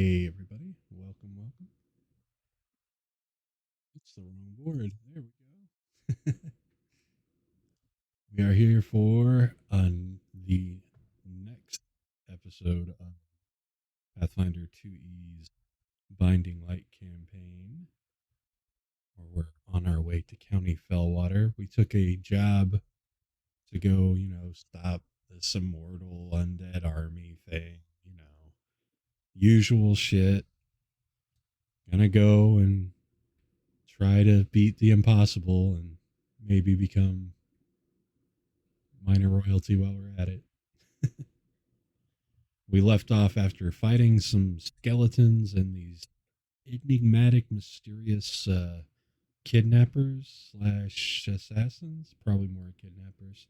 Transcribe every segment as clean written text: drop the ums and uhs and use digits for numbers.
Hey, everybody. Welcome, welcome. It's the wrong board. There we go. We are here for the next episode of Pathfinder 2e's Binding Light campaign, where we're on our way to County Fellwater. We took a job to go, stop this immortal undead army thing, usual shit. Gonna go and try to beat the impossible and maybe become minor royalty while we're at it. We left off after fighting some skeletons and these enigmatic, mysterious kidnappers slash assassins, probably more kidnappers,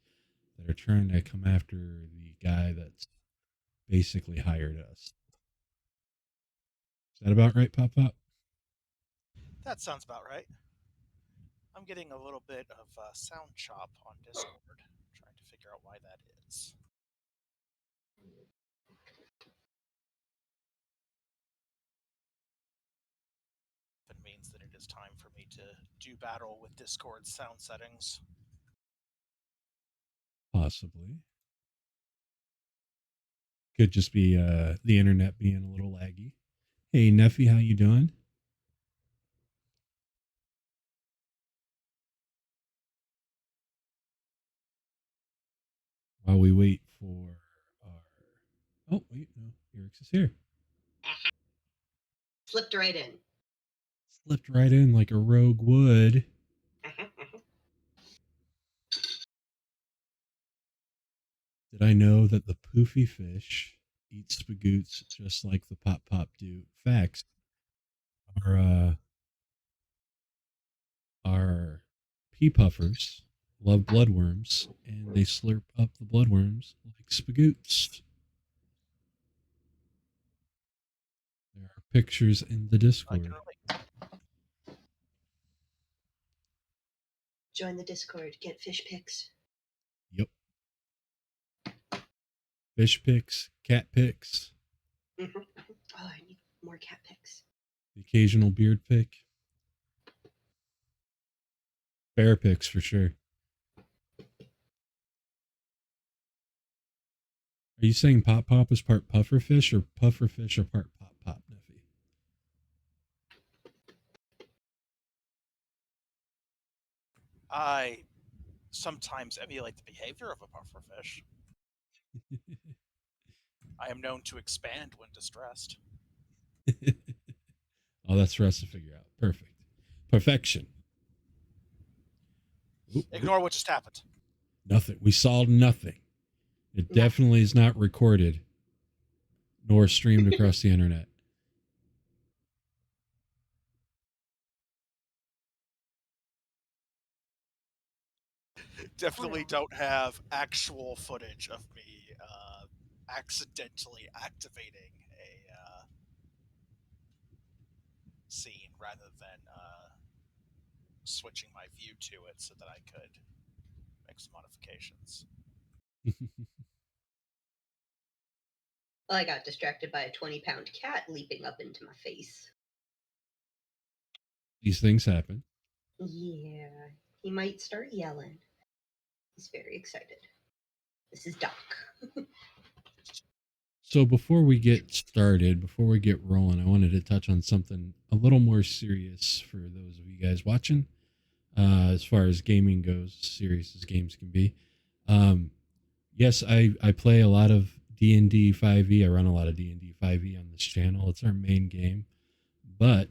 that are trying to come after the guy that's basically hired us. Is that about right, Pop Pop? That sounds about right. I'm getting a little bit of sound chop on Discord, trying to figure out why that is. It means that it is time for me to do battle with Discord's sound settings. Possibly. Could just be the internet being a little laggy. Hey, Neffy, how you doing? While we wait for our... Oh, wait, no. Eric's is here. Slipped right in. Slipped right in like a rogue would. Did I know that the poofy fish eat spagoots just like the pop pop do? Facts. Our pea puffers love bloodworms, and they slurp up the bloodworms like spagoots. There are pictures in the Discord. Join the Discord. Get fish pics. Yep. Fish pics, cat pics. Mm-hmm. Oh, I need more cat pics. The occasional beard pic. Bear pics for sure. Are you saying Pop Pop is part pufferfish or pufferfish or part Pop Pop, Neffy? I sometimes emulate the behavior of a pufferfish. I am known to expand when distressed. Oh, that's for us to figure out. Perfect. Perfection. Ignore what just happened. Nothing. We saw nothing. It definitely is not recorded nor streamed across the internet. Definitely don't have actual footage of me accidentally activating a scene rather than switching my view to it so that I could make some modifications. Well, I got distracted by a 20-pound cat leaping up into my face. These things happen. Yeah, he might start yelling. He's very excited. This is Doc. So before we get started, before we get rolling, I wanted to touch on something a little more serious for those of you guys watching. As far as gaming goes, serious as games can be. Yes, I play a lot of D&D 5e. I run a lot of D&D 5e on this channel. It's our main game. But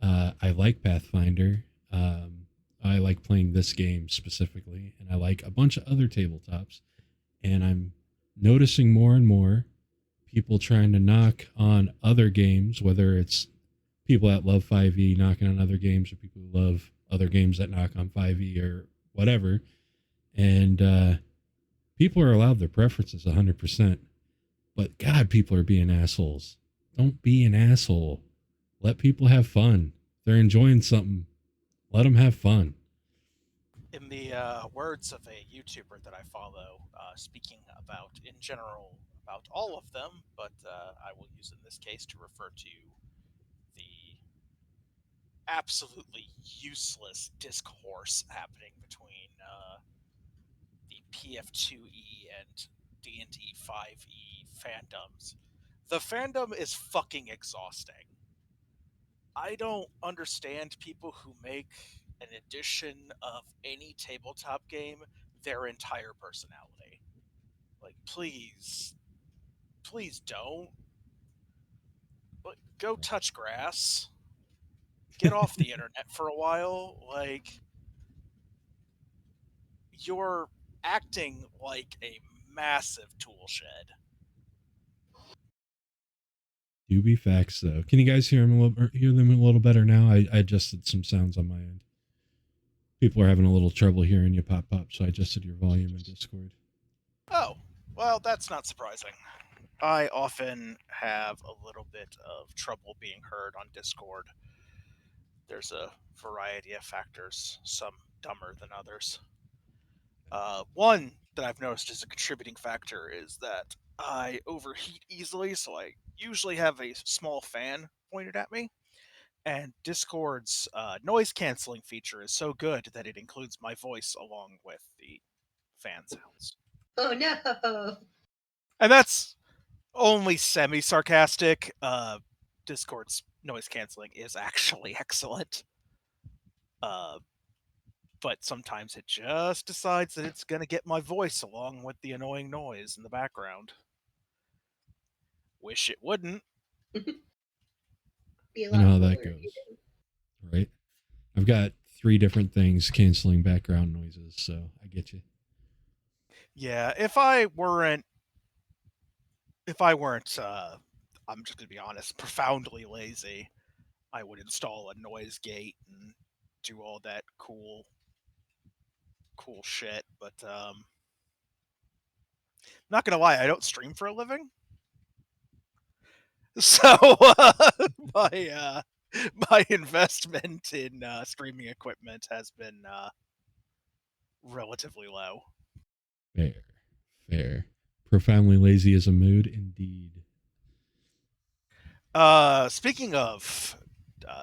I like Pathfinder. I like playing this game specifically. And I like a bunch of other tabletops. And I'm noticing more and more people trying to knock on other games, whether it's people that love 5e knocking on other games or people who love other games that knock on 5e or whatever. And people are allowed their preferences 100%. But God, people are being assholes. Don't be an asshole. Let people have fun. If they're enjoying something, let them have fun. In the words of a YouTuber that I follow, speaking about, in general, about all of them, but I will use in this case to refer to the absolutely useless discourse happening between the PF2e and D&D 5e fandoms. The fandom is fucking exhausting. I don't understand people who make an edition of any tabletop game their entire personality. Like, please don't. Like, go touch grass. Get off the internet for a while. Like, you're acting like a massive tool shed. Do be facts though. Can you guys hear them hear them a little better now? I adjusted some sounds on my end. People are having a little trouble hearing you pop up, so I adjusted your volume in Discord. Oh, well, that's not surprising. I often have a little bit of trouble being heard on Discord. There's a variety of factors, some dumber than others. One that I've noticed is a contributing factor is that I overheat easily, so I usually have a small fan pointed at me. And Discord's noise canceling feature is so good that it includes my voice along with the fan sounds. Oh no! And that's only semi sarcastic. Discord's noise canceling is actually excellent. Uh, but sometimes it just decides that it's going to get my voice along with the annoying noise in the background. Wish it wouldn't. Be a I know lot how that cooler if you goes, didn't. right? I've got 3 different things canceling background noises, so I get you. Yeah, if I weren't, I'm just gonna be honest, profoundly lazy, I would install a noise gate and do all that cool shit. But not gonna lie, I don't stream for a living, so my my investment in streaming equipment has been relatively low. Fair, fair. Profoundly lazy is a mood, indeed. Speaking of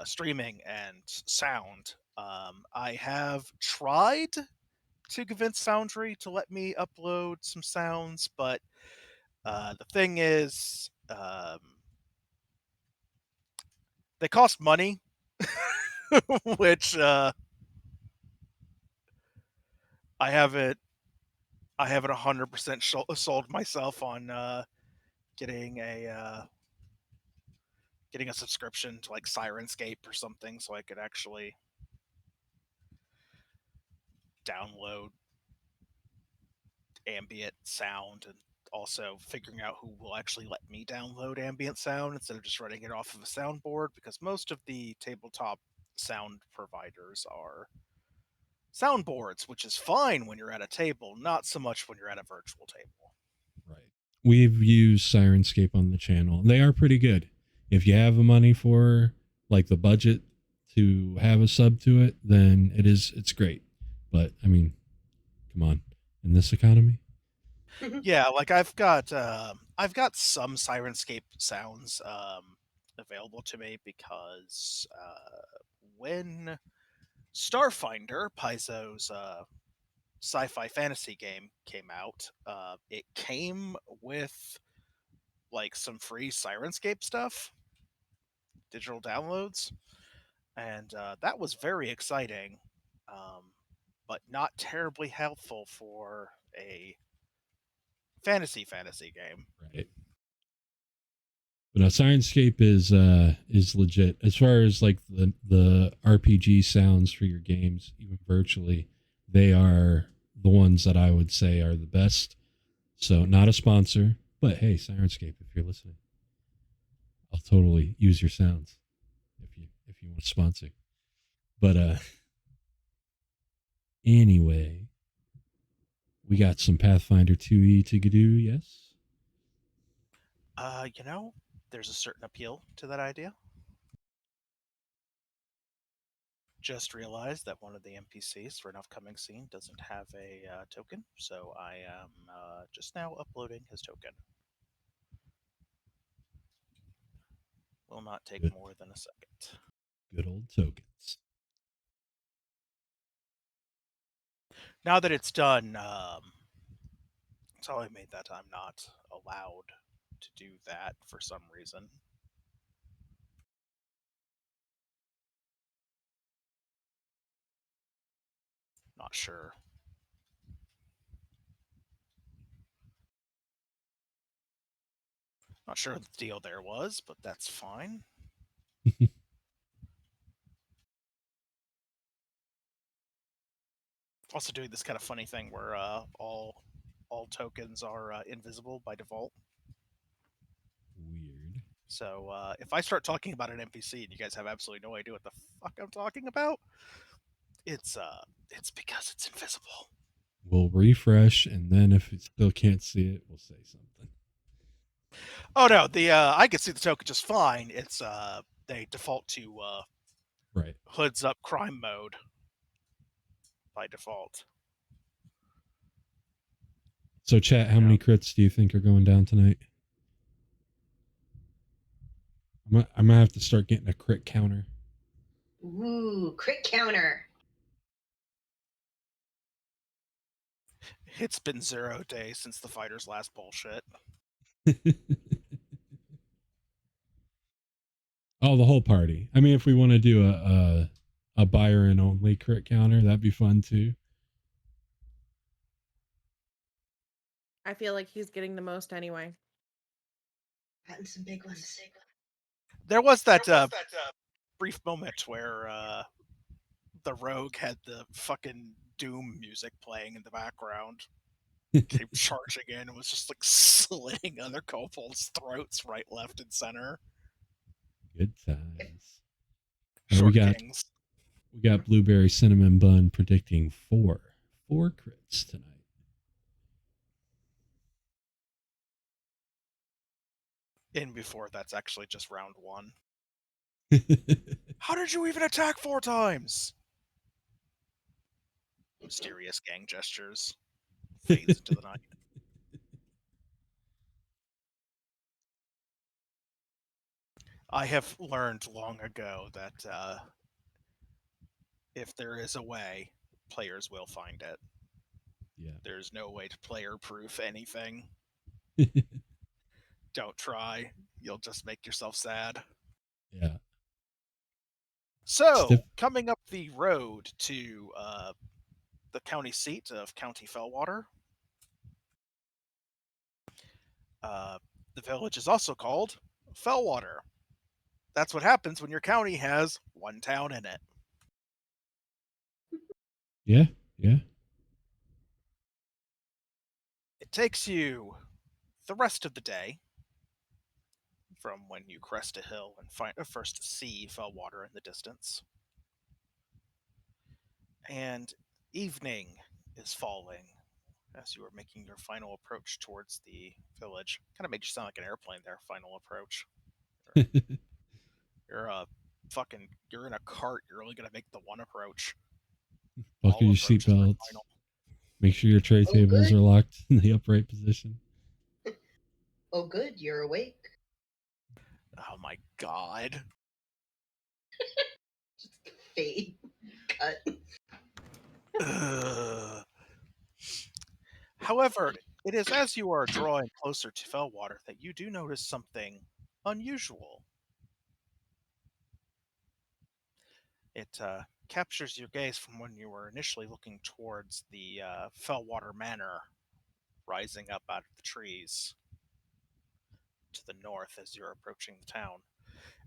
streaming and sound, I have tried to convince Foundry to let me upload some sounds, but the thing is, they cost money, which I haven't I haven't 100% sold myself on getting a getting a subscription to like Sirenscape or something, so I could actually download ambient sound, and also figuring out who will actually let me download ambient sound instead of just running it off of a soundboard, because most of the tabletop sound providers are soundboards, which is fine when you're at a table, not so much when you're at a virtual table. Right. We've used Sirenscape on the channel. They are pretty good. If you have the money for like the budget to have a sub to it, then it's great. But I mean, come on. In this economy? Yeah, like I've got some Sirenscape sounds available to me because when Starfinder, Paizo's sci-fi fantasy game, came out, it came with like some free Sirenscape stuff, digital downloads, and that was very exciting, but not terribly helpful for a fantasy game. Right. But no, Sirenscape is legit as far as like the RPG sounds for your games, even virtually. They are the ones that I would say are the best. So not a sponsor, but hey, Sirenscape, if you're listening, I'll totally use your sounds if you want to sponsor. But anyway, we got some Pathfinder 2e to do. Yes. There's a certain appeal to that idea. Just realized that one of the NPCs for an upcoming scene doesn't have a token, so I am just now uploading his token. Will not take Good. more than a second. Good old tokens. Now that it's done, so I made that I'm not allowed to do that for some reason. Not sure. Not sure what the deal there was, but that's fine. Also doing this kind of funny thing where all tokens are invisible by default. Weird. So if I start talking about an NPC and you guys have absolutely no idea what the fuck I'm talking about, it's because it's invisible. We'll refresh, and then if it still can't see it, we'll say something. Oh no, the I can see the token just fine. It's they default to Right. hoods up crime mode by default. So, chat, how many crits do you think are going down tonight? I'm gonna have to start getting a crit counter. Ooh, crit counter. It's been 0 days since the fighter's last bullshit. Oh, the whole party. I mean, if we want to do a Byron only crit counter, that'd be fun too. I feel like he's getting the most anyway. Gotten some big ones. There was that brief moment where the rogue had the fucking Doom music playing in the background. Came charging in and was just like slitting other kobolds' throats right, left, and center. Good times. Short we got Blueberry Cinnamon Bun predicting four crits tonight. In before that's actually just round 1. How did you even attack 4 times? Mysterious gang gestures. Fades into the night. I have learned long ago that if there is a way, players will find it. Yeah. There's no way to player-proof anything. Don't try. You'll just make yourself sad. Yeah. So, coming up the road to the county seat of County Fellwater, the village is also called Fellwater. That's what happens when your county has one town in it. Yeah. It takes you the rest of the day from when you crest a hill and first see Fellwater in the distance. And evening is falling as you are making your final approach towards the village. Kind of makes you sound like an airplane there, final approach. You're in a cart. You're only going to make the one approach. Buckle your seatbelts. Make sure your tray tables are locked in the upright position. Oh, good. You're awake. Oh my god. Just fade. Cut. However, it is as you are drawing closer to Fellwater that you do notice something unusual. It captures your gaze from when you were initially looking towards the Fellwater Manor rising up out of the trees to the north as you're approaching the town.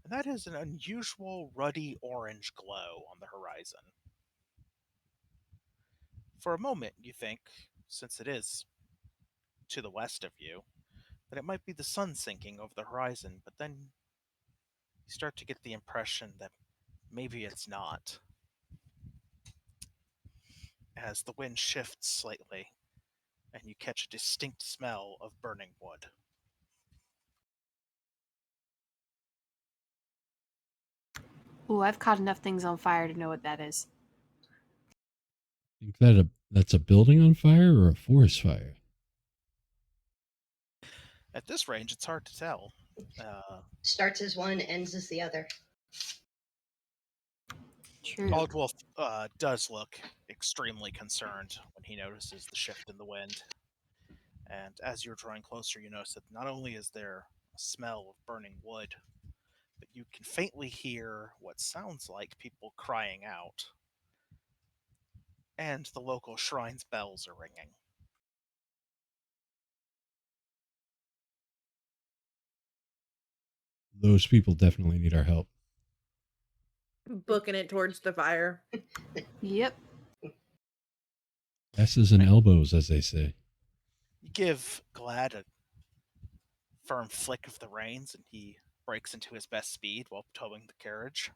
And that is an unusual ruddy orange glow on the horizon. For a moment, you think, since it is to the west of you, that it might be the sun sinking over the horizon, but then you start to get the impression that maybe it's not. As the wind shifts slightly, and you catch a distinct smell of burning wood. Ooh, I've caught enough things on fire to know what that is. Think that's a building on fire or a forest fire? At this range, it's hard to tell. Starts as one, ends as the other. True. Aldwolf does look extremely concerned when he notices the shift in the wind. And as you're drawing closer, you notice that not only is there a smell of burning wood, but you can faintly hear what sounds like people crying out. And the local shrine's bells are ringing. Those people definitely need our help. Booking it towards the fire. Yep. Asses and elbows, as they say. You give Glad a firm flick of the reins, and he breaks into his best speed while towing the carriage.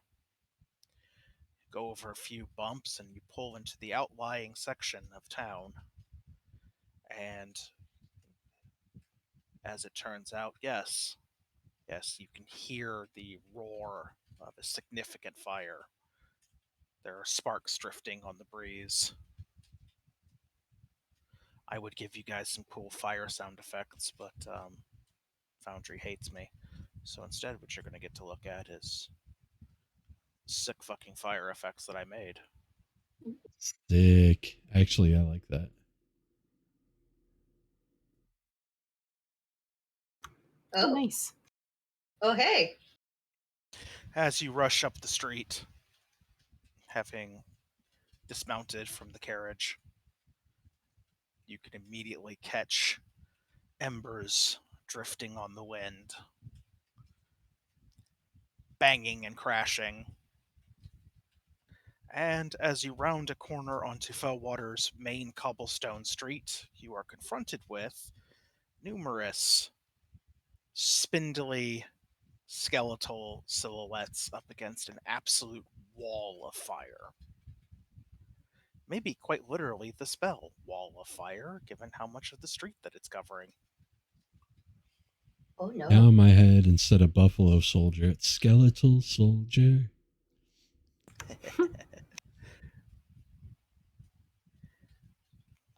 You go over a few bumps, and you pull into the outlying section of town. And as it turns out, yes, you can hear the roar of a significant fire. There are sparks drifting on the breeze. I would give you guys some cool fire sound effects, but Foundry hates me. So instead, what you're going to get to look at is sick fucking fire effects that I made. Sick. Actually, I like that. Oh, Oh, nice. oh, hey. As you rush up the street, having dismounted from the carriage, you can immediately catch embers drifting on the wind, banging and crashing. And as you round a corner onto Fellwater's main cobblestone street, you are confronted with numerous spindly skeletal silhouettes up against an absolute wall of fire. Maybe quite literally the spell Wall of Fire, given how much of the street that it's covering. Oh, no. Now in my head, instead of Buffalo Soldier, it's Skeletal Soldier.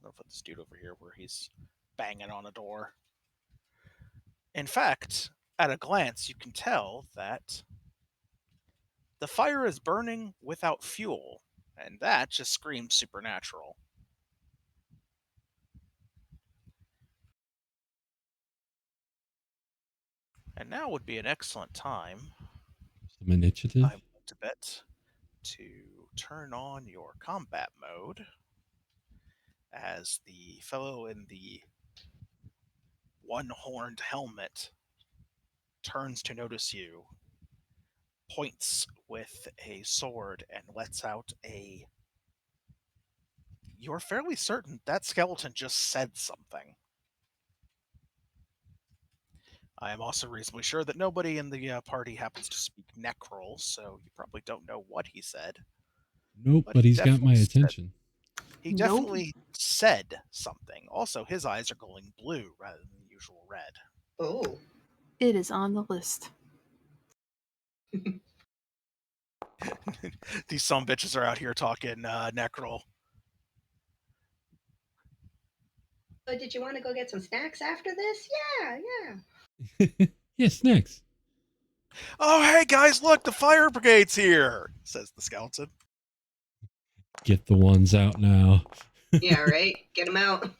I'll put this dude over here where he's banging on a door. In fact, at a glance, you can tell that the fire is burning without fuel, and that just screams supernatural. And now would be an excellent time, Some initiative. I want to bet, to turn on your combat mode as the fellow in the one-horned helmet turns to notice you, points with a sword, and lets out a... You're fairly certain that skeleton just said something. I am also reasonably sure that nobody in the party happens to speak Necrol, so you probably don't know what he said. Nope, But but he he's got my definitely said- attention. He Nope. definitely said something. Also, his eyes are glowing blue rather than the usual red. Oh. It is on the list. These some bitches are out here talking Necrol. So did you want to go get some snacks after this? Yeah. Yeah, snacks. Oh, hey guys, look, the fire brigade's here, says the skeleton. Get the ones out now. Yeah, right? Get them out.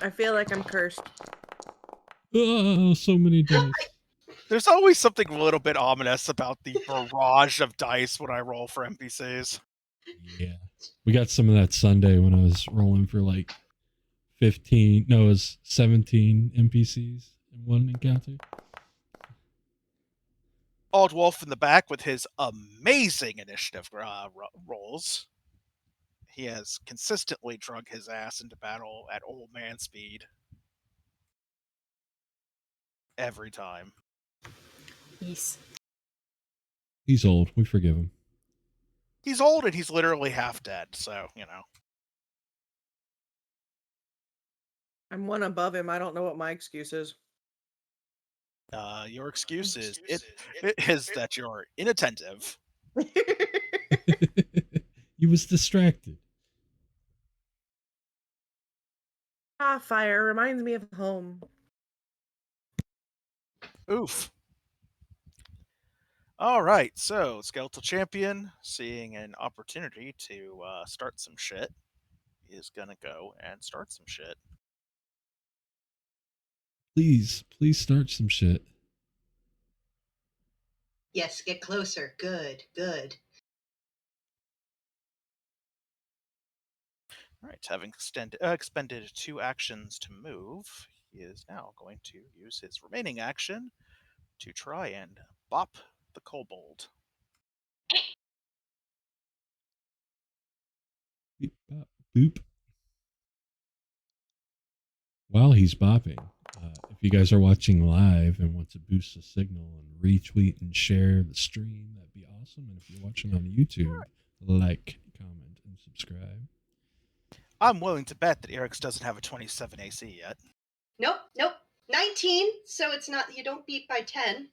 I feel like I'm cursed. Oh, so many dice. There's always something a little bit ominous about the barrage of dice when I roll for NPCs. Yeah. We got some of that Sunday when I was rolling for like 15, no, it was 17 NPCs in one encounter. Aldwolf in the back with his amazing initiative rolls. He has consistently drug his ass into battle at old man speed. Every time. Yes. He's old. We forgive him. He's old and he's literally half dead, so, you know. I'm one above him. I don't know what my excuse is. Your excuse is that you're inattentive. He was distracted. Fire reminds me of home. Oof. All right, so Skeletal Champion, seeing an opportunity to start some shit, is gonna go and start some shit. Please start some shit. Yes, get closer. Good, good. All right, having expended 2 actions to move, he is now going to use his remaining action to try and bop the kobold. Beep, bop, boop. While he's bopping, if you guys are watching live and want to boost the signal and retweet and share the stream, that'd be awesome. And if you're watching on YouTube, like, comment, and subscribe. I'm willing to bet that Eric's doesn't have a 27 AC yet. Nope, nope. 19, so it's not, you don't beat by 10.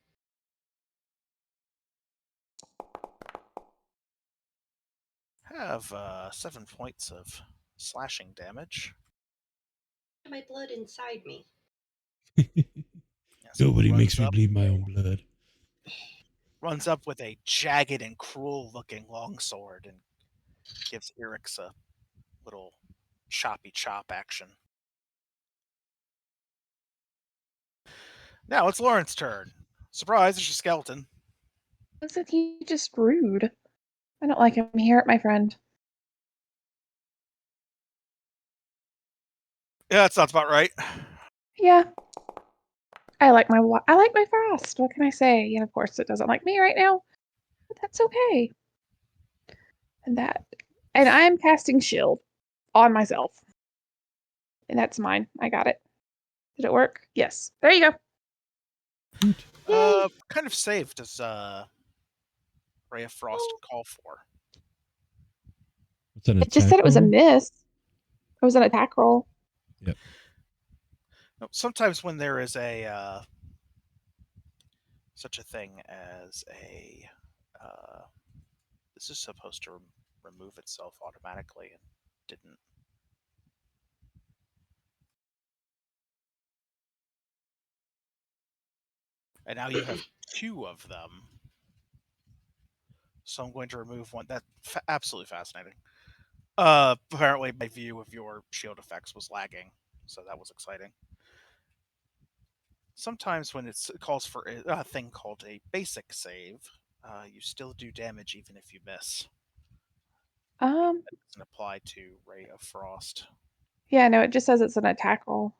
Have 7 points of slashing damage. My blood inside me. Yes, Nobody runs makes me up- bleed my own blood. Runs up with a jagged and cruel-looking longsword and gives Eric's a little choppy chop action. Now it's Lauren's turn. Surprise, it's your skeleton. Isn't he just rude? I don't like him. He hurt my friend. Yeah, that sounds about right. Yeah. I like my frost. What can I say? And of course, it doesn't like me right now, but that's okay. And I'm casting shield on myself, and that's mine. I got it. Did it work? Yes. There you go. Yay. Kind of save does Ray of Frost call for? What's an It just said it was a miss. It was an attack roll. Yep. No, sometimes when there is a such a thing as a this is supposed to remove itself automatically and didn't. And now you have 2 of them. So I'm going to remove one. That's absolutely fascinating. Apparently my view of your shield effects was lagging, so that was exciting. Sometimes when it calls for a thing called a basic save, you still do damage even if you miss. That doesn't apply to Ray of Frost. Yeah, no, it just says it's an attack roll.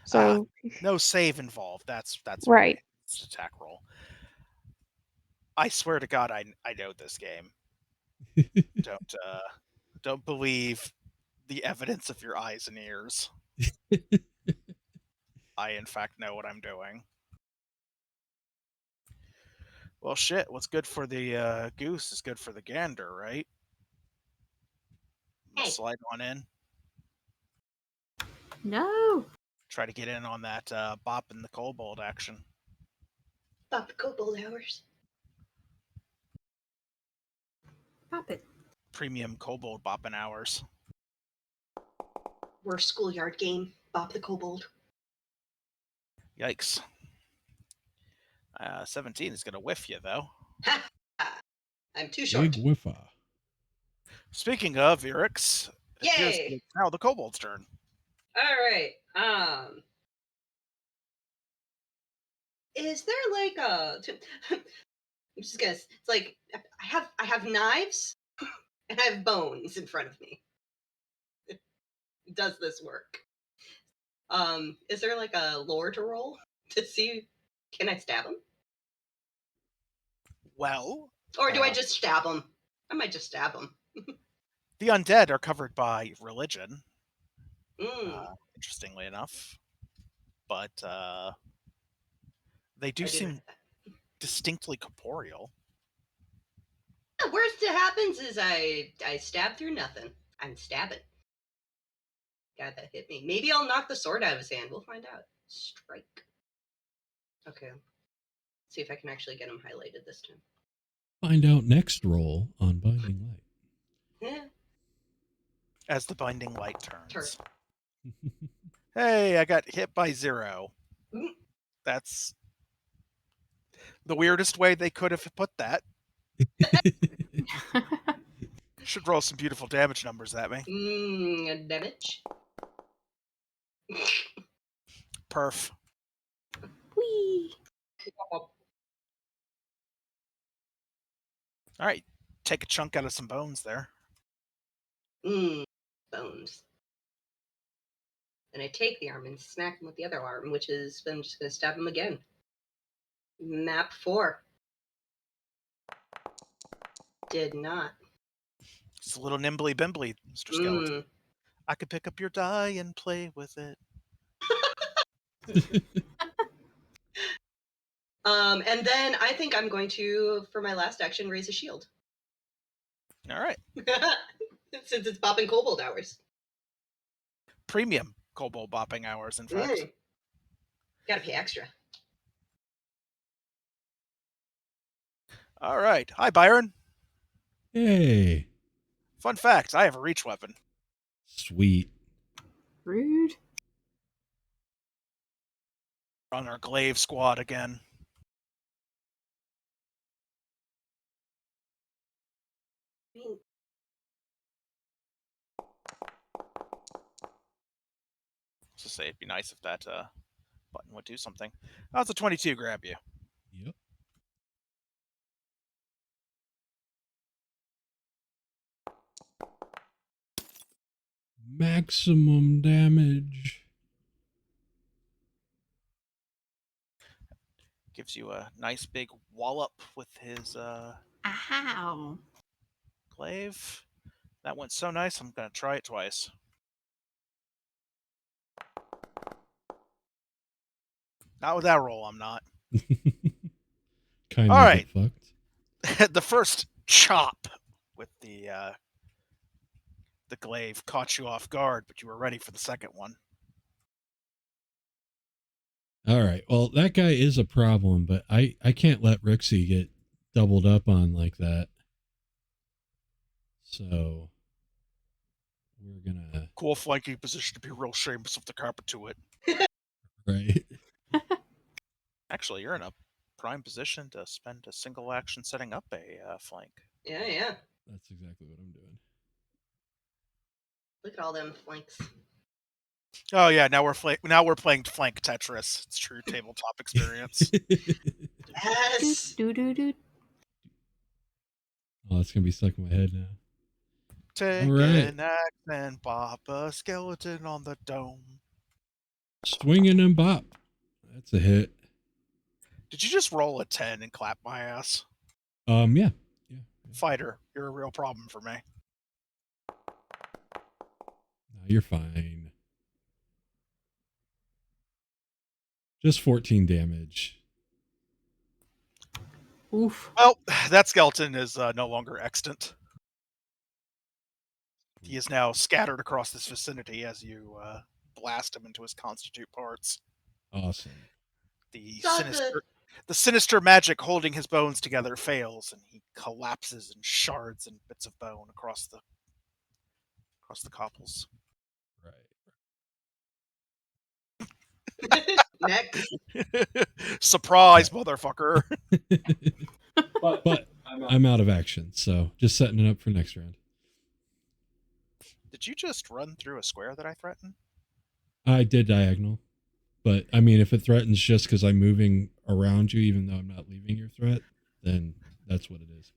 So no save involved. That's right. Why it's an attack roll. I swear to God, I know this game. Don't believe the evidence of your eyes and ears. I in fact know what I'm doing. Well, shit. What's good for the goose is good for the gander, right? Hey. Slide on in. No. Try to get in on that bop and the kobold action. Bop the kobold hours. Pop it. Premium kobold bopping hours. Worst schoolyard game. Bop the kobold. Yikes. 17 is going to whiff you, though. I'm too short. Big whiffa. Speaking of Eric's, Yay! Now the kobold's turn. Alright. Is there like a I'm just gonna, it's like I have knives and I have bones in front of me. Does this work? Is there like a lore to roll to see, can I stab him? Well, Or do I just stab him? I might just stab him. the undead are covered by religion, Mm. interestingly enough. But they do I didn't- seem distinctly corporeal. The worst that happens is I stab through nothing. I'm stabbing. God, that hit me. Maybe I'll knock the sword out of his hand. We'll find out. Strike. Okay. See if I can actually get him highlighted this time. Find out next roll on Binding Light. Yeah. As the binding light turns. Hey, I got hit by 0. Mm. That's the weirdest way they could have put that. Should roll some beautiful damage numbers at me. Damage. Perf. Whee! All right. Take a chunk out of some bones there. Bones. And I take the arm and smack him with the other arm, which is, I'm just going to stab him again. Map 4. Did not. It's a little nimbly bimbly, Mr. Skeleton. I could pick up your die and play with it. And then I think I'm going to, for my last action, raise a shield. All right. Since it's popping kobold hours. Premium kobold bopping hours, in fact. Gotta pay extra. All right. Hi, Byron. Hey. Fun fact, I have a reach weapon. Sweet. Rude. On our glaive squad again. To say it'd be nice if that button would do something. How's a 22 grab you? Yep. Maximum damage. Gives you a nice big wallop with his Ow. glaive. That went so nice, I'm going to try it twice. Not with that roll, I'm not. Kind All of right. fucked. The first chop with the glaive caught you off guard, but you were ready for the second one. All right. Well, that guy is a problem, but I can't let Rixie get doubled up on like that. So we're gonna Cool flanking position to be real shameless of the carpet to it. right. Actually, you're in a prime position to spend a single action setting up a flank. Yeah. That's exactly what I'm doing. Look at all them flanks. Oh yeah, now we're playing flank Tetris. It's true tabletop experience. Yes. Do. Oh, it's gonna be stuck in my head now. Take All right. an axe and bop a skeleton on the dome. Swinging and bop. That's a hit. Did you just roll a 10 and clap my ass? Yeah. Fighter, you're a real problem for me. No, you're fine. Just 14 damage. Oof. Well, that skeleton is no longer extant. He is now scattered across this vicinity as you blast him into his constitute parts. Awesome. The sinister magic holding his bones together fails, and he collapses in shards and bits of bone across the copples. Right. Next. Surprise, motherfucker! But I'm out of action, so just setting it up for next round. Did you just run through a square that I threatened? I did diagonal, but I mean, if it threatens just because I'm moving around you, even though I'm not leaving your threat, then that's what it is.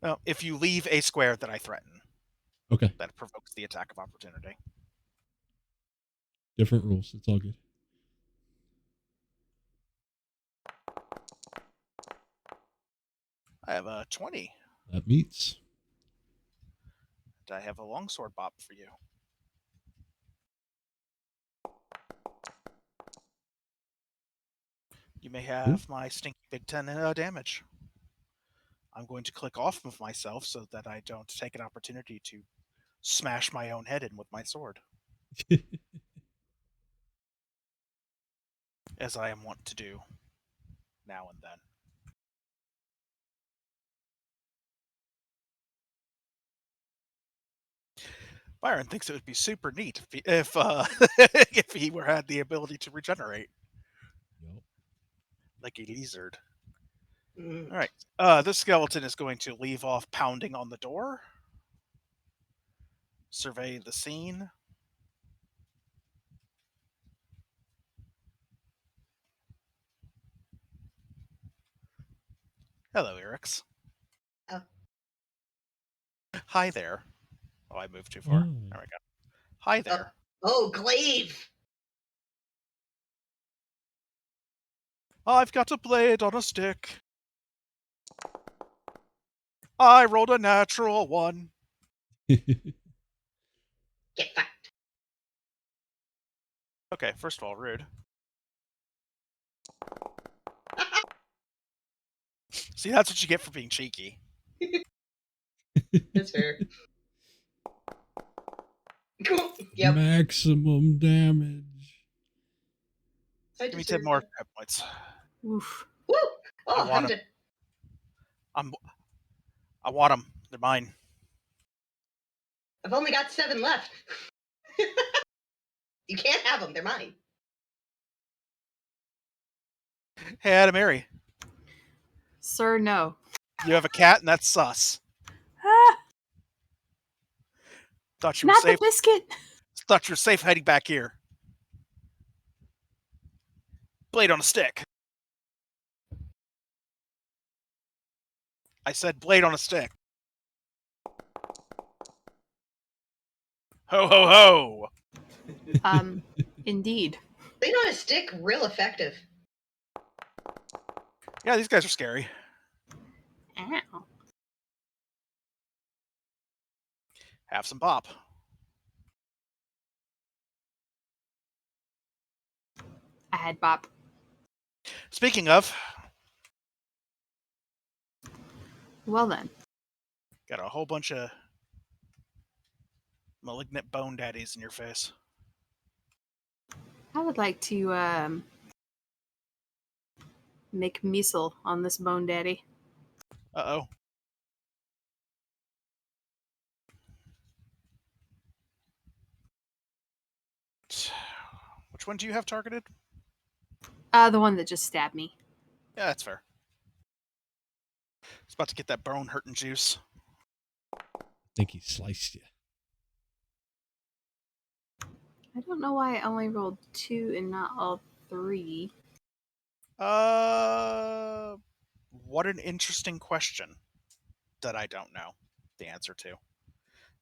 No, if you leave a square that I threaten, okay, that provokes the attack of opportunity. Different rules. It's all good. I have a 20. That meets. And I have a longsword bop for you. You may have my stinky big 10 damage. I'm going to click off of myself so that I don't take an opportunity to smash my own head in with my sword. As I am wont to do now and then. Byron thinks it would be super neat if he had the ability to regenerate. Yep. like a lizard. Mm. All right. This skeleton is going to leave off pounding on the door. Survey the scene. Hello, Erix. Oh. Hi there. Oh, I moved too far. Oh. There we go. Hi there. Oh, glaive! I've got a blade on a stick. I rolled a natural 1. Get fucked. Okay, first of all, rude. See, that's what you get for being cheeky. That's fair. Yep. Maximum damage. I Give me 10 deserve more it. hit points. Oof. Woo! Oh, I want I'm I want them. They're mine. I've only got 7 left. You can't have them. They're mine. Hey, Adamary, Sir, no. you have a cat, and that's sus. Ah, Thought you were not safe. the biscuit. Thought you were safe hiding back here. Blade on a stick. I said blade on a stick. Ho ho ho! Indeed. Blade on a stick, real effective. Yeah, these guys are scary. Ow. Have some pop. I had bop. Speaking of, Well then. got a whole bunch of malignant bone daddies in your face. I would like to make measle on this bone daddy. Uh-oh. Which one do you have targeted? The one that just stabbed me. Yeah, that's fair. It's about to get that bone hurting juice. I think he sliced you. I don't know why I only rolled 2 and not all 3. What an interesting question that I don't know the answer to.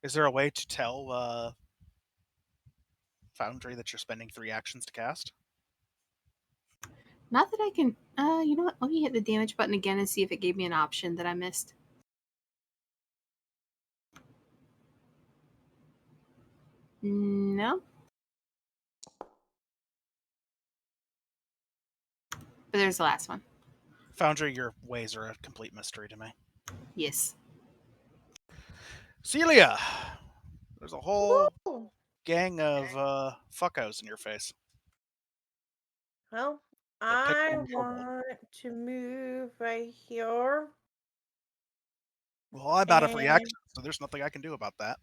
Is there a way to tell Foundry that you're spending 3 actions to cast? Not that I can. You know what? Let me hit the damage button again and see if it gave me an option that I missed. No. But there's the last one. Foundry, your ways are a complete mystery to me. Yes. Celia! There's a whole Woo! gang of fuckos in your face. Well, So pick I one for one. want to move right here. Well, I'm out of And reaction, so there's nothing I can do about that.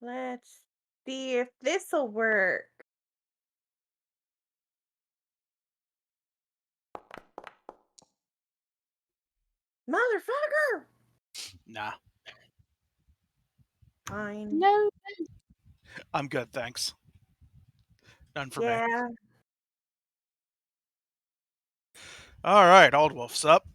let's see if this will work. Motherfucker! Nah, Fine. No. I'm good, thanks. None for me. Yeah. All right, Old Wolf's up.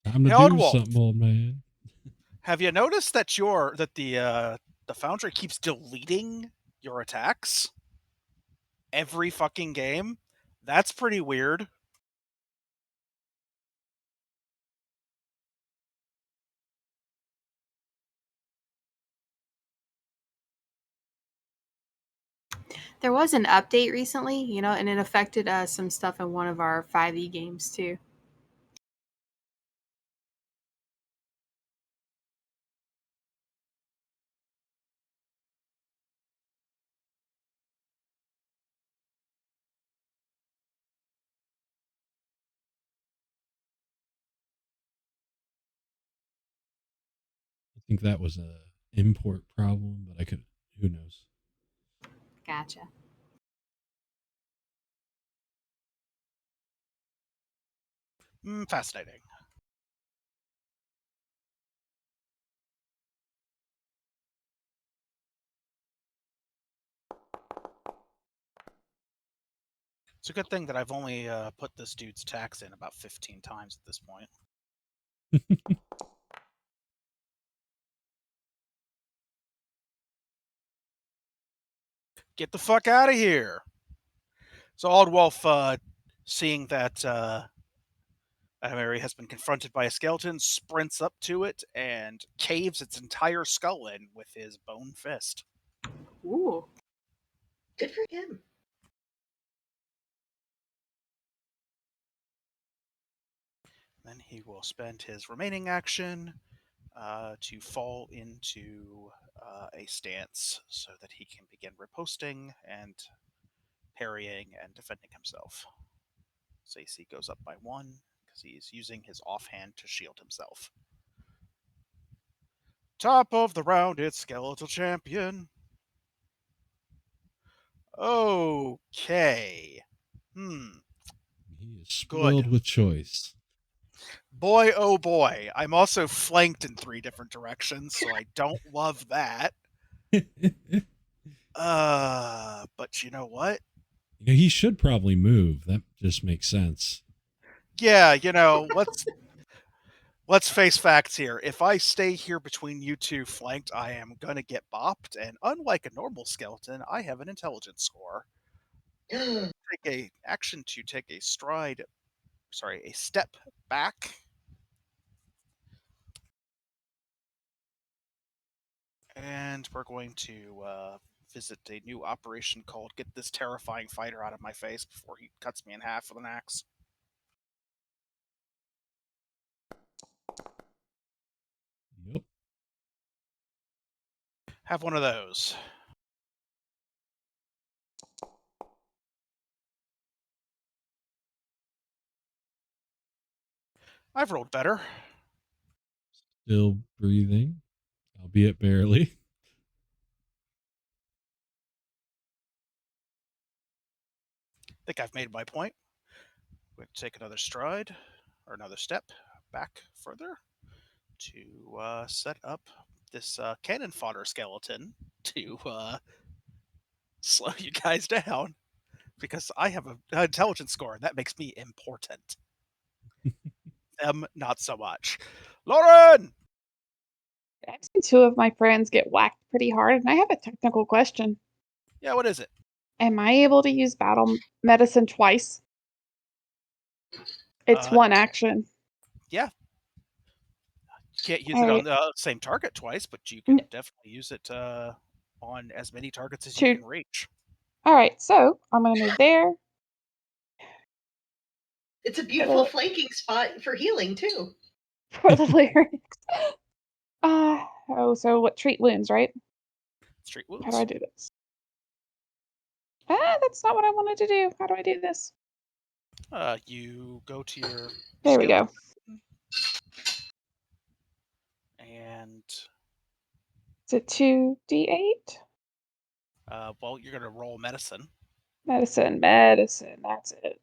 Time to Hey, Old do Wolf. something, old man. Have you noticed that the Foundry keeps deleting your attacks every fucking game? That's pretty weird. There was an update recently, and it affected some stuff in one of our 5e games too. think that was a import problem, but who knows? Gotcha. Fascinating. It's a good thing that I've only put this dude's tax in about 15 times at this point. Get the fuck out of here! So Aldwolf, seeing that Mary has been confronted by a skeleton, sprints up to it and caves its entire skull in with his bone fist. Ooh. Good for him. Then he will spend his remaining action to fall into a stance so that he can begin riposting and parrying and defending himself. So AC goes up by 1 because he's using his offhand to shield himself. Top of the round, it's Skeletal Champion. Okay. He is spoiled with choice. Boy, oh boy. I'm also flanked in 3 different directions, so I don't love that. But you know what? He should probably move. That just makes sense. Yeah, let's face facts here. If I stay here between you two flanked, I am gonna get bopped, and unlike a normal skeleton, I have an intelligence score. Take a action to take a step back. And we're going to visit a new operation called Get This Terrifying Fighter Out of My Face before he cuts me in half with an axe. Yep. Have one of those. I've rolled better. Still breathing, albeit barely. I think I've made my point. We're going to take another stride, or another step back further to set up this cannon fodder skeleton to slow you guys down. Because I have an intelligence score, and that makes me important. Them, not so much. Lauren! I've seen 2 of my friends get whacked pretty hard, and I have a technical question. Yeah, what is it? Am I able to use battle medicine twice? It's 1 action. Yeah. You can't use All it on right. the same target twice, but you can definitely use it on as many targets as you can reach. All right, so I'm going to move there. It's a beautiful flanking spot for healing, too. For the lyrics. So what? Treat wounds, right? Treat wounds. How do I do this? That's not what I wanted to do. How do I do this? You go to your. There we go. And. It's a 2d8. Well, you're gonna roll medicine. Medicine. That's it.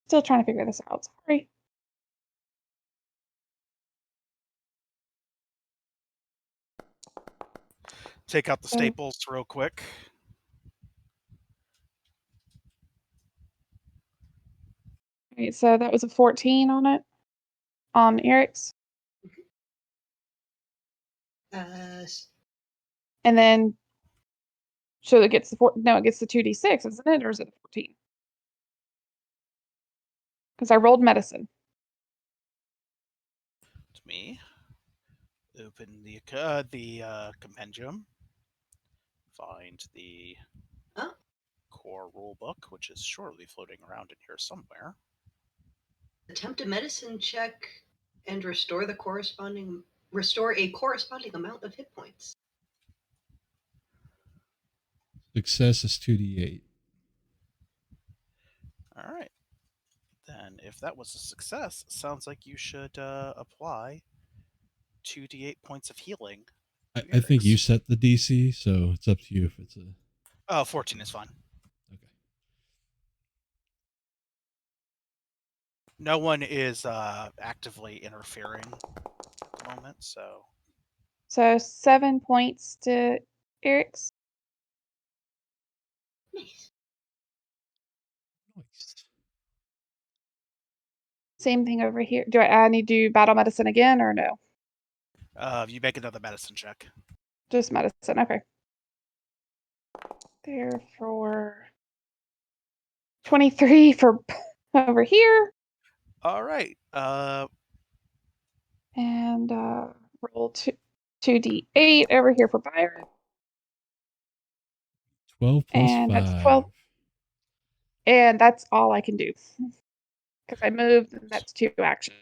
Still trying to figure this out. Sorry. Take out the staples real quick. All right, so that was a 14 on it. On Eric's. And then, so it gets it gets the 2d6, isn't it? Or is it a 14? Because I rolled medicine. To me. Open the compendium. Find the core rulebook, which is surely floating around in here somewhere. Attempt a medicine check and restore a corresponding amount of hit points. Success is 2d8. All right. Then then if that was a success, sounds like you should apply 2d8 points of healing. I think you set the DC, so it's up to you if it's a... Oh, 14 is fine. Okay. No one is actively interfering at the moment, so... So 7 points to Eric's. Nice. Nice. Same thing over here. Do I need to do battle medicine again or no? You make another medicine check. Just medicine. Okay. Therefore, 23 for over here. All right. And roll 2d8 over here for Byron. 12 plus And 5. that's 12. And that's all I can do. Because I moved, and that's 2 actions.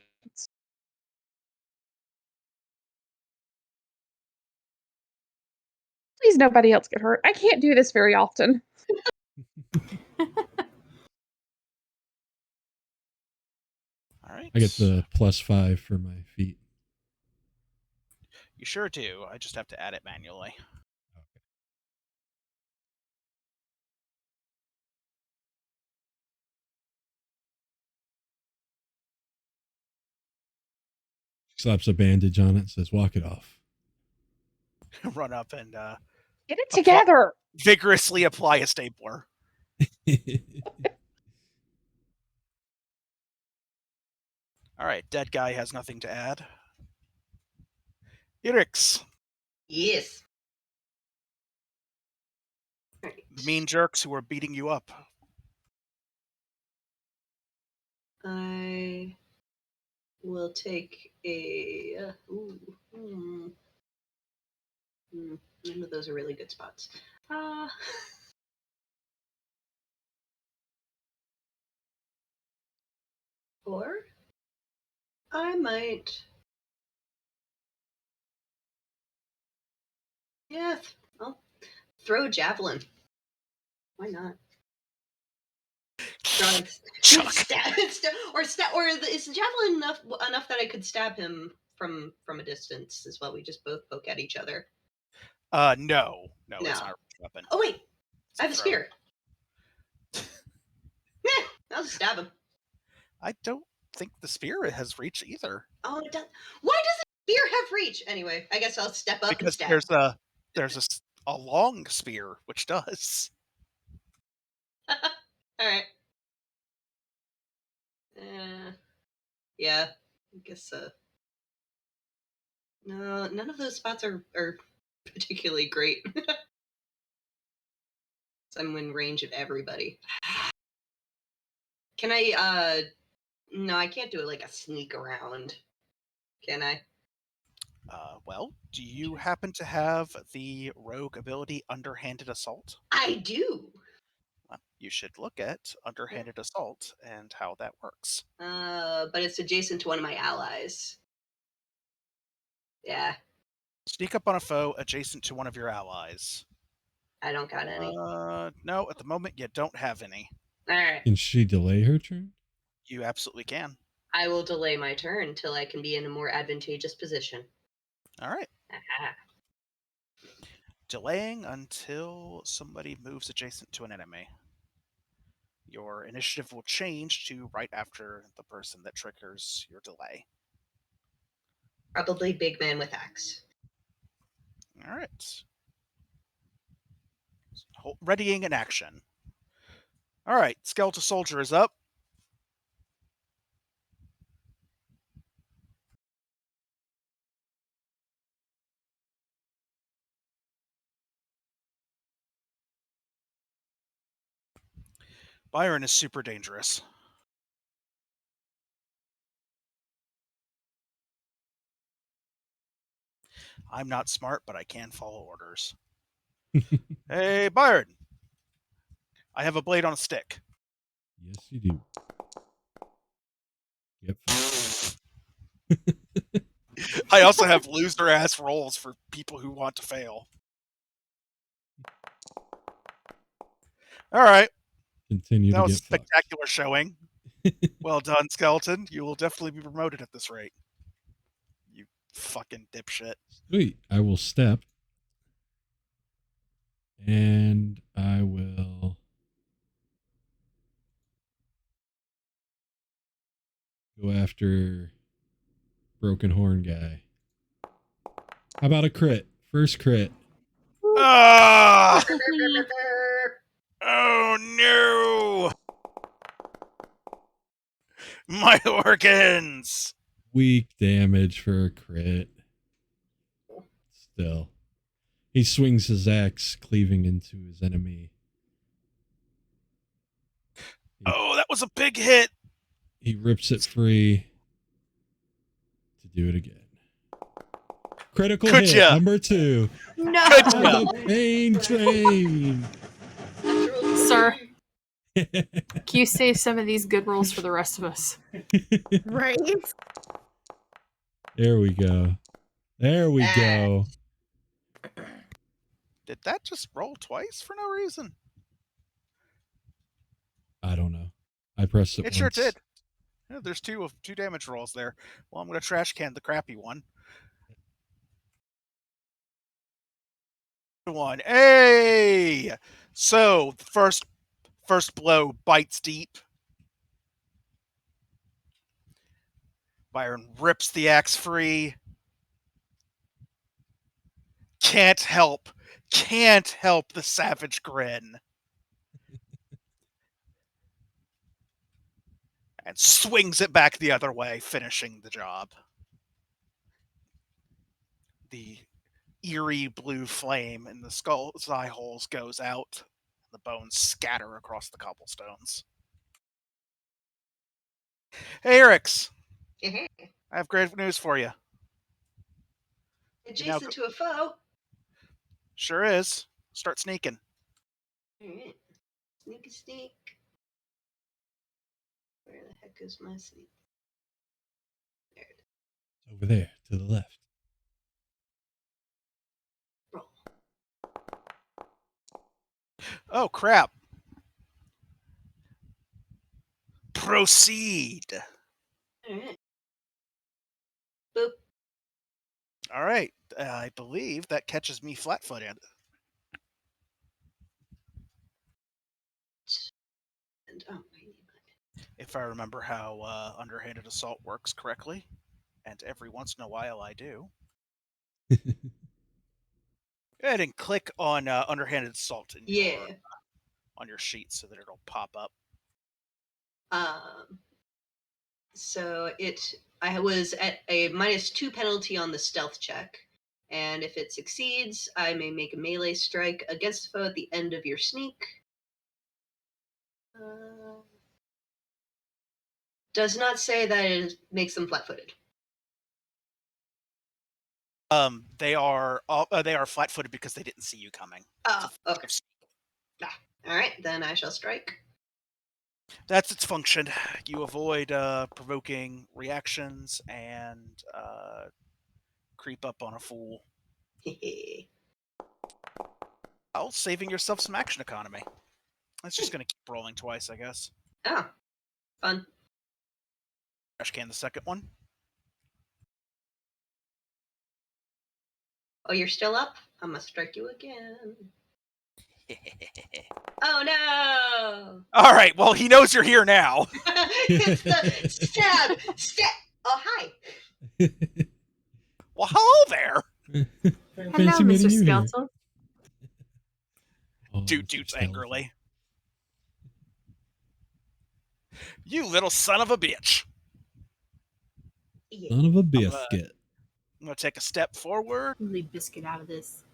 Please nobody else get hurt. I can't do this very often. All right. I get the plus 5 for my feet. You sure do. I just have to add it manually. Okay. Slaps a bandage on it and says, walk it off. Run up and Get it together. vigorously apply a stapler. All right. Dead guy has nothing to add. Irix. Yes. The mean jerks who are beating you up. I will take a. None of those are really good spots. Or I might. Yeah, I'll throw a javelin. Why not? Or is the javelin enough that I could stab him from a distance as well? We just both poke at each other. No, it's not a weapon. Oh wait, I have a throw. spear. I'll just stab him. I don't think the spear has reach either. Oh, it does. Why does the spear have reach? Anyway, I guess I'll step up Because and stab. there's a long spear which does. All right. Yeah, I guess. No, none of those spots are particularly great. So I'm in range of everybody. Can I? No, I can't do it like a sneak around. Can I? Well, do you happen to have the rogue ability Underhanded Assault? I do. Well, you should look at Underhanded Assault and how that works. But it's adjacent to one of my allies. Yeah. Sneak up on a foe adjacent to one of your allies. I don't got any. No, at the moment you don't have any. All right. Can she delay her turn? You absolutely can. I will delay my turn till I can be in a more advantageous position. All right. Aha. Delaying until somebody moves adjacent to an enemy. Your initiative will change to right after the person that triggers your delay. Probably big man with axe. All right. Readying in action. All right, skeletal soldier is up. Byron is super dangerous. I'm not smart, but I can follow orders. Hey, Byron. I have a blade on a stick. Yes, you do. Yep. I also have loser ass rolls for people who want to fail. All right. Continue That to was get a spectacular showing. Well done, Skeleton. You will definitely be promoted at this rate. You fucking dipshit. Sweet. I will step. And I will go after Broken Horn guy. How about a crit? First crit. Ah! Oh no! My organs! Weak damage for a crit. Still. He swings his axe, cleaving into his enemy. Oh, that was a big hit! He rips it free to do it again. Critical Could hit, ya? number 2. No, Could On ya? the pain train. sir. Can you save some of these good rolls for the rest of us? Right? There we go. There we go. Did that just roll twice for no reason? I don't know. I pressed it It once. sure did. Yeah, there's two damage rolls there. Well, I'm going to trash can the crappy one. Hey! So, first blow bites deep. Byron rips the axe free. Can't help the savage grin. And swings it back the other way, finishing the job. The eerie blue flame in the skull's eye holes goes out. The bones scatter across the cobblestones. Hey, Erix. I have great news for you. Adjacent to a foe. Sure is. Start sneaking. Alright. Sneak. Where the heck is my sneak? There it is. Over there, to the left. Roll. Oh, crap. Proceed. Alright. Boop. All right. I believe that catches me flat-footed. And I need my If I remember how Underhanded Assault works correctly, and every once in a while I do. Go ahead and click on Underhanded Assault in on your sheet so that it'll pop up. So I was at a -2 penalty on the stealth check, and if it succeeds, I may make a melee strike against a foe at the end of your sneak. Does not say that it makes them flat-footed. They are flat-footed because they didn't see you coming. Oh, okay. All right, then I shall strike. That's its function. You avoid provoking reactions and creep up on a fool. Well, saving yourself some action economy. It's just going to keep rolling twice, I guess. Oh, fun. Trash can the second one. Oh, you're still up? I must strike you again. Oh no! All right, well, he knows you're here now. It's the stab! Oh, hi! Well, hello there! Hello, Fancy meeting Mr. you here. Skeletal. Oh, Dude, Mr. dude's Skeleton. angrily. You little son of a bitch. Son of a biscuit. I'm going to take a step forward. Leave biscuit out of this.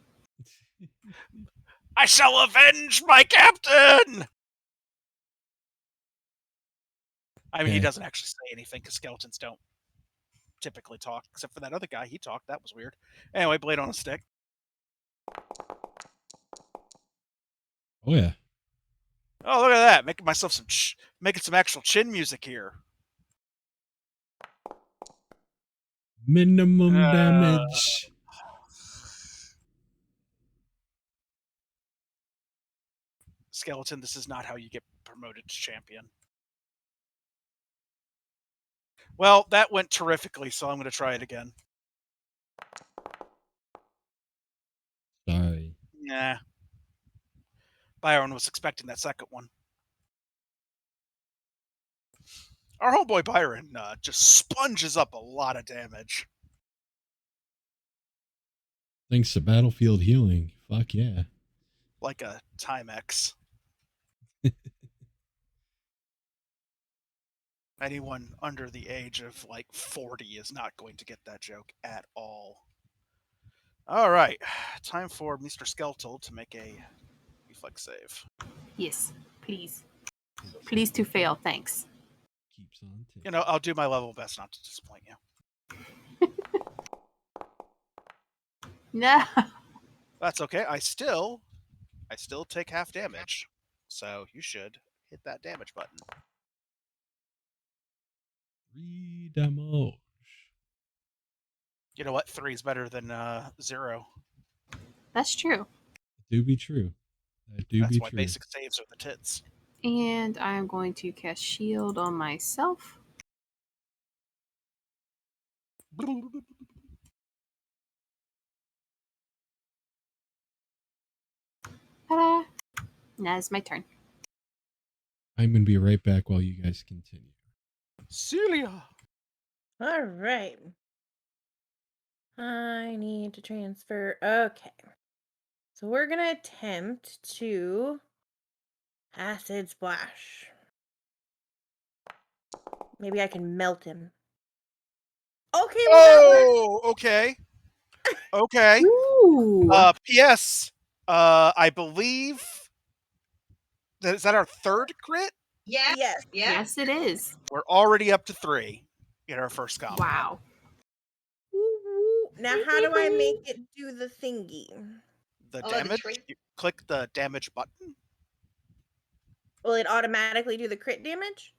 I shall avenge my captain! I mean, he Okay. doesn't actually say anything because skeletons don't typically talk, except for that other guy. He talked. That was weird. Anyway, blade on a stick. Oh, yeah. Oh, look at that. Making myself making some actual chin music here. Minimum damage. Skeleton, this is not how you get promoted to champion. Well, that went terrifically, so I'm going to try it again. Sorry. Nah. Byron was expecting that second one. Our homeboy Byron just sponges up a lot of damage. Thanks to Battlefield Healing. Fuck yeah. Like a Timex. Anyone under the age of like 40 is not going to get that joke at all. All right. Time for Mr. Skeletal to make a reflex save. Yes, please. Please to fail, thanks. Keeps on ticking. You know, I'll do my level best not to disappoint you. No. That's okay. I still take half damage. So you should hit that damage button. 3 damage. You know what? 3 is better than 0. That's true. Do be true. That do That's be why true. basic saves are the tits. And I'm going to cast shield on myself. Ta-da! Now it's my turn. I'm going to be right back while you guys continue. Celia! All right. I need to transfer. Okay. So we're going to attempt to acid splash. Maybe I can melt him. Okay, well, that worked. Oh, okay. Okay. Ooh! P.S. I believe is that our third crit? Yeah. Yes. Yeah. Yes, it is. We're already up to 3 in our first combat. Wow. Woo, woo. Now, how do I make it do the thingy? The Oh, the damage. trait. You click the damage button. Will it automatically do the crit damage?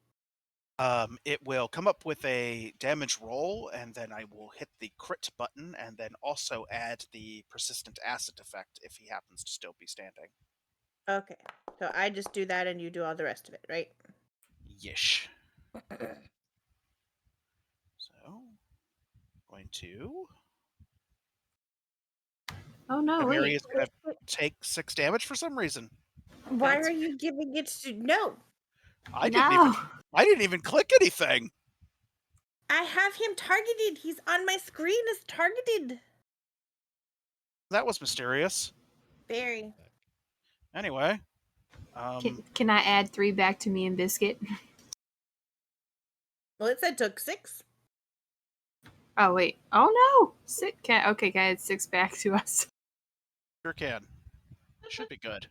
It will come up with a damage roll, and then I will hit the crit button, and then also add the persistent acid effect if he happens to still be standing. Okay. So I just do that and you do all the rest of it, right? Yish. So, going to. Oh no, Mary wait. is going to take 6 damage for some reason. Why That's- are you giving it to... No! I No. didn't even click anything. I have him targeted. He's on my screen as targeted. That was mysterious. Very. Anyway, Can I add 3 back to me and Biscuit? Well, it said took 6. Oh wait. Oh no. Can I add 6 back to us? sure can. Should be good.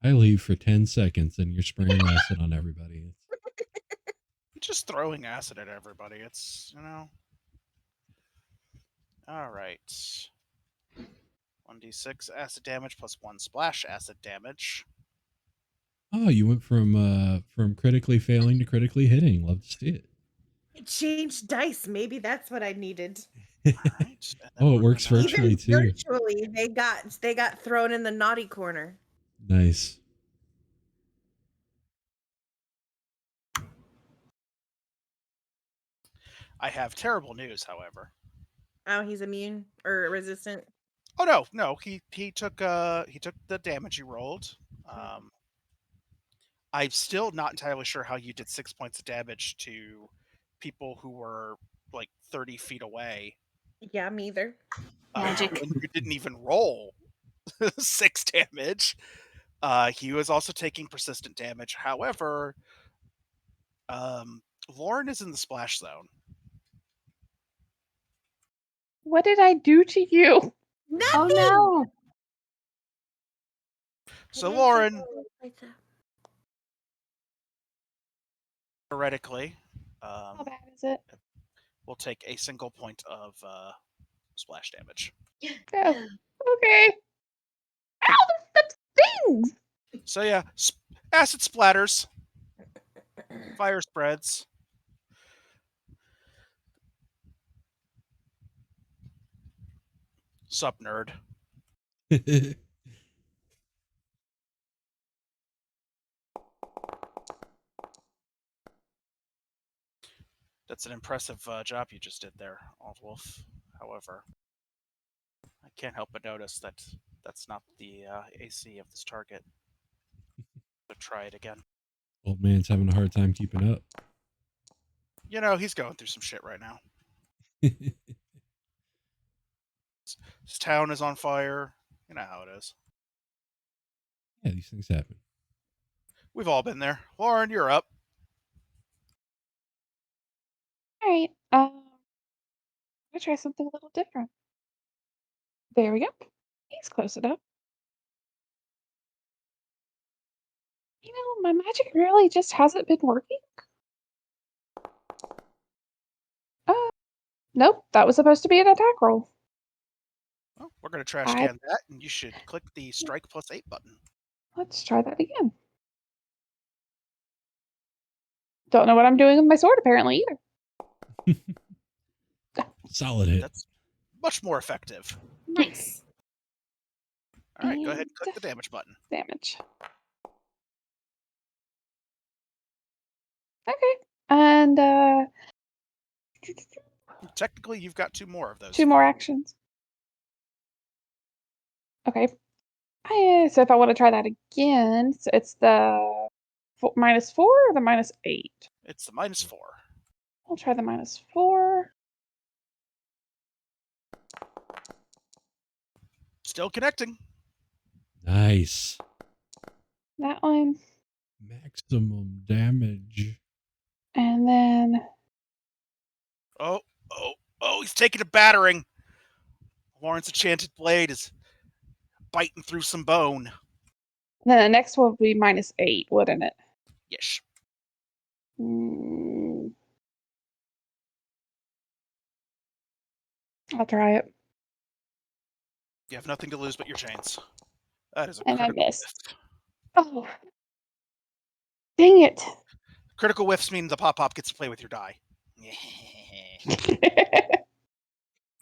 I leave for 10 seconds and you're spraying acid on everybody. Just throwing acid at everybody. It's, you know. All right. 1d6 acid damage plus 1 splash acid damage. Oh, you went from critically failing to critically hitting. Love to see it. It changed dice. Maybe that's what I needed. All right. Oh, it works gonna- virtually Even too. virtually, they got thrown in the naughty corner. Nice. I have terrible news, however. Oh, he's immune or resistant. Oh no. He took the damage he rolled. I'm still not entirely sure how you did 6 points of damage to people who were like 30 feet away. Yeah, me either. Magic. When you didn't even roll 6 damage. He was also taking persistent damage. However, Lauren is in the splash zone. What did I do to you? Oh no. So Lauren, theoretically, How bad is it? will take a single point of splash damage. Oh, okay. Ow, that stings! So yeah, acid splatters, fire spreads. Sup, nerd. That's an impressive job you just did there, Old Wolf. However, I can't help but notice that that's not the AC of this target. So try it again. Old man's having a hard time keeping up. You know, he's going through some shit right now. His town is on fire. You know how it is. Yeah, these things happen. We've all been there. Lauren, you're up. All right. I'm gonna try something a little different. There we go. He's close enough. You know, my magic really just hasn't been working. Nope, that was supposed to be an attack roll. Well, we're going to trash I- can that, and you should click the strike +8 button. Let's try that again. Don't know what I'm doing with my sword apparently either. Solid hit. That's much more effective. Nice. All right, go ahead And and click the damage button. damage. Okay. And Technically, you've got 2 more of those. 2 more actions. Okay. So if I want to try that again, so it's the -4 or the -8? It's the -4. I'll try the -4. Still connecting. Nice. That one. Maximum damage. And then Oh, he's taking a battering. Lauren's enchanted blade is biting through some bone. the next one would be -8, wouldn't it? Yes. I'll try it. You have nothing to lose but your chains. That is a And I critical missed. whiff. Oh. Dang it. Critical whiffs mean the pop gets to play with your die.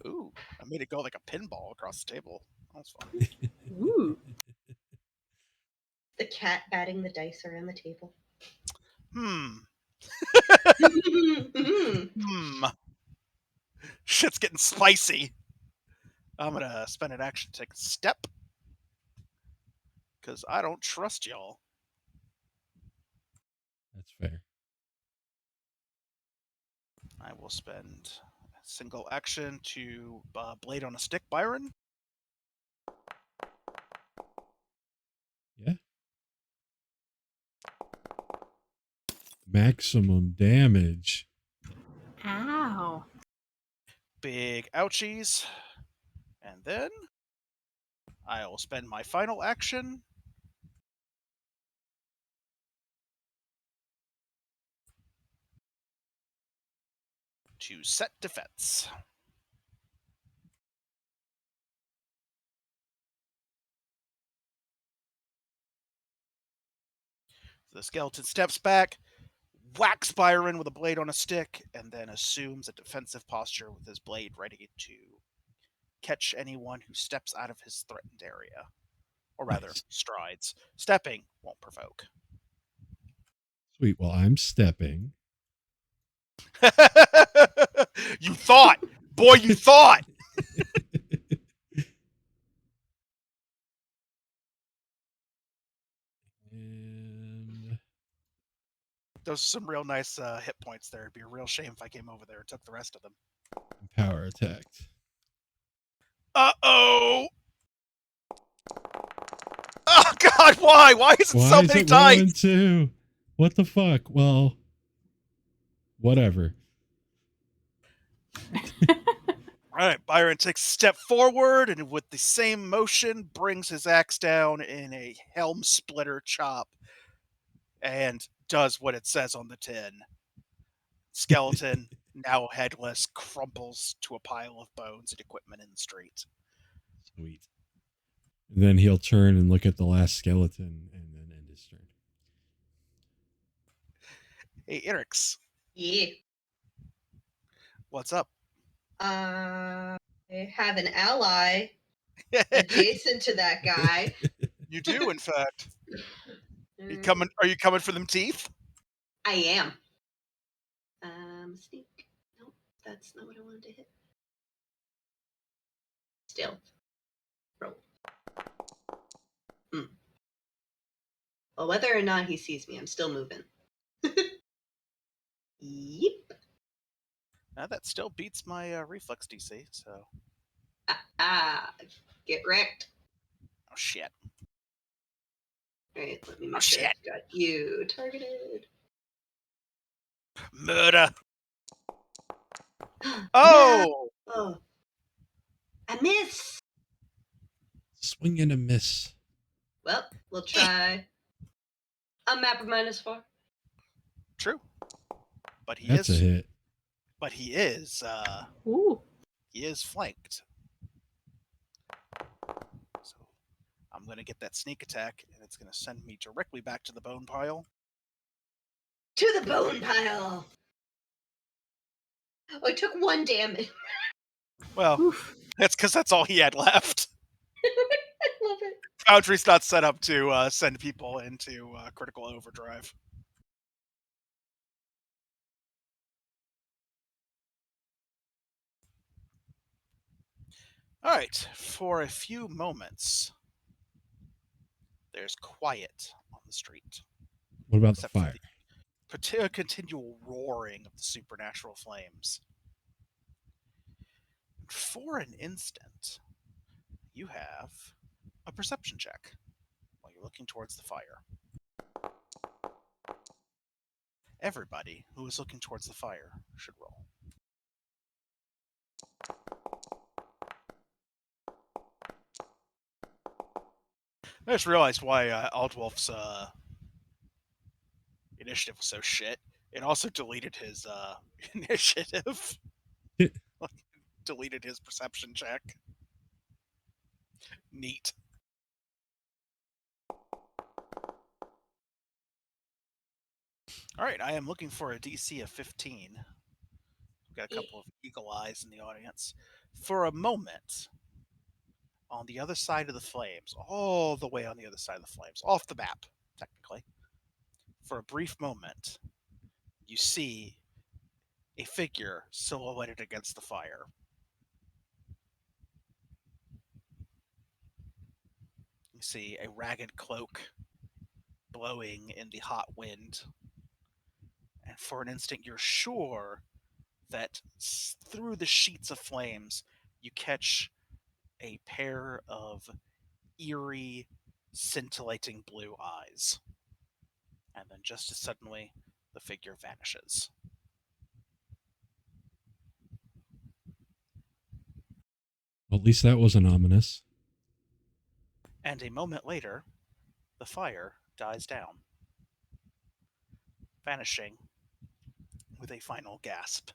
Ooh, I made it go like a pinball across the table. That was fun. Ooh. The cat batting the dice around the table. Shit's getting spicy. I'm gonna spend an action to take a step. Because I don't trust y'all. That's fair. I will spend a single action to blade on a stick, Byron. Yeah. Maximum damage. Ow. Big ouchies. And then I will spend my final action to set defense. The skeleton steps back, whacks Byron with a blade on a stick, and then assumes a defensive posture with his blade ready to catch anyone who steps out of his threatened area. Or rather, Nice. strides. Stepping won't provoke. Sweet. Well, I'm stepping. You thought! Boy, you thought! And Those are some real nice hit points there. It'd be a real shame if I came over there and took the rest of them. power attacked. Uh-oh! Oh, God, why? Why is it Why so is many it 1 and dice? 2? What the fuck? Well, whatever. All right, Byron takes a step forward and with the same motion brings his axe down in a helm splitter chop and does what it says on the tin. Skeleton, now headless, crumples to a pile of bones and equipment in the street. Sweet. Then he'll turn and look at the last skeleton and then end his turn. Hey, Erix, Yeah. what's up? I have an ally adjacent to that guy. You do, in fact. Are you coming for them teeth? I am. Sneak. That's not what I wanted to hit. Still. Roll. Well, whether or not he sees me, I'm still moving. Yep. That still beats my reflex DC, so... Get wrecked. Oh, shit. Alright, let me make sure I've got you targeted. Murder! Oh! No! Oh. I miss! Swing and a miss. Well, we'll try a map of -4. True. But he That's a is... hit. But he is, Ooh. he is flanked. So I'm going to get that sneak attack, and it's going to send me directly back to the bone pile. To the bone pile! Oh, I took 1 damage. Well, Oof. that's because that's all he had left. I love it. Foundry's not set up to send people into critical overdrive. All right, for a few moments, there's quiet on the street. What about Except the for fire? the continual roaring of the supernatural flames. For an instant, you have a perception check while you're looking towards the fire. Everybody who is looking towards the fire should roll. I just realized why Aldwolf's initiative was so shit. It also deleted his initiative. Deleted his perception check. Neat. Alright, I am looking for a DC of 15. We've got a couple of eagle eyes in the audience. For a moment, on the other side of the flames, all the way on the other side of the flames, off the map, technically, for a brief moment, you see a figure silhouetted against the fire. You see a ragged cloak blowing in the hot wind. And for an instant, you're sure that through the sheets of flames, you catch a pair of eerie, scintillating blue eyes. And then just as suddenly, the figure vanishes. Well, at least that wasn't ominous. And a moment later, the fire dies down, vanishing with a final gasp.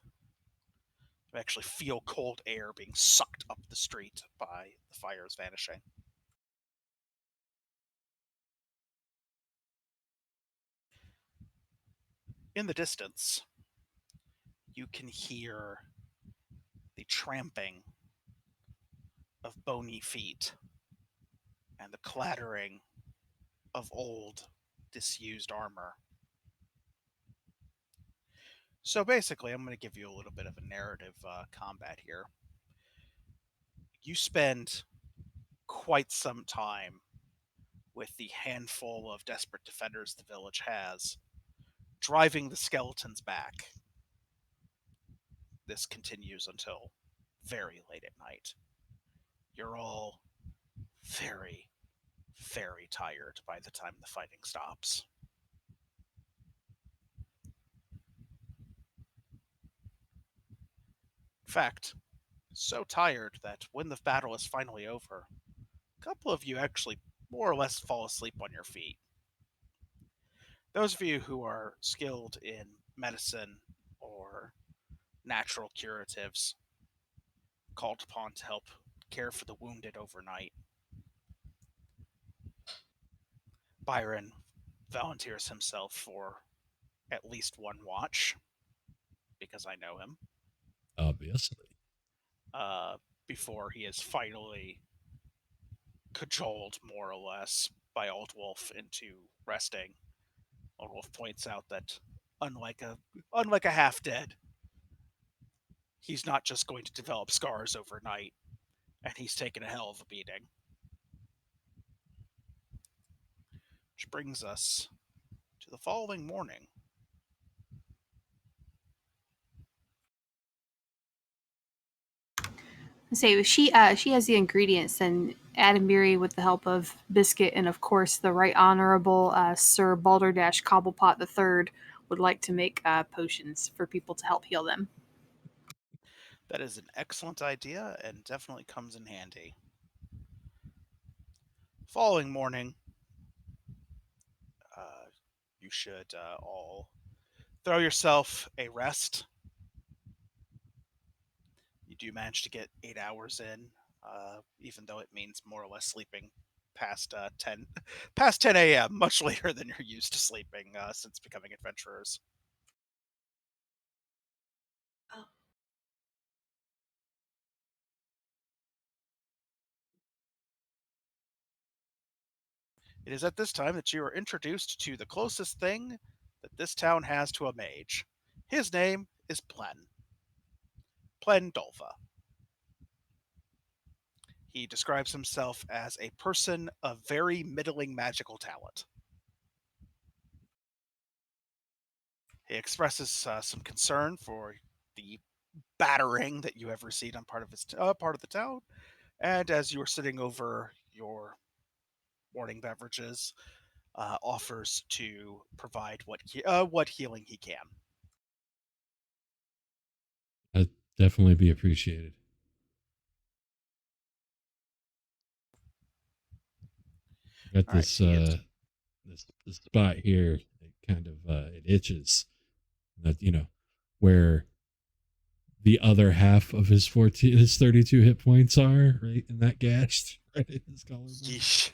You actually feel cold air being sucked up the street by the fire's vanishing. In the distance, you can hear the tramping of bony feet and the clattering of old, disused armor. So basically, I'm going to give you a little bit of a narrative combat here. You spend quite some time with the handful of desperate defenders the village has, driving the skeletons back. This continues until very late at night. You're all very, very tired by the time the fighting stops. In fact, so tired that when the battle is finally over, a couple of you actually more or less fall asleep on your feet. Those of you who are skilled in medicine or natural curatives, called upon to help care for the wounded overnight. Byron volunteers himself for at least one watch, because I know him, Obviously. before he is finally cajoled, more or less, by Aldwolf into resting. Aldwolf points out that unlike a half-dead, he's not just going to develop scars overnight, and he's taken a hell of a beating. Which brings us to the following morning. Say she has the ingredients, and Adamiri, with the help of Biscuit and of course the Right Honorable Sir Balderdash Cobblepot III, would like to make potions for people to help heal them. That is an excellent idea and definitely comes in handy. Following morning, you should all throw yourself a rest. You do manage to get 8 hours in, even though it means more or less sleeping past 10 past 10 a.m., much later than you're used to sleeping since becoming adventurers. Oh. It is at this time that you are introduced to the closest thing that this town has to a mage. His name is Plen Dolva. He describes himself as a person of very middling magical talent. He expresses some concern for the battering that you have received on part of the town, and as you are sitting over your morning beverages, offers to provide what healing he can. That'd definitely be appreciated. Got All right, this he is this spot here that kind of it itches. That where the other half of his 32 hit points are, right in that gash, right in his collarbone. Yeesh.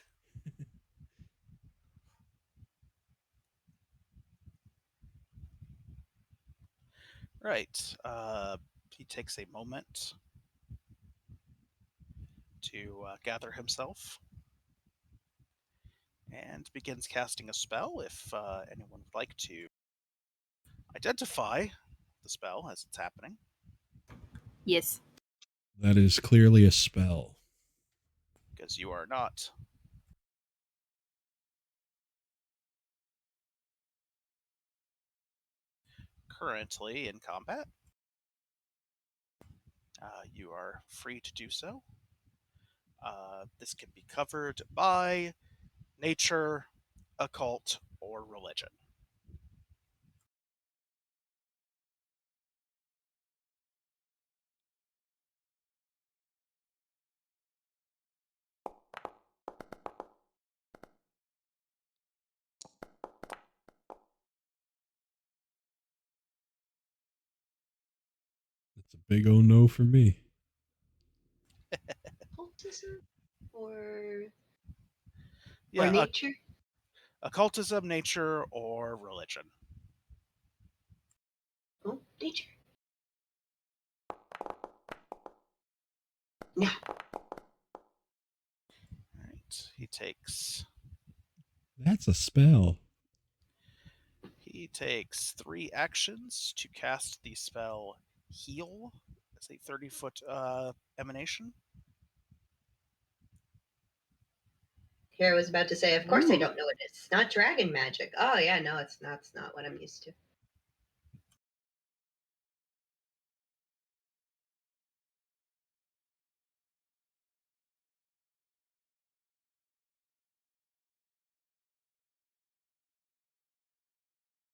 Right. He takes a moment to gather himself and begins casting a spell. If anyone would like to identify the spell as it's happening. Yes. That is clearly a spell. Because you are not. Currently in combat. You are free to do so. This can be covered by nature, occult, or religion. That's a big old no for me. Occultism or Yeah, nature? occultism, nature, or religion. Oh, nature. No. Alright, he takes That's a spell. 3 actions to cast the spell Heal. It's a 30-foot emanation. Here I was about to say, of course I Ooh. don't know what it is. It's not dragon magic. Oh yeah, no, it's not. It's not what I'm used to.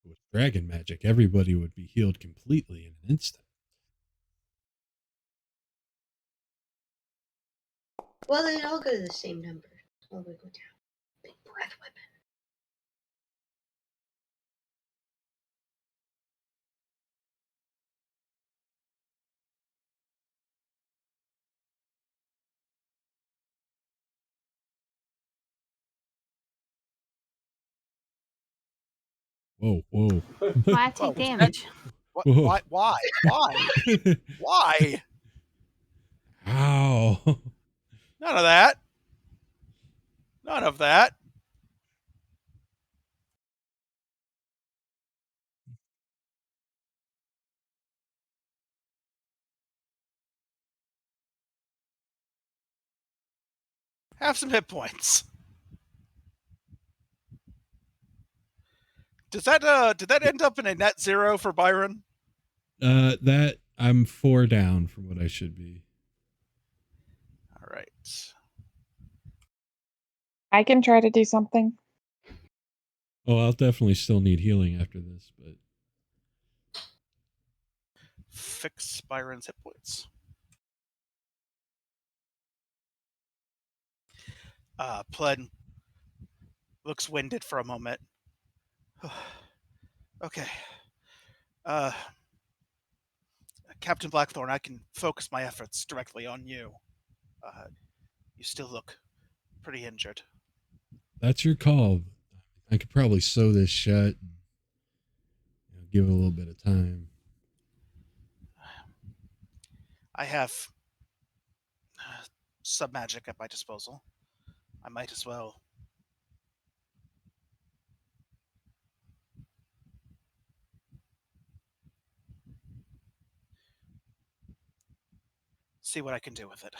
With dragon magic, everybody would be healed completely in an instant. Well, they all go to the same number. All they go down. Big breath weapon. Whoa, whoa. Why I Well, take damage? What? Whoa. Why? Why? Ow. None of that. None of that. Have some hit points. Did that end up in a net 0 for Byron? That I'm 4 down from what I should be. All right. I can try to do something. Oh, I'll definitely still need healing after this, but Fix Byron's hit points. Pled looks winded for a moment. Okay. Captain Blackthorn, I can focus my efforts directly on you. You still look pretty injured. that's your call. I could probably sew this shut and give it a little bit of time. I have sub magic at my disposal. I might as well. See what I can do with it.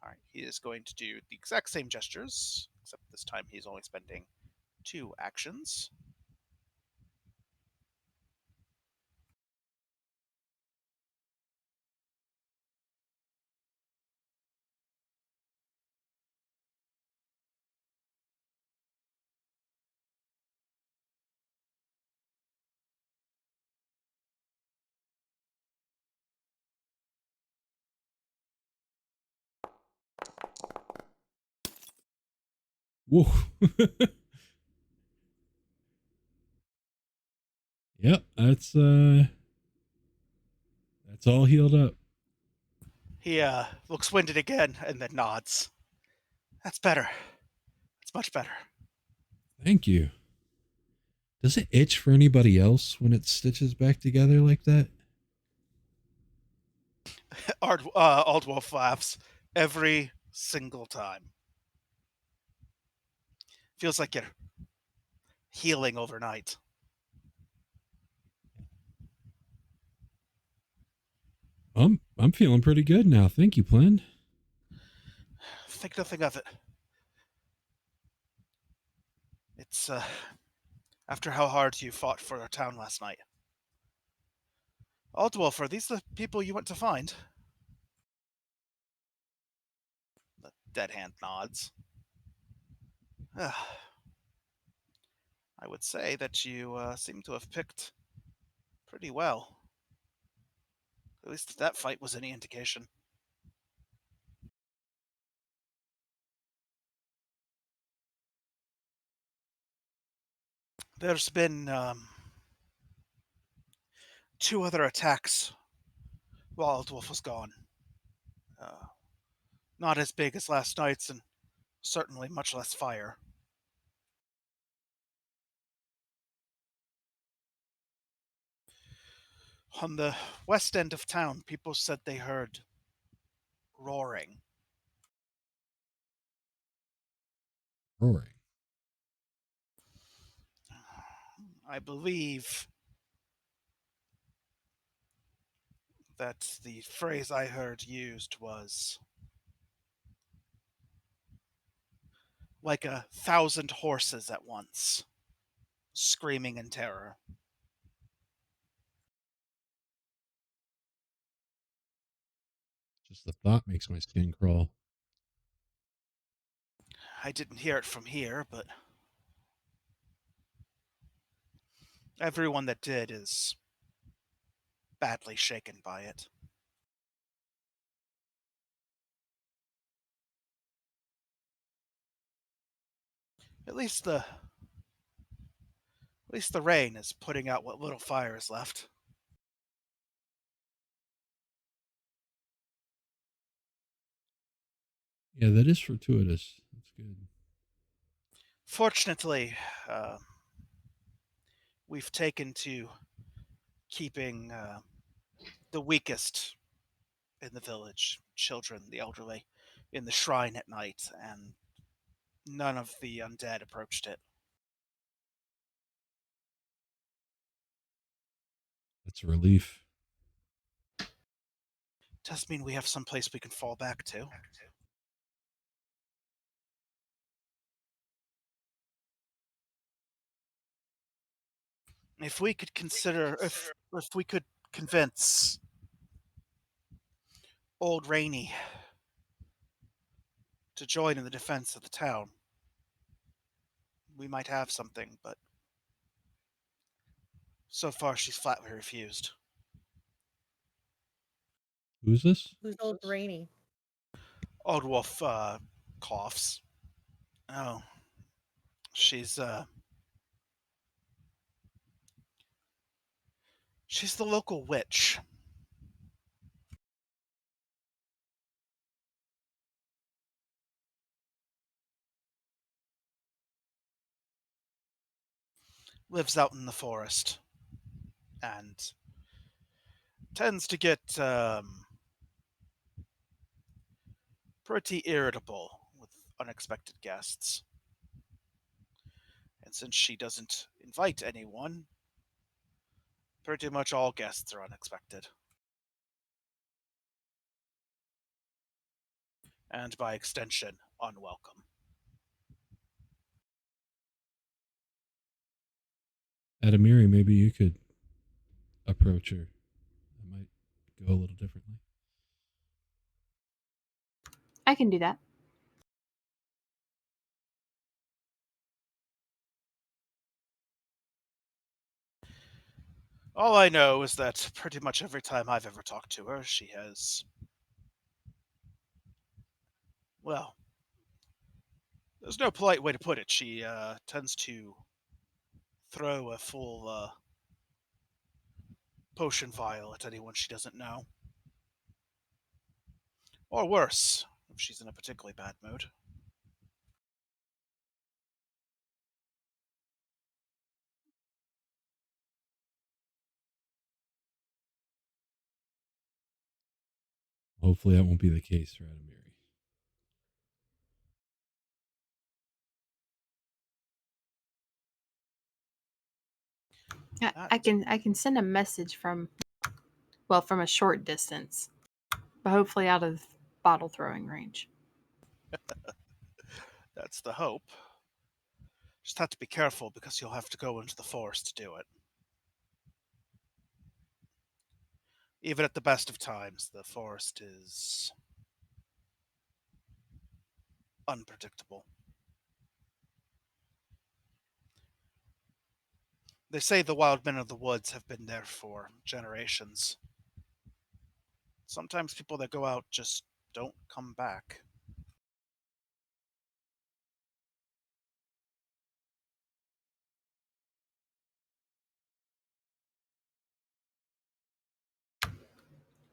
All right, he is going to do the exact same gestures, except this time he's only spending 2 actions. Whoa. Yep, that's all healed up. He looks winded again and then nods. That's better. It's much better. Thank you. Does it itch for anybody else when it stitches back together like that? Aldwolf laughs every single time. Feels like you're healing overnight. I'm feeling pretty good now. Thank you, Plen. Think nothing of it. It's after how hard you fought for our town last night. Aldwolf, are these the people you went to find? The dead hand nods. I would say that you seem to have picked pretty well. At least if that fight was any indication. There's been 2 other attacks while Aldwolf was gone. Not as big as last night's, and certainly much less fire. On the west end of town, people said they heard roaring. Roaring. I believe that the phrase I heard used was like 1,000 horses at once, screaming in terror. Just the thought makes my skin crawl. I didn't hear it from here, but everyone that did is badly shaken by it. At least the rain is putting out what little fire is left. Yeah, that is fortuitous. That's good. Fortunately, we've taken to keeping the weakest in the village, children, the elderly, in the shrine at night, and none of the undead approached it. That's a relief. Does mean we have some place we can fall back to. If we could consider, if we could convince old Rainey to join in the defense of the town, we might have something, but so far she's flatly refused. Who's this? Who's old Rainy? Old Wolf coughs. Oh, she's the local witch. Lives out in the forest and tends to get pretty irritable with unexpected guests. And since she doesn't invite anyone, pretty much all guests are unexpected. And by extension, unwelcome. Adamiri, maybe you could approach her. That might go a little differently. I can do that. All I know is that pretty much every time I've ever talked to her, she has... Well, there's no polite way to put it. She tends to throw a full potion vial at anyone she doesn't know. Or worse, if she's in a particularly bad mood. Hopefully that won't be the case for Adamiri. I can send a message from a short distance, but hopefully out of bottle throwing range. That's the hope. Just have to be careful because you'll have to go into the forest to do it. Even at the best of times, the forest is unpredictable. They say the wild men of the woods have been there for generations. Sometimes people that go out just don't come back.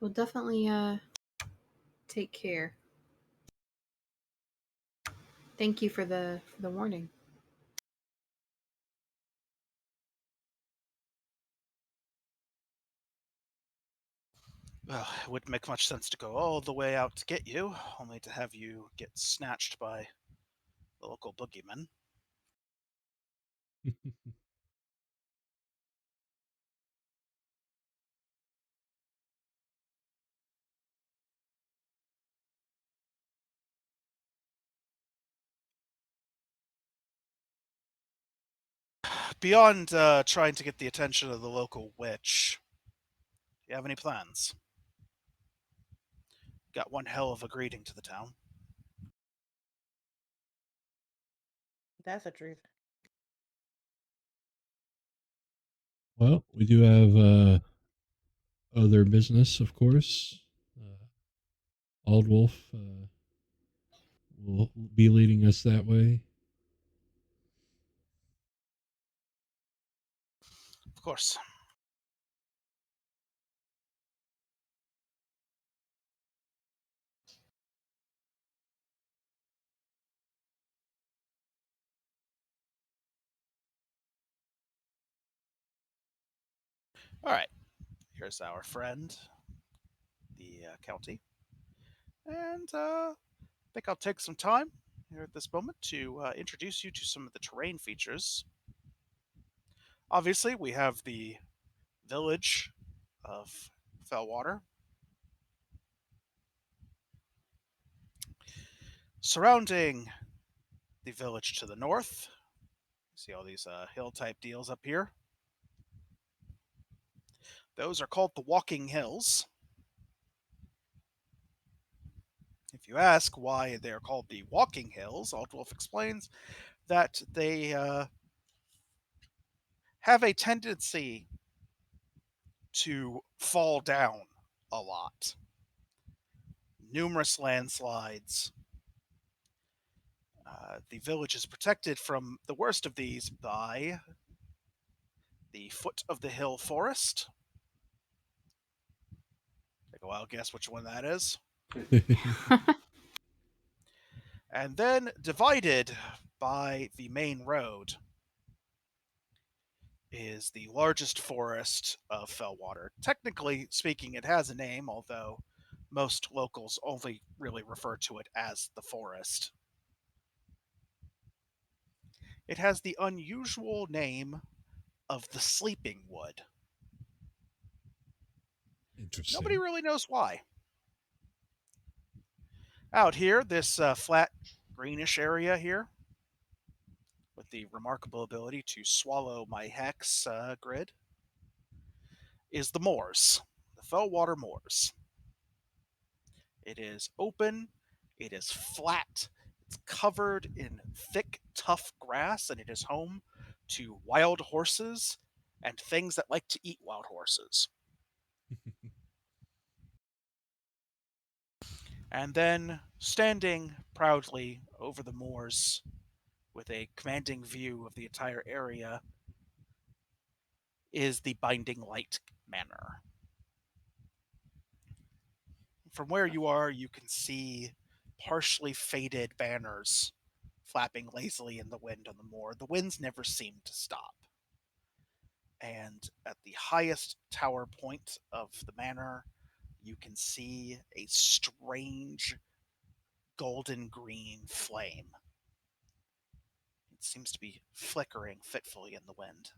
We'll definitely take care. Thank you for the warning. Well, it wouldn't make much sense to go all the way out to get you, only to have you get snatched by the local boogeyman. Beyond trying to get the attention of the local witch, do you have any plans? Got one hell of a greeting to the town. That's the truth. Well, we do have other business, of course. Old Wolf will be leading us that way. Of course. All right. Here's our friend, the county. And I think I'll take some time here at this moment to introduce you to some of the terrain features. Obviously, we have the village of Fellwater. Surrounding the village to the north, see all these hill type deals up here. Those are called the Walking Hills. If you ask why they're called the Walking Hills, Altwolf explains that they have a tendency to fall down a lot. Numerous landslides. The village is protected from the worst of these by the foot of the hill forest. Take a wild guess which one that is. And then divided by the main road is the largest forest of Fellwater. Technically speaking, it has a name, although most locals only really refer to it as the forest. It has the unusual name of the Sleeping Wood. Interesting. Nobody really knows why. Out here, this flat greenish area here, with the remarkable ability to swallow my hex grid, is the Moors, the Fellwater Moors. It is open, it is flat, it's covered in thick, tough grass, and it is home to wild horses and things that like to eat wild horses. And then, standing proudly over the moors with a commanding view of the entire area, is the Binding Light Manor. From where you are, you can see partially faded banners flapping lazily in the wind on the moor. The winds never seem to stop. And at the highest tower point of the manor, you can see a strange golden green flame. It seems to be flickering fitfully in the wind.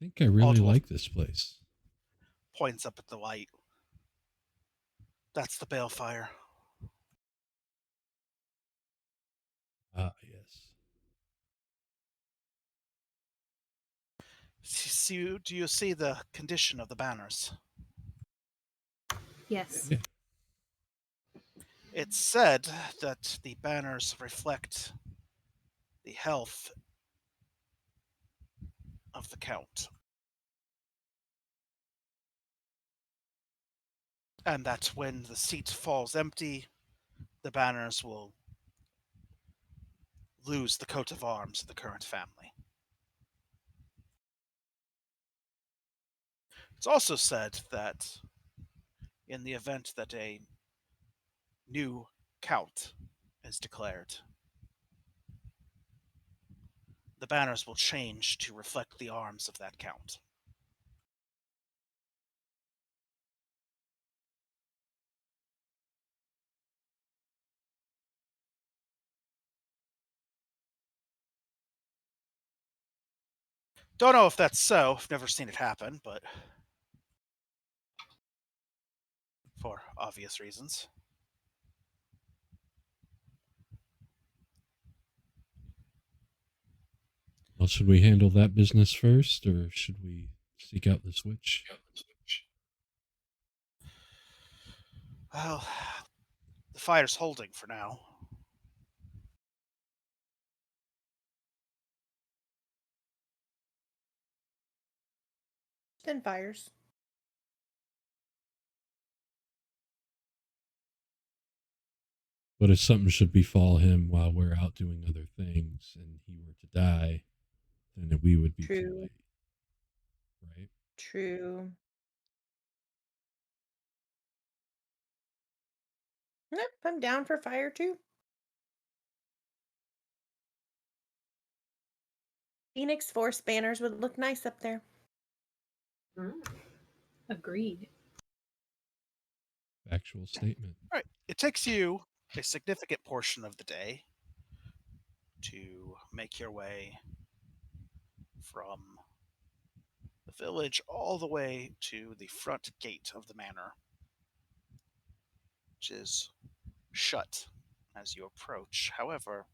I think I really Altwolf like this place. points up at the light. That's the balefire. Ah, yes. Do you see the condition of the banners? Yes. Yeah. It's said that the banners reflect the health of the Count. And that when the seat falls empty, the banners will lose the coat of arms of the current family. It's also said that in the event that a new Count is declared, the banners will change to reflect the arms of that Count. Don't know if that's so. I've never seen it happen, but for obvious reasons. Well, should we handle that business first, or should we seek out the switch? Well, the fire's holding for now. Then fires. But if something should befall him while we're out doing other things and he were to die, then we would be too True. late. Right? True. Yep, I'm down for fire too. Pheonix Force banners would look nice up there. Agreed. Factual statement. All right. It takes you a significant portion of the day to make your way from the village all the way to the front gate of the manor, which is shut as you approach. However,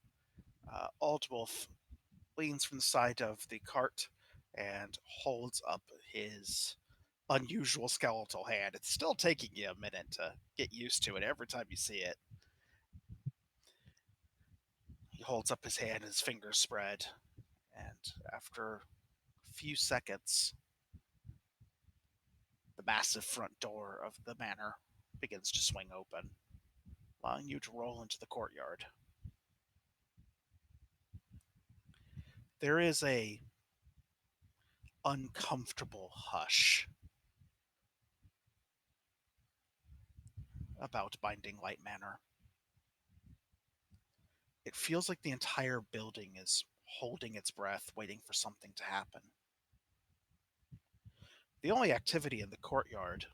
Aldwolf leans from the side of the cart and holds up his unusual skeletal hand. It's still taking you a minute to get used to it every time you see it. He holds up his hand, his fingers spread, and after a few seconds, the massive front door of the manor begins to swing open, allowing you to roll into the courtyard. There is a uncomfortable hush about Binding Light Manor. It feels like the entire building is holding its breath, waiting for something to happen. The only activity in the courtyard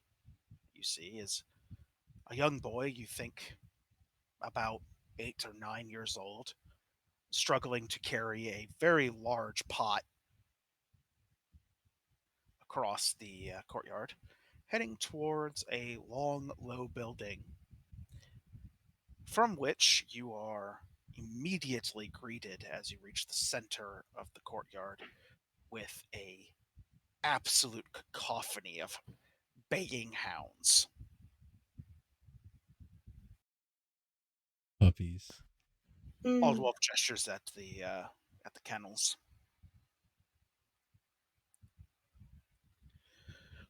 you see is a young boy, you think about 8 or 9 years old, struggling to carry a very large pot across the courtyard, heading towards a long, low building, from which you are immediately greeted as you reach the center of the courtyard with a absolute cacophony of baying hounds. Puppies. Aldwolf gestures at the kennels.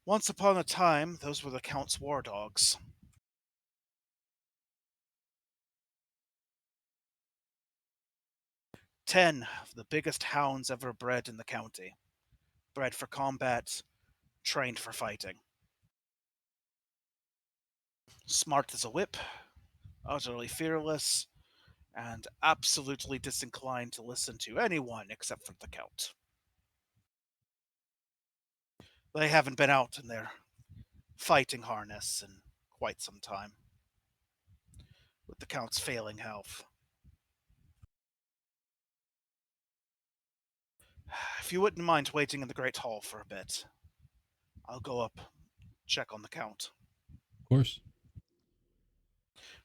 Once upon a time, those were the Count's war dogs. Ten of the biggest hounds ever bred in the county. Bred for combat, trained for fighting. Smart as a whip, utterly fearless, and absolutely disinclined to listen to anyone except for the Count. They haven't been out in their fighting harness in quite some time, with the Count's failing health. If you wouldn't mind waiting in the Great Hall for a bit, I'll go up, check on the Count. Of course.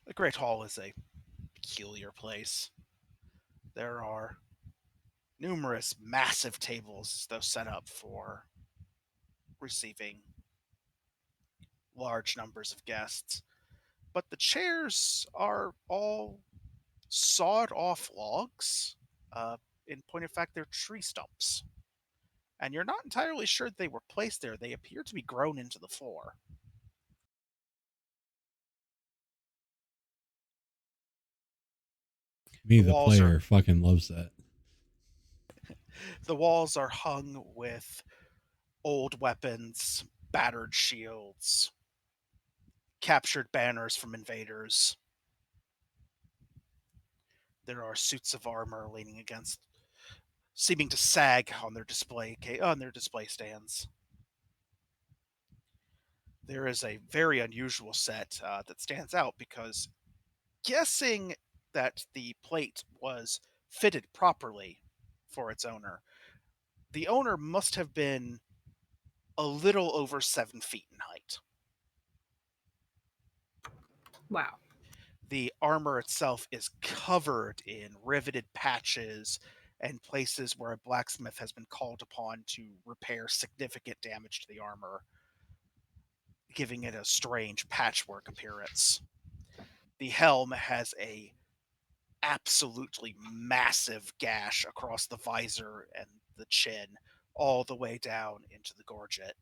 The Great Hall is a peculiar place. There are numerous massive tables, though set up for receiving large numbers of guests. But the chairs are all sawed off logs. In point of fact, they're tree stumps. And you're not entirely sure they were placed there. They appear to be grown into the floor. Me, The the walls player, fucking loves that. The walls are hung with old weapons, battered shields, captured banners from invaders. There are suits of armor leaning against, seeming to sag on their display stands. There is a very unusual set that stands out because, guessing that the plate was fitted properly for its owner, the owner must have been a little over 7 feet in height. Wow. The armor itself is covered in riveted patches and places where a blacksmith has been called upon to repair significant damage to the armor, giving it a strange patchwork appearance. The helm has a absolutely massive gash across the visor and the chin, all the way down into the gorget.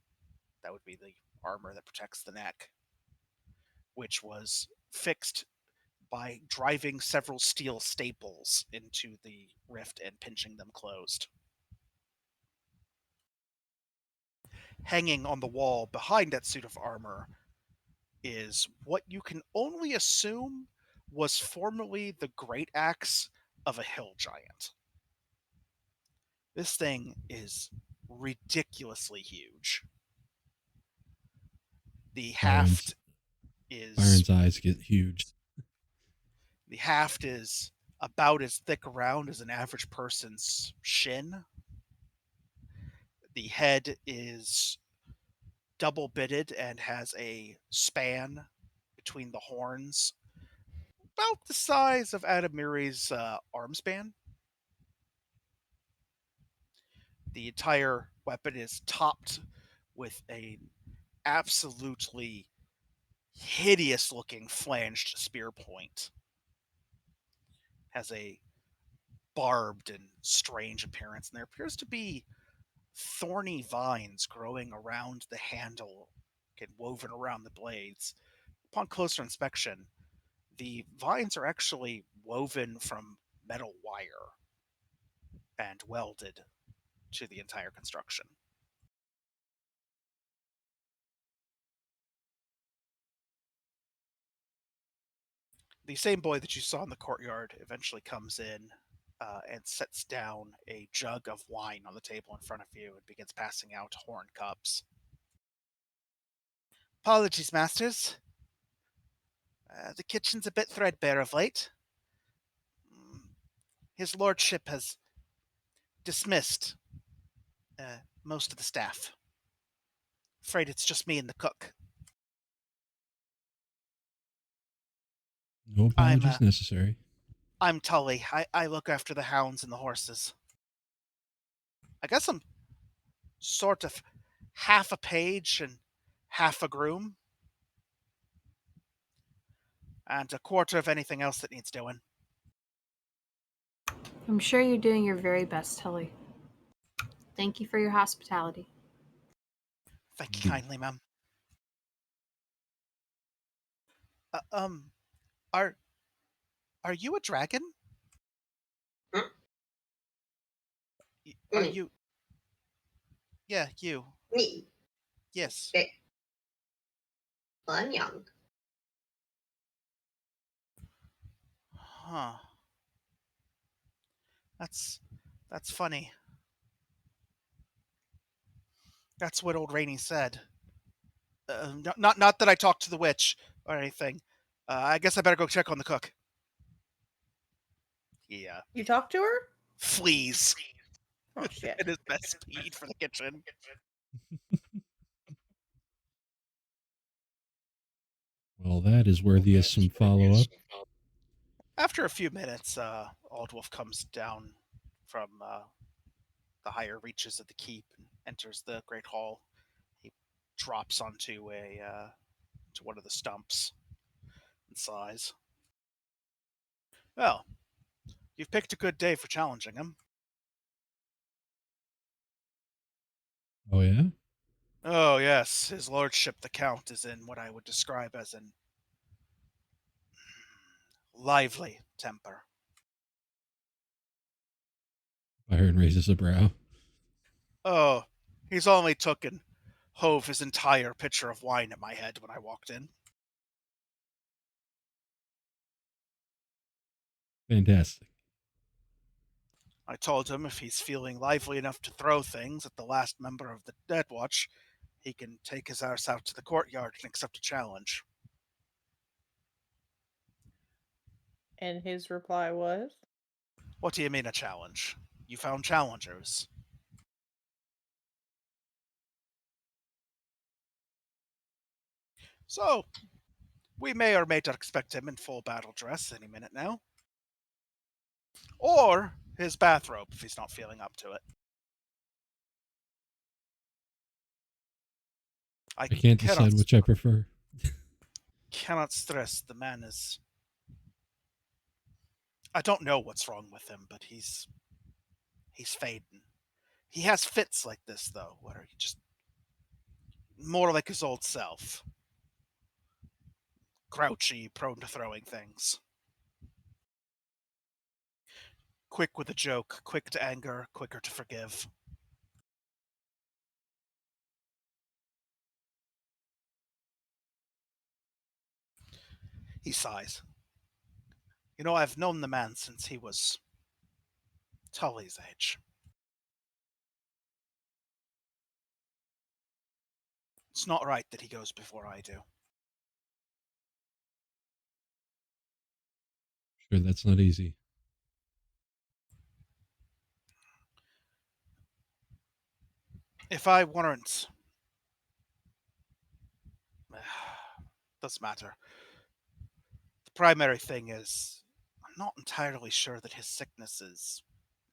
That would be the armor that protects the neck, which was fixed by driving several steel staples into the rift and pinching them closed. Hanging on the wall behind that suit of armor is what you can only assume was formerly the great axe of a hill giant. This thing is ridiculously huge. The haft Byron's eyes get huge. The haft is about as thick around as an average person's shin. The head is double bitted and has a span between the horns about the size of Adamiri's arm span. The entire weapon is topped with a absolutely hideous looking flanged spear point. Has a barbed and strange appearance, and there appears to be thorny vines growing around the handle and woven around the blades. Upon closer inspection, the vines are actually woven from metal wire and welded to the entire construction. The same boy that you saw in the courtyard eventually comes in and sets down a jug of wine on the table in front of you and begins passing out horn cups. Apologies, masters. The kitchen's a bit threadbare of late. His lordship has dismissed most of the staff. Afraid it's just me and the cook. No apologies necessary. I'm Tully. I look after the hounds and the horses. I guess I'm sort of half a page and half a groom. And a quarter of anything else that needs doing. I'm sure you're doing your very best, Tully. Thank you for your hospitality. Thank you kindly, ma'am. Are you a dragon? Hmm? Are you? Yeah, you. Me. Yes. Well, I'm young. Huh. That's funny. That's what old Rainey said. Not that I talked to the witch or anything. I guess I better go check on the cook. Yeah. You talked to her? Flees Oh shit. at his best speed for the kitchen. Well, that is worthy of some follow up. After a few minutes, Aldwolf comes down from the higher reaches of the keep and enters the great hall. He drops onto to one of the stumps and sighs. Well, you've picked a good day for challenging him. Oh, yeah? Oh, yes. His lordship, the Count, is in what I would describe as an lively temper. Byron raises a brow. Oh, he's only took and hove his entire pitcher of wine at my head when I walked in. Fantastic. I told him if he's feeling lively enough to throw things at the last member of the Dead Watch, he can take his arse out to the courtyard and accept a challenge. And his reply was? What do you mean a challenge? You found challengers. So, we may or may not expect him in full battle dress any minute now. Or his bathrobe if he's not feeling up to it. I can't decide which I prefer. Cannot stress the man is... I don't know what's wrong with him, but he's fading. He has fits like this, though, where he just... more like his old self. Grouchy, prone to throwing things. Quick with a joke, quick to anger, quicker to forgive. He sighs. You know, I've known the man since he was Tully's age. It's not right that he goes before I do. Sure, that's not easy. If I weren't... doesn't matter. The primary thing is, I'm not entirely sure that his sickness is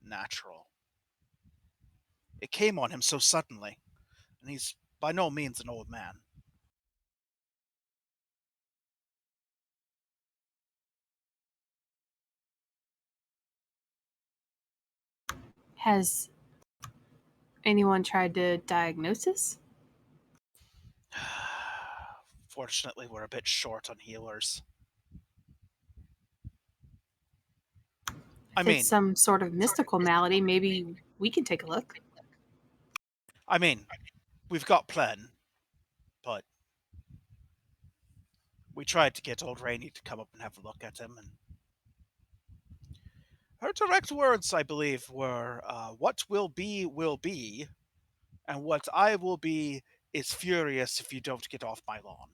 natural. It came on him so suddenly, and he's by no means an old man. Has anyone tried to diagnose this? Fortunately, we're a bit short on healers. If it's some sort of mystical malady, maybe we can take a look. We've got Plen, but we tried to get old Rainey to come up and have a look at him, and her direct words, I believe, were, what will be, and what I will be is furious if you don't get off my lawn.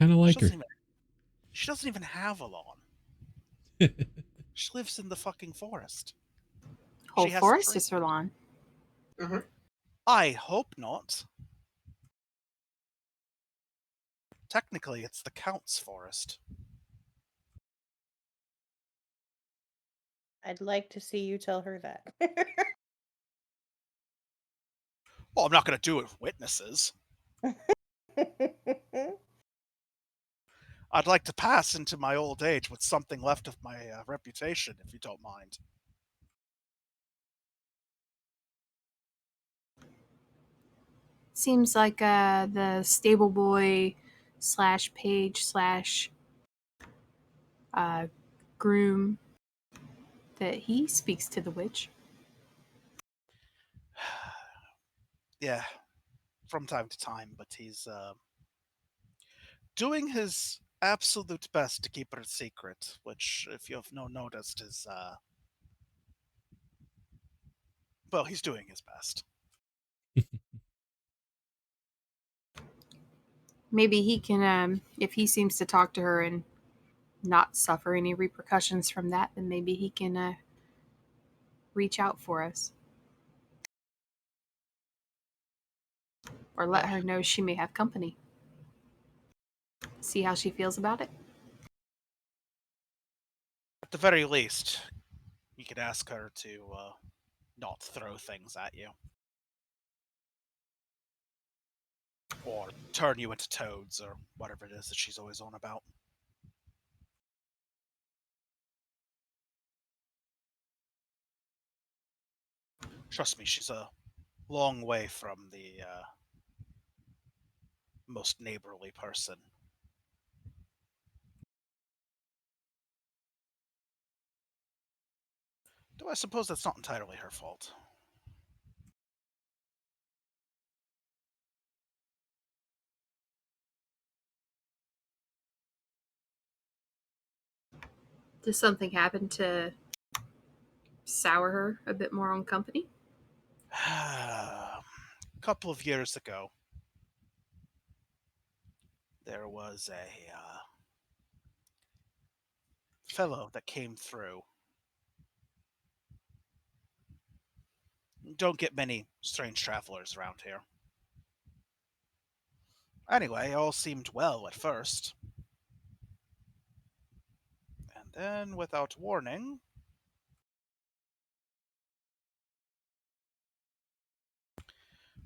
Kind of like her. She doesn't even have a lawn. She lives in the fucking forest. Whole She has forest is her lawn. Mm-hmm. I hope not. Technically, it's the Count's forest. I'd like to see you tell her that. Well, I'm not going to do it with witnesses. I'd like to pass into my old age with something left of my reputation, if you don't mind. Seems like the stable boy / page / groom that he speaks to the witch. Yeah, from time to time, but he's doing his absolute best to keep it a secret, which, if you have no noticed, is well, he's doing his best. Maybe he can, if he seems to talk to her and not suffer any repercussions from that, then maybe he can reach out for us. Or let her know she may have company. See how she feels about it? At the very least, you could ask her to not throw things at you. Or turn you into toads, or whatever it is that she's always on about. Trust me, she's a long way from the most neighborly person. Though I suppose that's not entirely her fault. Does something happen to sour her a bit more on company? A couple of years ago, there was a fellow that came through. Don't get many strange travelers around here. Anyway, all seemed well at first. And then, without warning,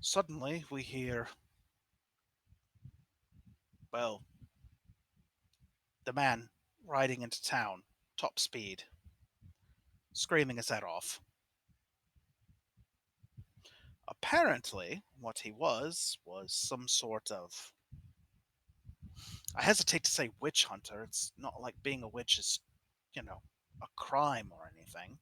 suddenly we hear, well, the man riding into town, top speed, screaming his head off. Apparently, what he was some sort of, I hesitate to say witch hunter. It's not like being a witch is, a crime or anything.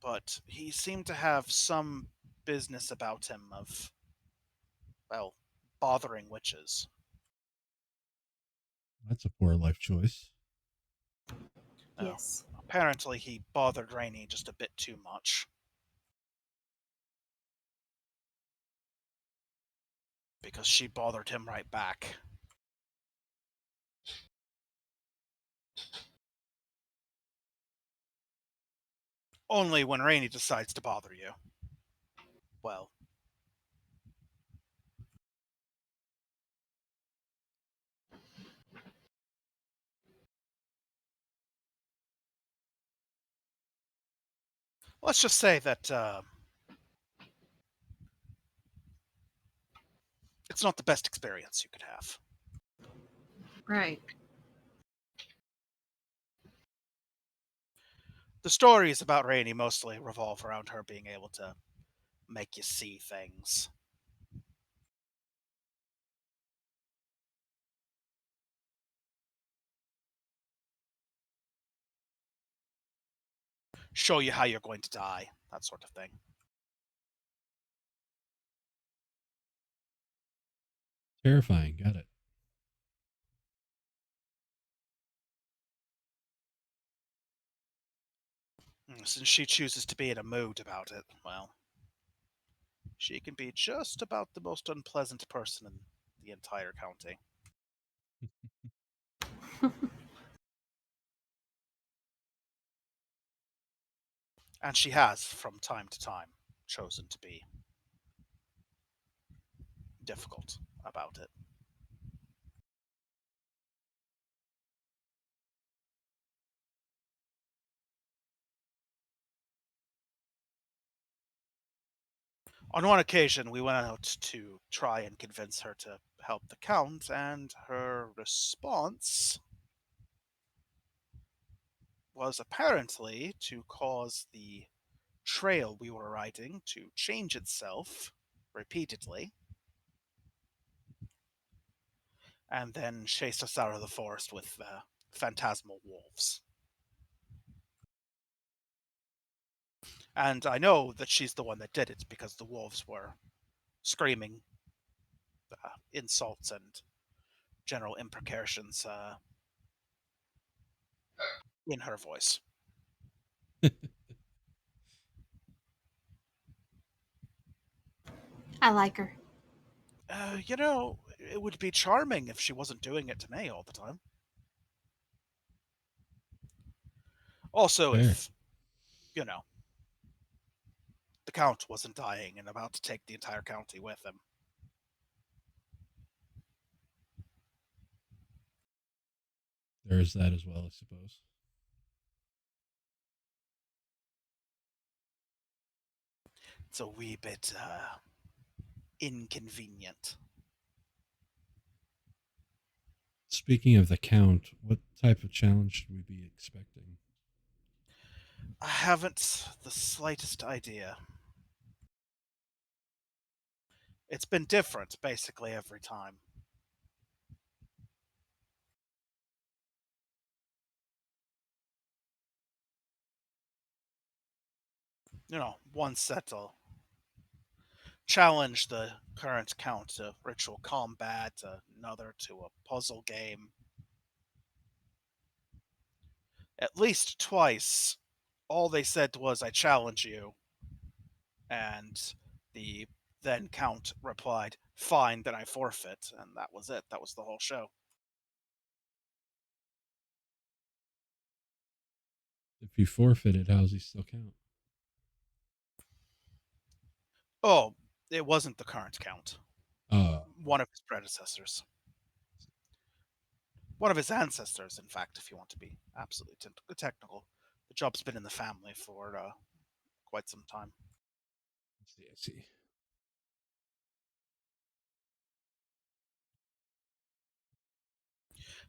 But he seemed to have some business about him of, well, bothering witches. That's a poor life choice. Yes. Apparently, he bothered Rainey just a bit too much. Because she bothered him right back. Only when Rainey decides to bother you. Well, let's just say that it's not the best experience you could have. Right. The stories about Rainey mostly revolve around her being able to make you see things. Show you how you're going to die, that sort of thing. Terrifying. Got it. Since she chooses to be in a mood about it, well, she can be just about the most unpleasant person in the entire county. And she has, from time to time, chosen to be difficult about it. On one occasion, we went out to try and convince her to help the Count, and her response was apparently to cause the trail we were riding to change itself repeatedly, and then chased us out of the forest with phantasmal wolves. And I know that she's the one that did it because the wolves were screaming insults and general imprecations in her voice. I like her. It would be charming if she wasn't doing it to me all the time. Also, Fair. if, the Count wasn't dying and about to take the entire county with him. There's that as well, I suppose. It's a wee bit inconvenient. Speaking of the Count, what type of challenge should we be expecting? I haven't the slightest idea. It's been different basically every time. One set will challenge the current Count to ritual combat, another to a puzzle game. At least twice, all they said was, "I challenge you." And the then Count replied, "Fine, then I forfeit." And that was it. That was the whole show. If he forfeited, how does he still count? Oh, it wasn't the current Count. Oh, One of his predecessors. One of his ancestors, in fact, if you want to be absolutely technical. The job's been in the family for quite some time. I see.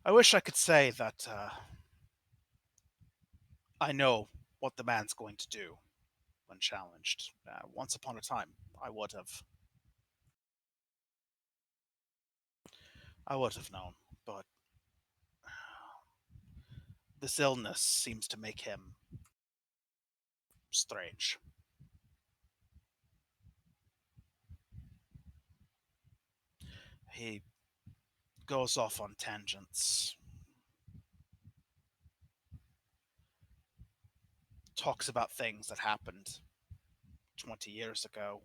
I wish I could say that I know what the man's going to do when challenged. Once upon a time, I would have. I would have known, but this illness seems to make him strange. He goes off on tangents, talks about things that happened 20 years ago,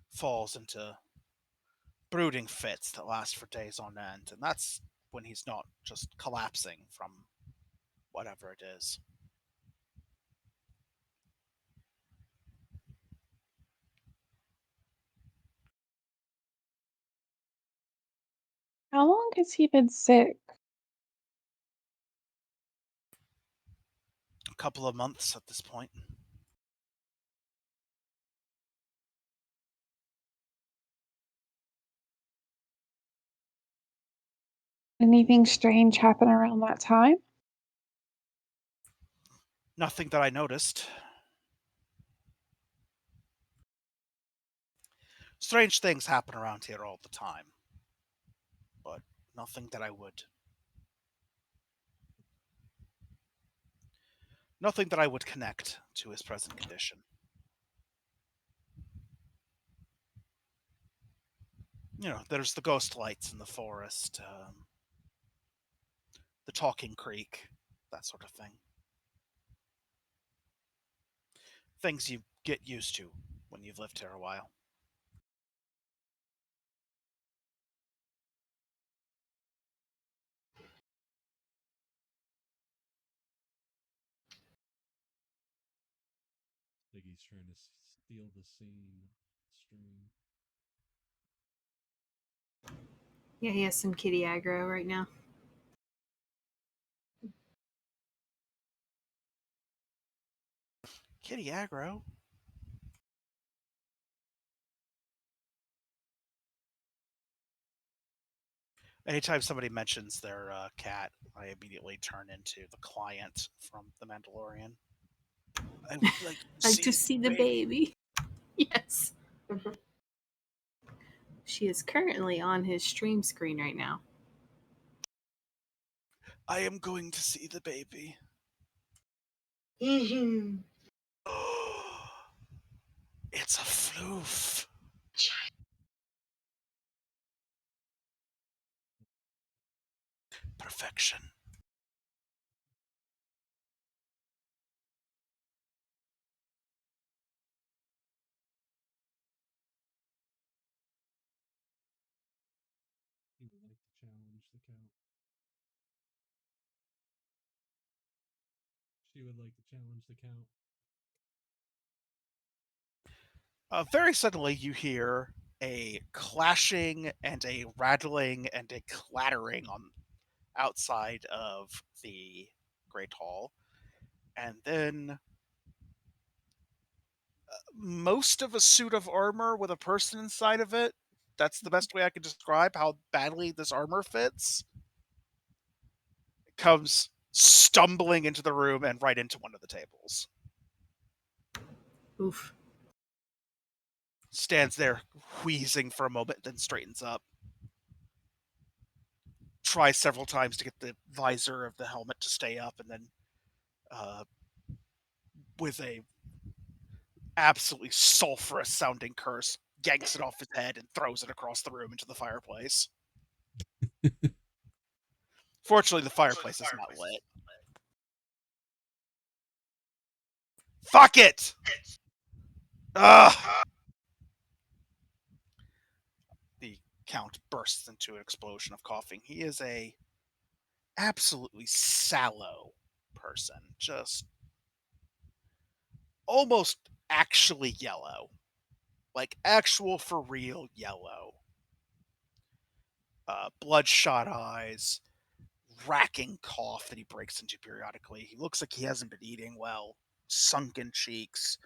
falls into brooding fits that last for days on end, and that's when he's not just collapsing from whatever it is. How long has he been sick? couple of months at this point. Anything strange happen around that time? Nothing that I noticed. Strange things happen around here all the time, but nothing that I would connect to his present condition. You know, there's the ghost lights in the forest, the talking creek, that sort of thing. Things you get used to when you've lived here a while. Like he's trying to steal the scene stream. Yeah, he has some kitty aggro right now. Kitty aggro? Anytime somebody mentions their cat, I immediately turn into the client from The Mandalorian. I would like to see the baby. Yes. Mhm. She is currently on his stream screen right now. I am going to see the baby. Mhm. It's a floof. Perfection. He would like to challenge the count. She would like to challenge the count. Very suddenly, you hear a clashing and a rattling and a clattering on outside of the Great Hall, and then most of a suit of armor with a person inside of it. That's the best way I could describe how badly this armor fits. Comes stumbling into the room and right into one of the tables. Oof. Stands there wheezing for a moment, then straightens up. Tries several times to get the visor of the helmet to stay up, and then with a absolutely sulfurous sounding curse, yanks it off his head and throws it across the room into the fireplace. Fortunately, the fireplace is not lit. Fuck it! Ugh! The Count bursts into an explosion of coughing. He is a absolutely sallow person. Just almost actually yellow. Like actual for real yellow. Bloodshot eyes, racking cough that he breaks into periodically. He looks like he hasn't been eating well. Sunken cheeks,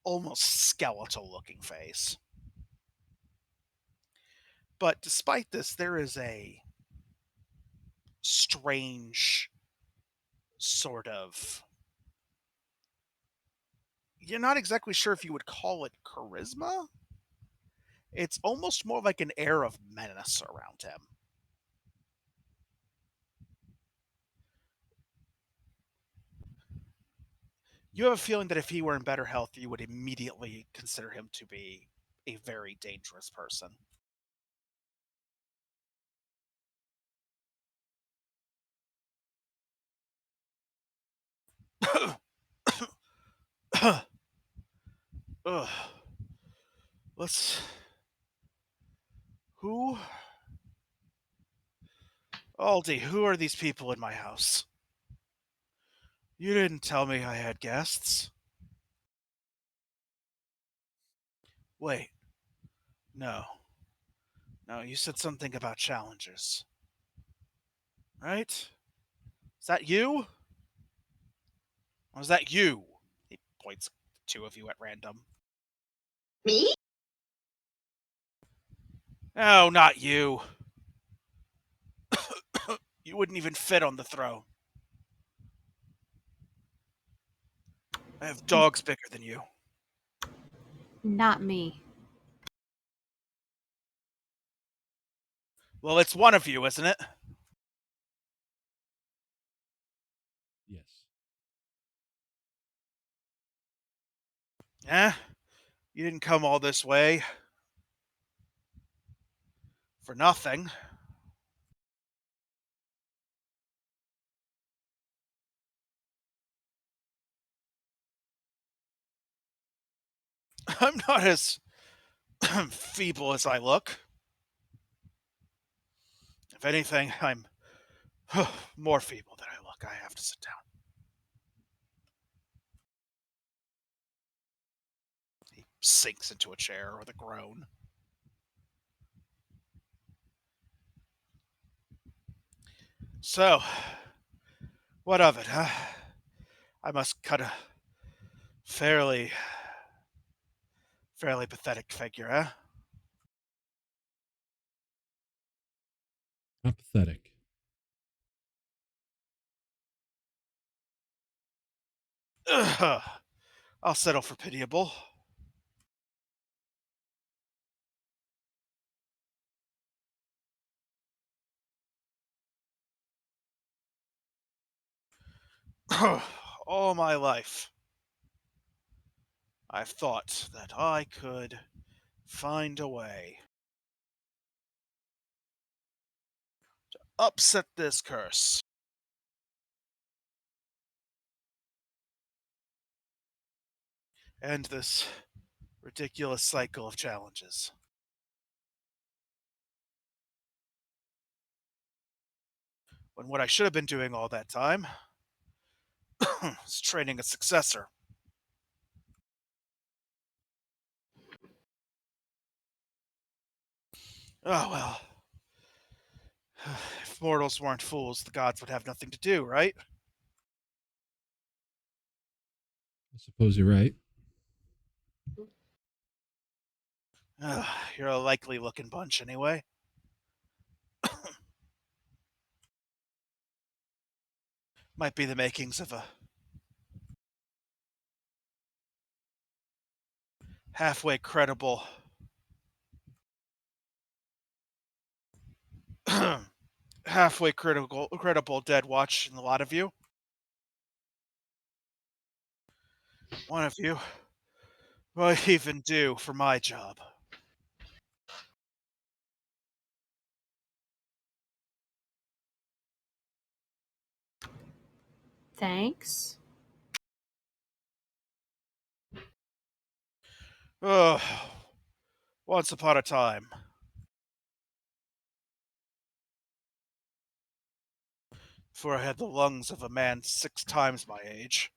almost skeletal looking face. But despite this, there is a strange sort of. You're not exactly sure if you would call it charisma. It's almost more like an air of menace around him. You have a feeling that if he were in better health, you would immediately consider him to be a very dangerous person. Ugh. Let's. Who? Aldi, who are these people in my house? You didn't tell me I had guests. Wait. No. No, you said something about challengers. Right? Is that you? Was that you? He points two of you at random. Me? No, not you. You wouldn't even fit on the throne. I have dogs bigger than you. Not me. Well, it's one of you, isn't it? Yes. Eh? You didn't come all this way for nothing. I'm not as feeble as I look. If anything, I'm more feeble than I look. I have to sit down. He sinks into a chair with a groan. So, what of it, huh? I must cut a fairly pathetic figure, huh? Not pathetic. Ugh. I'll settle for pitiable. All my life, I've thought that I could find a way to upset this curse. End this ridiculous cycle of challenges. When what I should have been doing all that time is training a successor. Oh well. If mortals weren't fools, the gods would have nothing to do, right? I suppose you're right. You're a likely looking bunch anyway. Might be the makings of a halfway credible credible dead watch in a lot of you. One of you might even do for my job. Thanks. Oh, once upon a time, before I had the lungs of a man 6 times my age.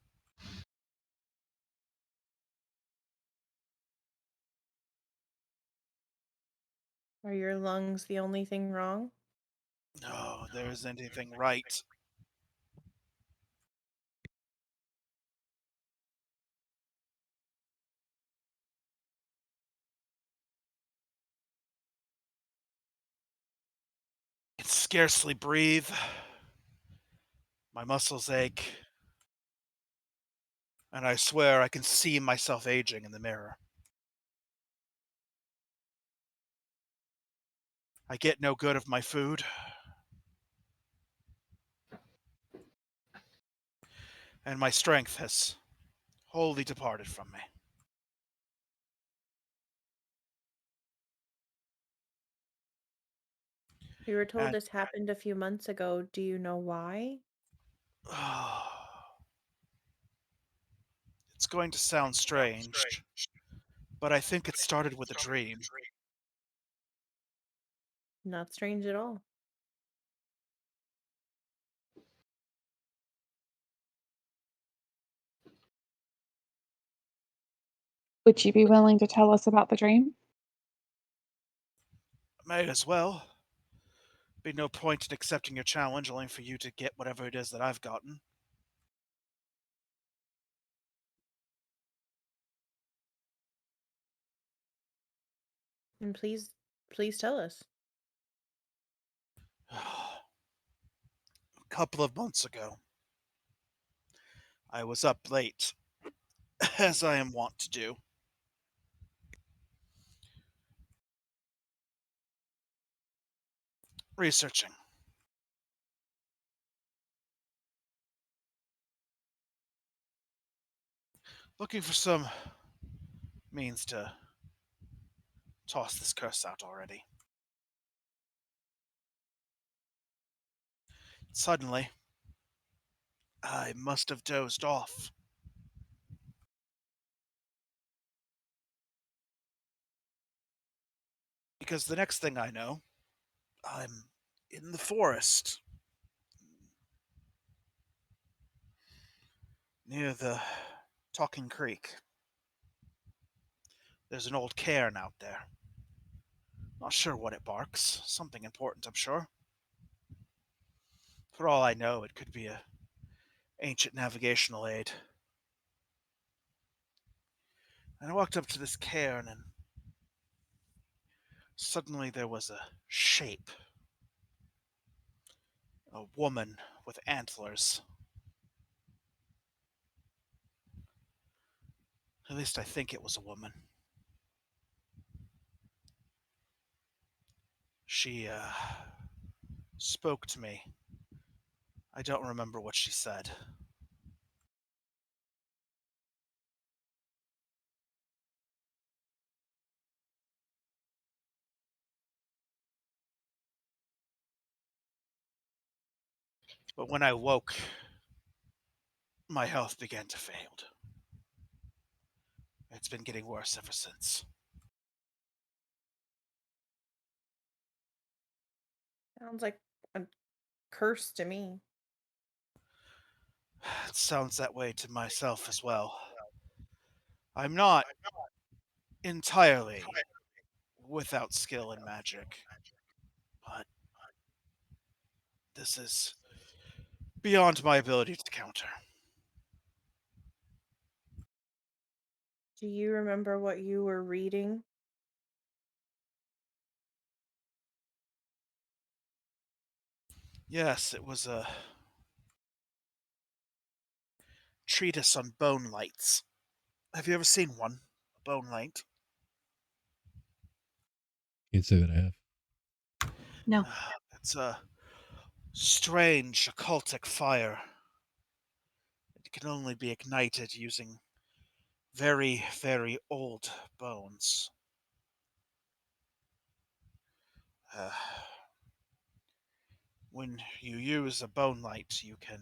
Are your lungs the only thing wrong? No, there isn't anything right. I can scarcely breathe. My muscles ache. And I swear I can see myself aging in the mirror. I get no good of my food. And my strength has wholly departed from me. We were told And this happened a few months ago. Do you know why? it's going to sound strange, but I think it started with a dream. Not strange at all. Would you be willing to tell us about the dream? May as well. Be no point in accepting your challenge only for you to get whatever it is that I've gotten. And please tell us. A couple of months ago, I was up late, as I am wont to do. Researching. Looking for some means to toss this curse out already. Suddenly, I must have dozed off. Because the next thing I know, I'm in the forest. Near the Talking Creek. There's an old cairn out there. Not sure what it barks. Something important, I'm sure. For all I know, it could be a ancient navigational aid. And I walked up to this cairn, and suddenly there was a shape. A woman with antlers. At least I think it was a woman. She, spoke to me. I don't remember what she said. But when I woke, my health began to fail. It's been getting worse ever since. Sounds like a curse to me. It sounds that way to myself as well. I'm not entirely without skill in magic, but this is beyond my ability to counter. Do you remember what you were reading? Yes, it was a treatise on bone lights. Have you ever seen one? A bone light? Can't say that I have. No. It's a strange occultic fire. It can only be ignited using very, very old bones. Uh, when you use a bone light, you can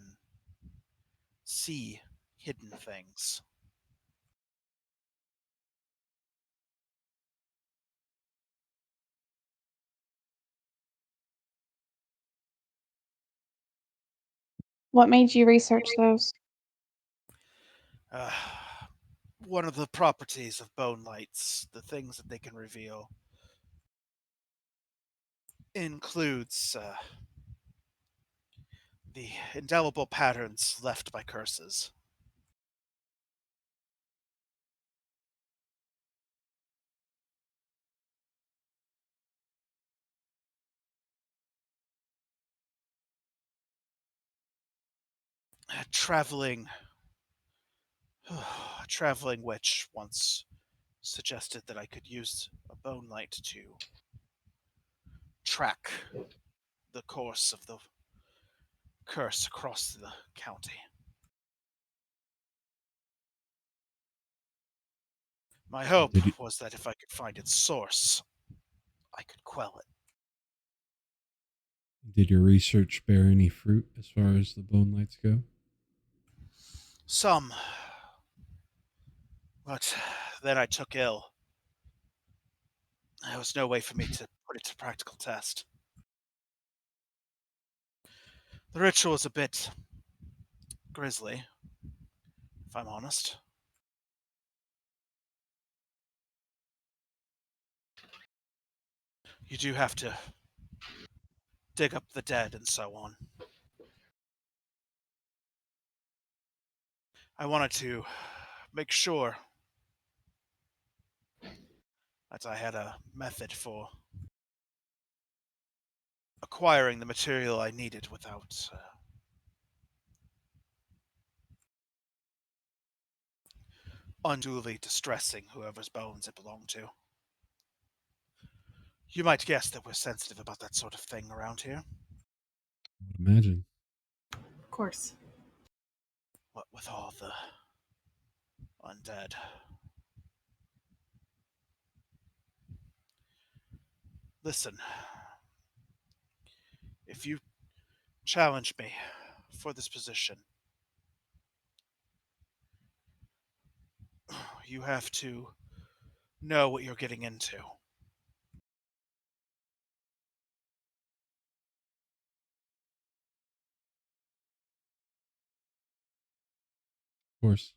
see hidden things. What made you research those? Uh, one of the properties of bone lights, the things that they can reveal, includes the indelible patterns left by curses. Traveling traveling witch once suggested that I could use a bone light to track the course of the curse across the county. My hope Did you, was that if I could find its source, I could quell it. did your research bear any fruit as far as the bone lights go? Some, but then I took ill. There was no way for me to put it to practical test. The ritual is a bit grisly, if I'm honest. You do have to dig up the dead and so on. I wanted to make sure that I had a method for acquiring the material I needed without unduly distressing whoever's bones it belonged to. You might guess that we're sensitive about that sort of thing around here. I would imagine. Of course. What with all the undead. Listen, if you challenge me for this position, you have to know what you're getting into. Of course.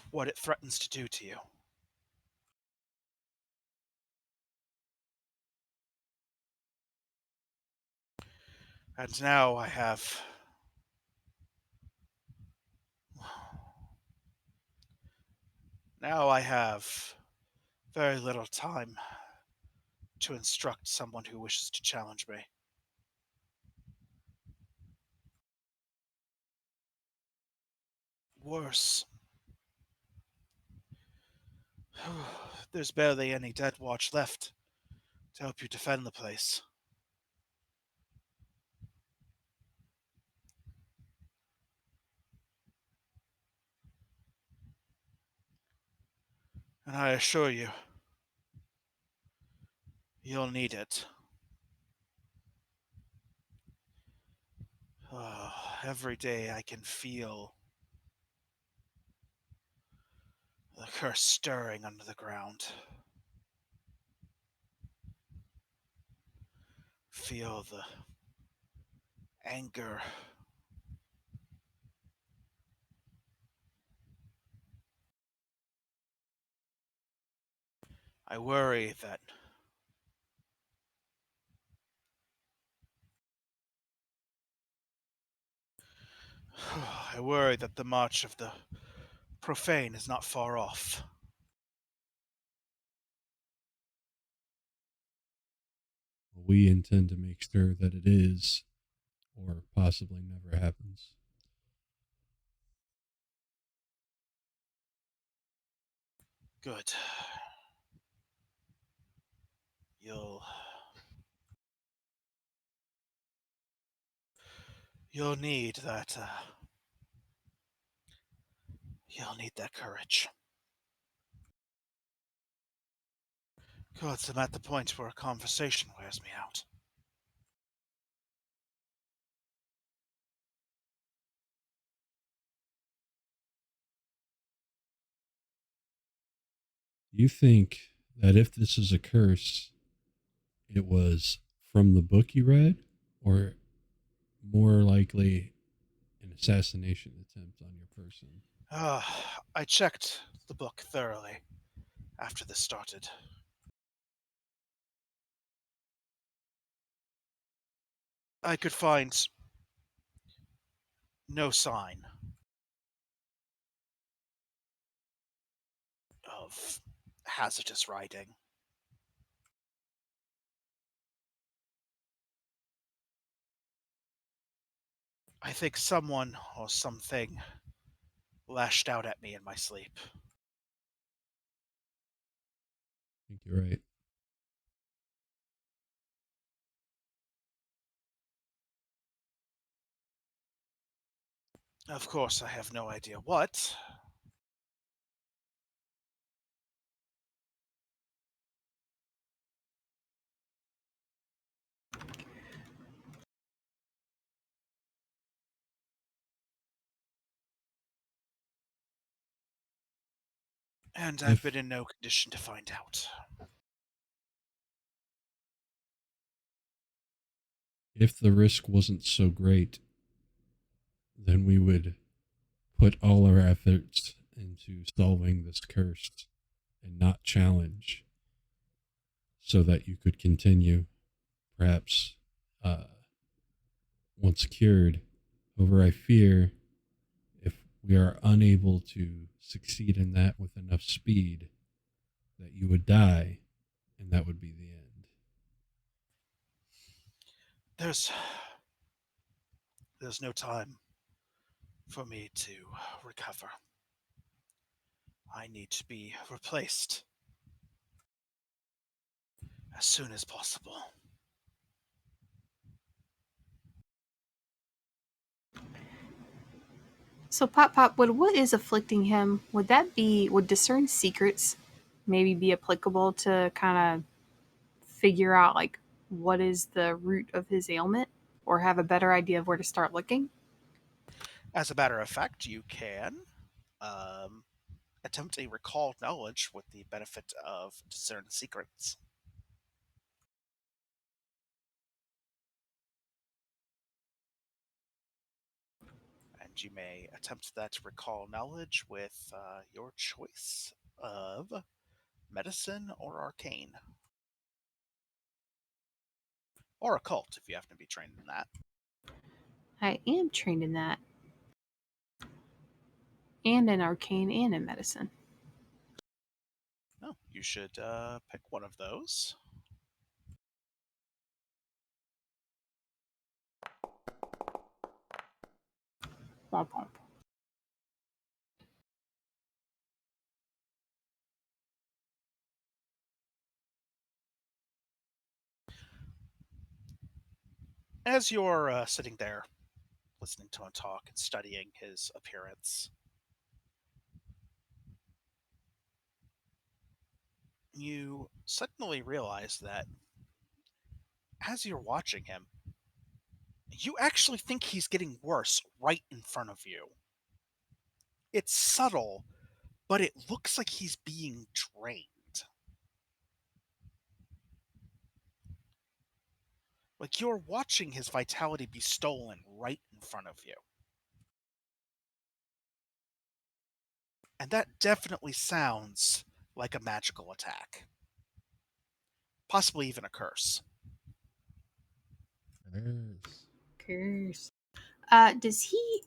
What it threatens to do to you. And now I have very little time to instruct someone who wishes to challenge me. Worse. There's barely any dead watch left to help you defend the place. And I assure you, you'll need it. Every day I can feel the curse stirring under the ground. Feel the anger. I worry that the march of the profane is not far off. We intend to make sure that it is, or possibly never happens. Good. You'll need that. You'll need that courage. God, I'm at the point where a conversation wears me out. You think that if this is a curse, it was from the book you read, or more likely an assassination attempt on your person? I checked the book thoroughly after this started. I could find no sign of hazardous writing. I think someone or something lashed out at me in my sleep. I think you're right. Of course, I have no idea what. And I've been in no condition to find out. If the risk wasn't so great, then we would put all our efforts into solving this curse and not challenge, so that you could continue perhaps once cured. However, I fear if we are unable to succeed in that with enough speed, that you would die, and that would be the end. There's no time for me to recover. I need to be replaced as soon as possible. So Pop Pop, what is afflicting him? Would discern secrets maybe be applicable to kind of figure out like what is the root of his ailment or have a better idea of where to start looking? As a matter of fact, you can um, attempt a recall knowledge with the benefit of discern secrets. And you may attempt that recall knowledge with your choice of medicine or arcane. Or occult, if you happen to be trained in that. I am trained in that. And in arcane and in medicine. No, you should pick one of those. Womp womp. As you're sitting there, listening to him talk and studying his appearance, you suddenly realize that as you're watching him, you actually think he's getting worse right in front of you. It's subtle, but it looks like he's being drained. Like you're watching his vitality be stolen right in front of you. And that definitely sounds like a magical attack. Possibly even a curse. Curse. Does he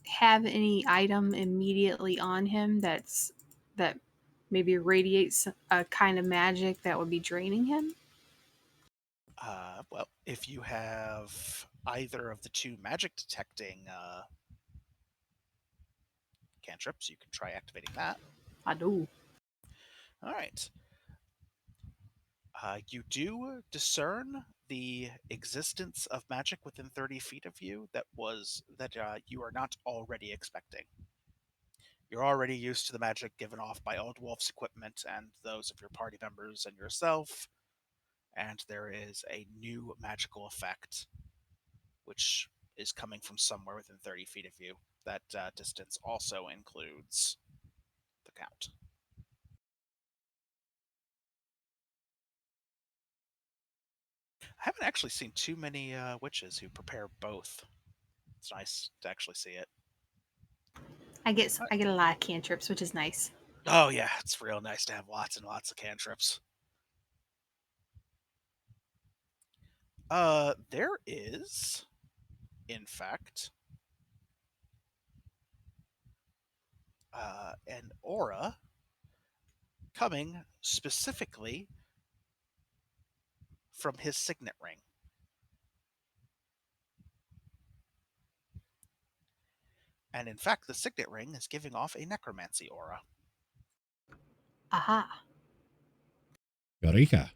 have any item immediately on him that maybe radiates a kind of magic that would be draining him? Well, if you have either of the two magic detecting cantrips, you can try activating that. I do. All right. You do discern the existence of magic within 30 feet of you that you are not already expecting. You're already used to the magic given off by Old Wolf's equipment and those of your party members and yourself, and there is a new magical effect which is coming from somewhere within 30 feet of you. That distance also includes the count. I haven't actually seen too many witches who prepare both. It's nice to actually see it. I get a lot of cantrips, which is nice. Oh yeah, it's real nice to have lots and lots of cantrips. There is, in fact, an aura coming specifically from his signet ring. And in fact, the signet ring is giving off a necromancy aura. Aha. Eureka.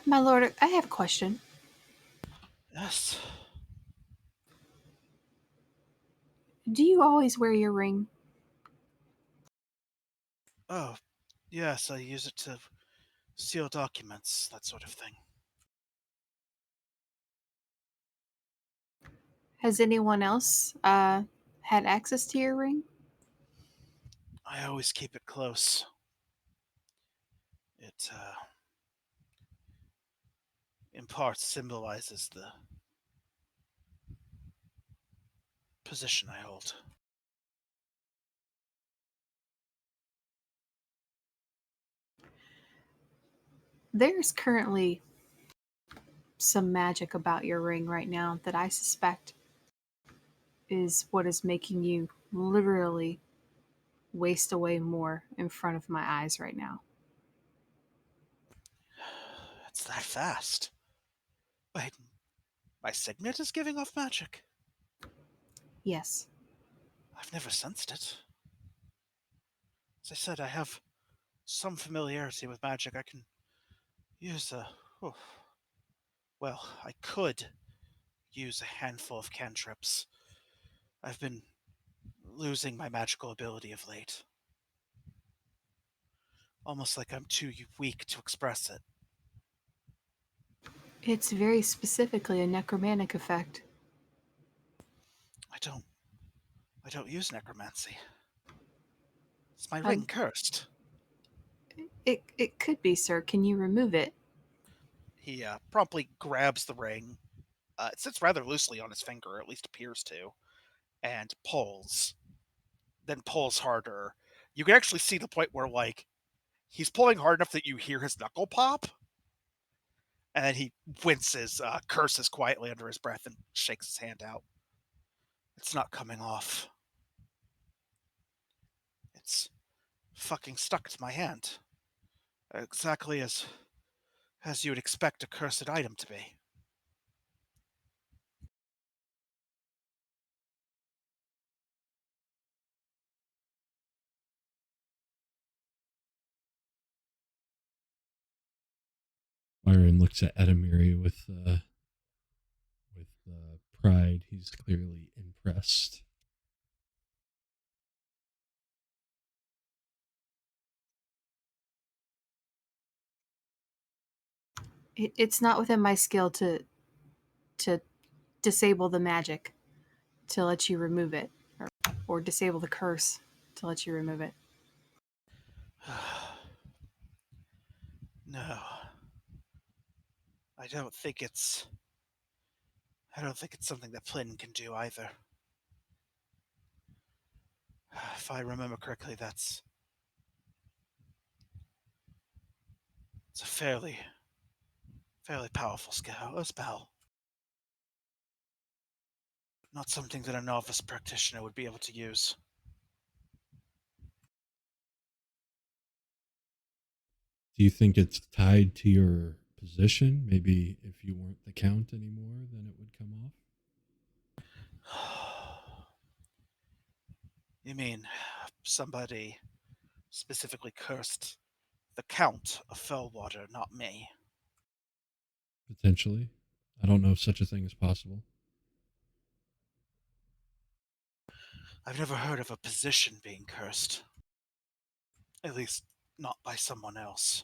My lord, I have a question. Yes. Do you always wear your ring? Oh, yes, I use it to seal documents, that sort of thing. Has anyone else had access to your ring? I always keep it close. It, in part, symbolizes the position I hold. There's currently some magic about your ring right now that I suspect is what is making you literally waste away more in front of my eyes right now. It's that fast. Wait, my signet is giving off magic? Yes. I've never sensed it. As I said, I have some familiarity with magic. I can use a... Oh, well, I could use a handful of cantrips. I've been losing my magical ability of late. Almost like I'm too weak to express it. It's very specifically a necromantic effect. I don't use necromancy. Is my Um, ring cursed? It could be, sir. Can you remove it? He promptly grabs the ring. It sits rather loosely on his finger, or at least appears to, and pulls. Then pulls harder. You can actually see the point where, like, he's pulling hard enough that you hear his knuckle pop, and then he winces, curses quietly under his breath, and shakes his hand out. It's not coming off. It's fucking stuck to my hand. Exactly as you would expect a cursed item to be. Byron looks at Adamiri with pride. He's clearly impressed. It's not within my skill to disable the magic to let you remove it, or disable the curse to let you remove it. No. I don't think it's something that Flynn can do either. If I remember correctly, it's a fairly powerful spell. Not something that a novice practitioner would be able to use. Do you think it's tied to your position? Maybe if you weren't the count anymore, then it would come off? You mean somebody specifically cursed the Count of Fellwater, not me? Potentially. I don't know if such a thing is possible. I've never heard of a position being cursed. At least, not by someone else.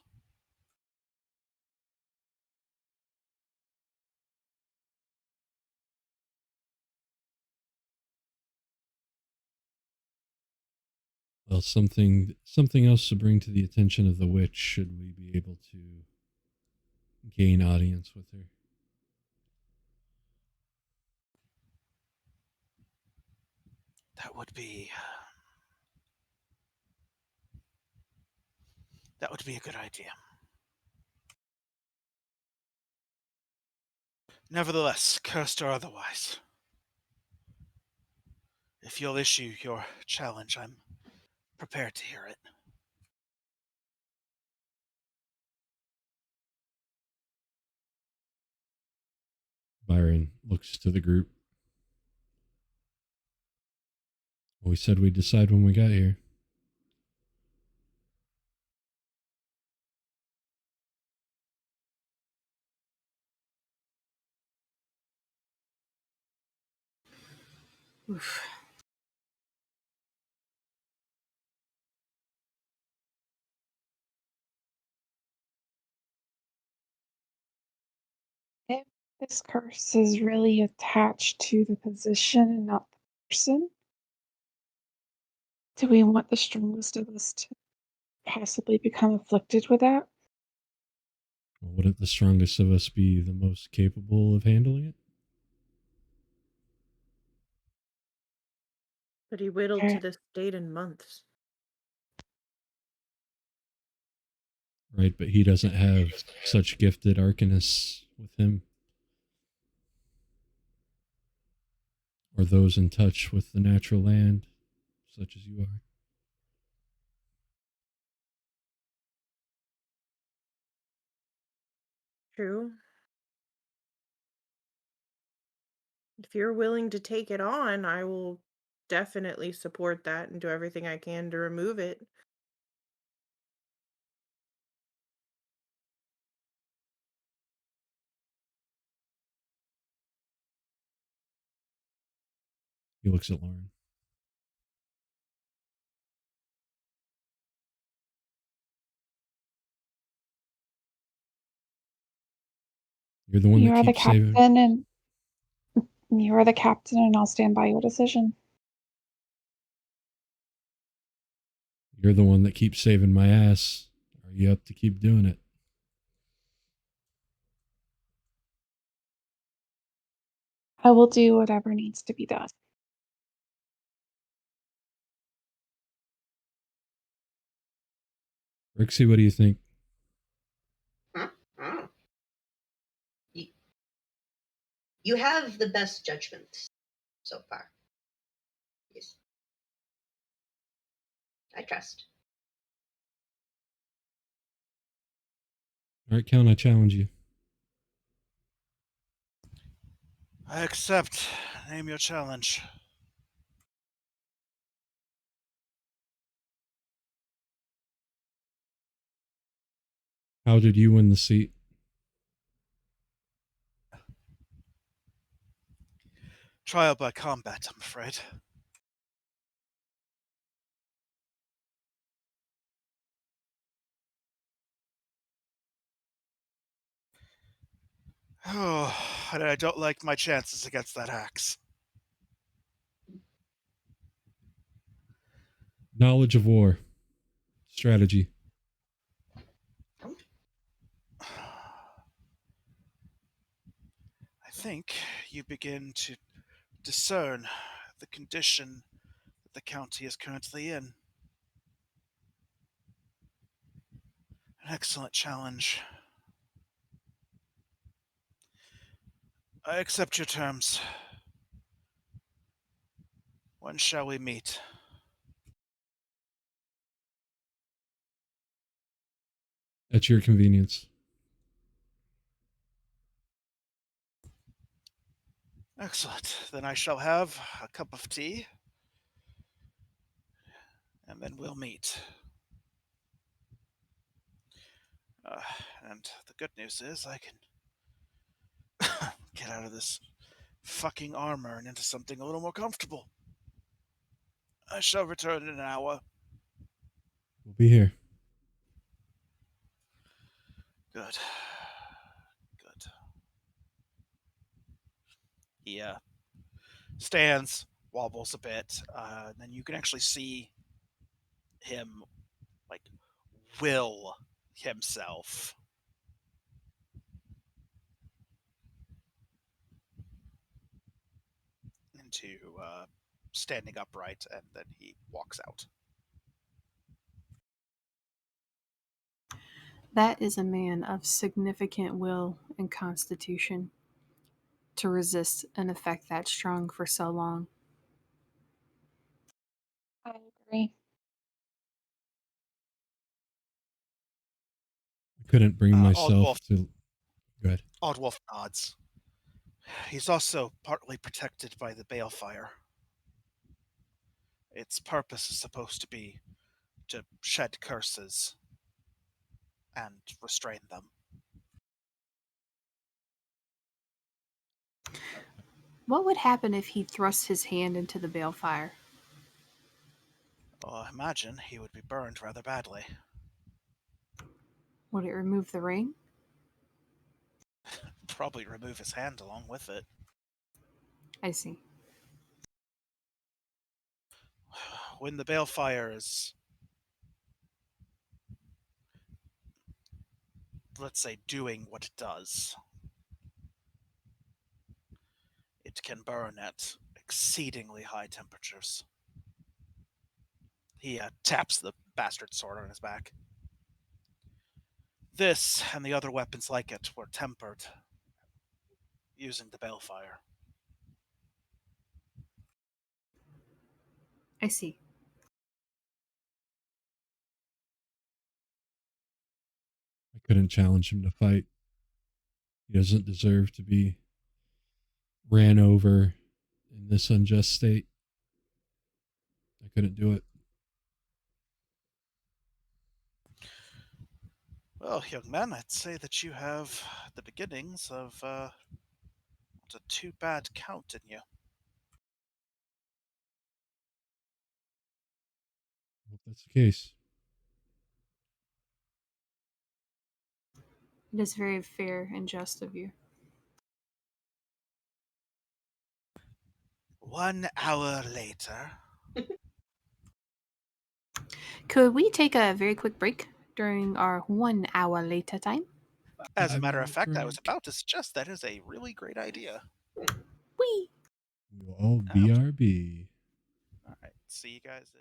Well, something else to bring to the attention of the witch should we be able to gain audience with her. That would be a good idea. Nevertheless, cursed or otherwise, if you'll issue your challenge, I'm prepared to hear it. Byron looks to the group. We said we'd decide when we got here. Oof. If this curse is really attached to the position and not the person, do we want the strongest of us to possibly become afflicted with that? Well, wouldn't the strongest of us be the most capable of handling it? But he whittled to Okay. this date in months. Right, but he doesn't have such gifted arcanists with him. Or those in touch with the natural land, such as you are. True. If you're willing to take it on, I will definitely support that and do everything I can to remove it. He looks at Lauren. You're the one You that are the keeps saving. captain, and you are the captain, and I'll stand by your decision. You're the one that keeps saving my ass. Are you up to keep doing it? I will do whatever needs to be done. Rixie, what do you think? Huh? Oh. You have the best judgment so far. Yes. I trust. All right, Count, I challenge you. I accept. Name your challenge. How did you win the seat? Trial by combat, I'm afraid. Oh, and I don't like my chances against that axe. Knowledge of war. Strategy. I think you begin to discern the condition that the county is currently in. An excellent challenge. I accept your terms. When shall we meet? At your convenience. Excellent. Then I shall have a cup of tea, and then we'll meet. And the good news is I can get out of this fucking armor and into something a little more comfortable. I shall return in an hour. We'll be here. Good. Good. He stands, wobbles a bit, and then you can actually see him, like, will himself into standing upright, and then he walks out. That is a man of significant will and constitution to resist an effect that strong for so long. I agree. I couldn't bring myself Oddwolf, to... Go ahead. Oddwolf nods. He's also partly protected by the balefire. Its purpose is supposed to be to shed curses and restrain them. What would happen if he thrust his hand into the balefire? Well, I imagine he would be burned rather badly. Would it remove the ring? Probably remove his hand along with it. I see. When the balefire is, let's say, doing what it does, it can burn at exceedingly high temperatures. He taps the bastard sword on his back. This and the other weapons like it were tempered using the balefire. I see. I couldn't challenge him to fight. He doesn't deserve to be ran over in this unjust state. I couldn't do it. Well, young man, I'd say that you have the beginnings of not a too bad count in you. I hope that's the case. It is very fair and just of you. 1 hour later. Could we take a very quick break during our 1 hour later time? As a 5 matter of minute fact, I was break. about to suggest that is a really great idea. Whee! We will all BRB. All right, see you guys.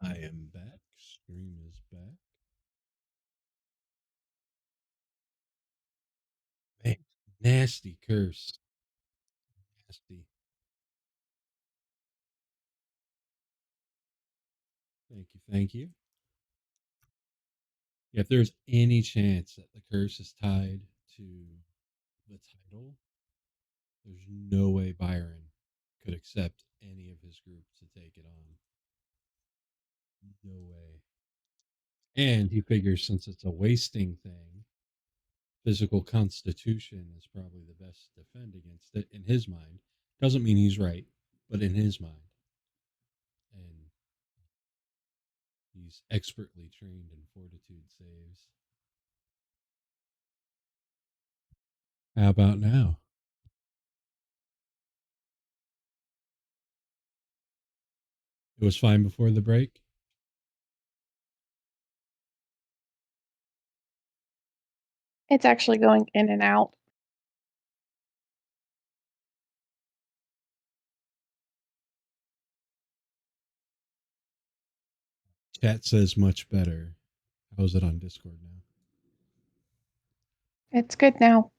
I am back. Stream is back. Man, nasty curse. Nasty. Thank you. Thank you. If there's any chance that the curse is tied to the title, there's no way Byron could accept any of his group to take it on. No way. And he figures since it's a wasting thing, physical constitution is probably the best to defend against it in his mind. Doesn't mean he's right, but in his mind. And he's expertly trained in fortitude saves. How about now? It was fine before the break. It's actually going in and out. Chat says much better. How's it on Discord now? It's good now.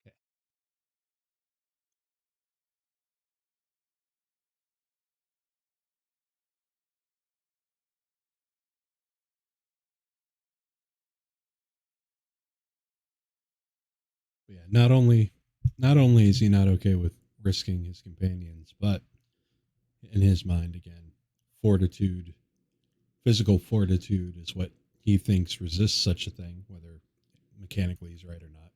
Okay. But yeah, not only is he not okay with risking his companions, but in his mind again, fortitude, physical fortitude is what he thinks resists such a thing, whether mechanically he's right or not.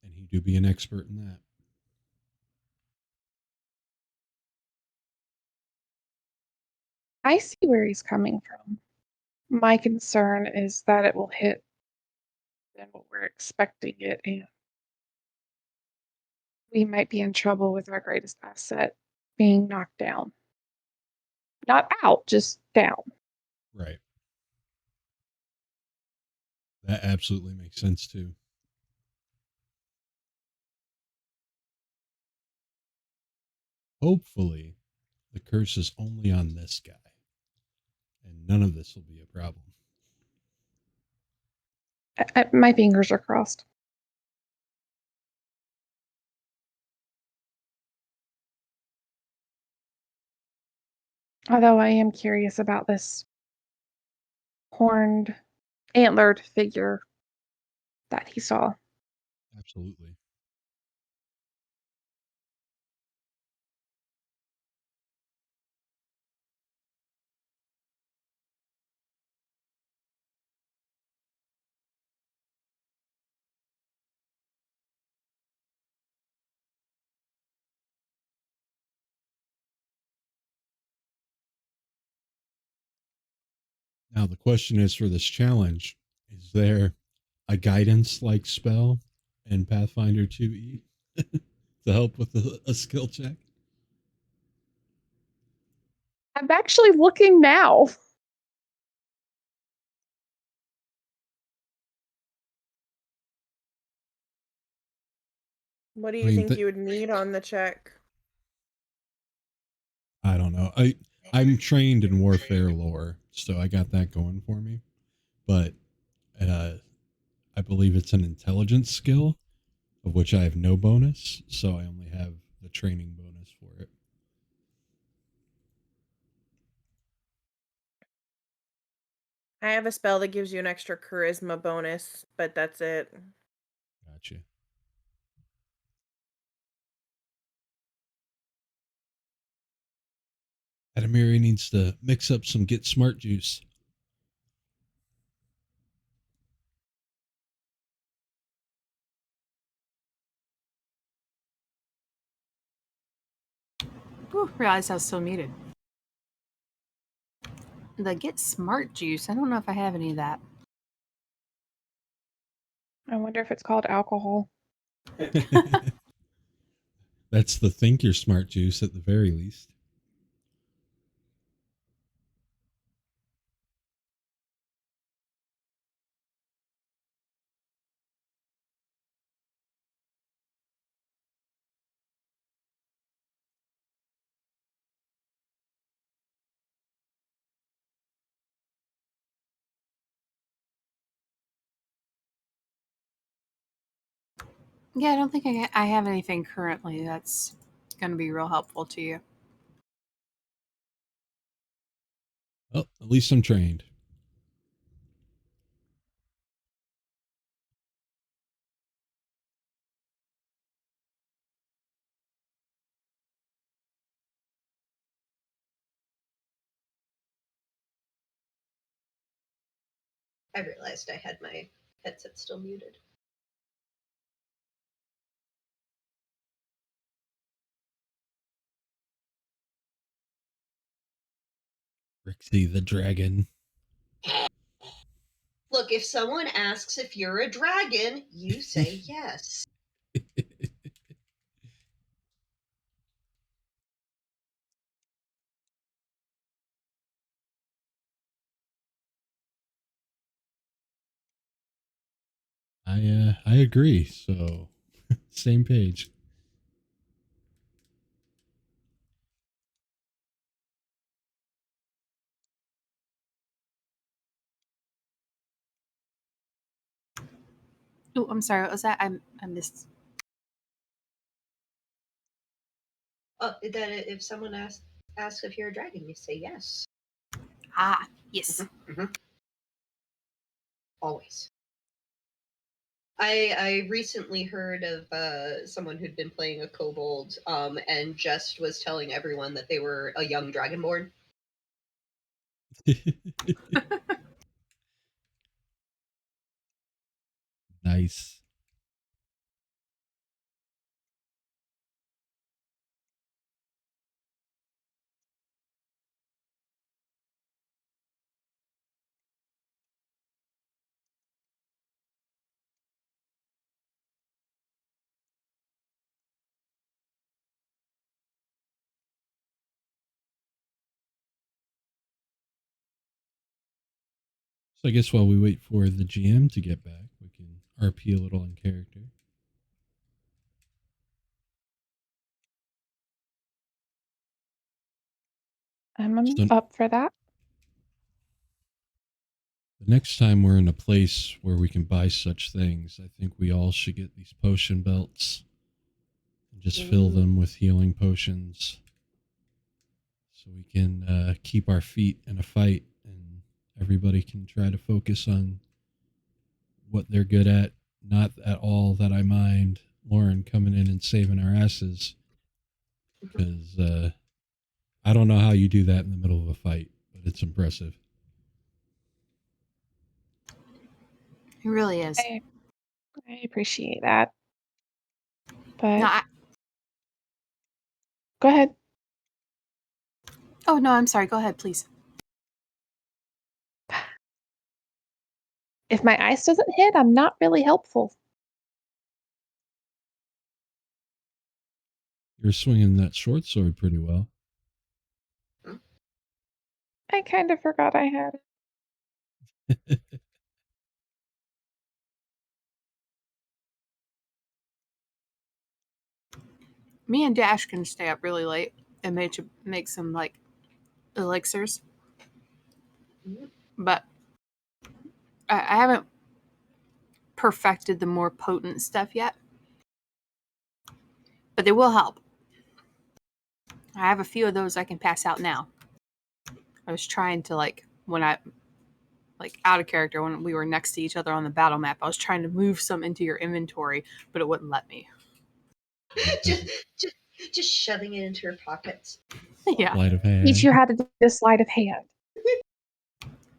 And he do be an expert in that. I see where he's coming from. My concern is that it will hit than what we're expecting it, and we might be in trouble with our greatest asset being knocked down. Not out, just down. Right. That absolutely makes sense too. Hopefully, the curse is only on this guy, and none of this will be a problem. My fingers are crossed. Although I am curious about this horned, antlered figure that he saw. Absolutely. Now, the question is for this challenge, is there a guidance like spell in Pathfinder 2e to help with a skill check? I'm actually looking now. What do you think you would need on the check? I don't know. I'm trained in warfare lore, so I got that going for me. But I believe it's an intelligence skill, of which I have no bonus, so I only have the training bonus for it. I have a spell that gives you an extra charisma bonus, but that's it. Gotcha. Adamiri needs to mix up some Get Smart juice. Ooh, realized I was still muted. The Get Smart juice. I don't know if I have any of that. I wonder if it's called alcohol. That's the Think You're Smart juice at the very least. Yeah, I don't think I have anything currently that's going to be real helpful to you. Well, at least I'm trained. I realized I had my headset still muted. Rixie the dragon. Look, if someone asks if you're a dragon, you say yes. I agree. So same page. Oh, I'm sorry. What was that? I missed. Oh, that if someone asks if you're a dragon, you say yes. Ah, yes. Mm-hmm. Always. I recently heard of someone who'd been playing a kobold and just was telling everyone that they were a young dragonborn. Nice. So I guess while we wait for the GM to get back, we can RP a little in character. I'm So up for that. the next time we're in a place where we can buy such things, I think we all should get these potion belts and just fill them with healing potions so we can keep our feet in a fight and everybody can try to focus on what they're good at. Not at all that I mind Lauren coming in and saving our asses, because I don't know how you do that in the middle of a fight, but it's impressive. It really is. I appreciate that. But No, go ahead. oh no, I'm sorry. Go ahead, please. If my ice doesn't hit, I'm not really helpful. You're swinging that short sword pretty well. I kind of forgot I had it. Me and Dash can stay up really late and make some like elixirs, but I haven't perfected the more potent stuff yet. But they will help. I have a few of those I can pass out now. I was trying to when I out of character when we were next to each other on the battle map. I was trying to move some into your inventory, but it wouldn't let me. just shoving it into her pockets. Yeah. Sleight of hand. Teach you how to do the sleight of hand.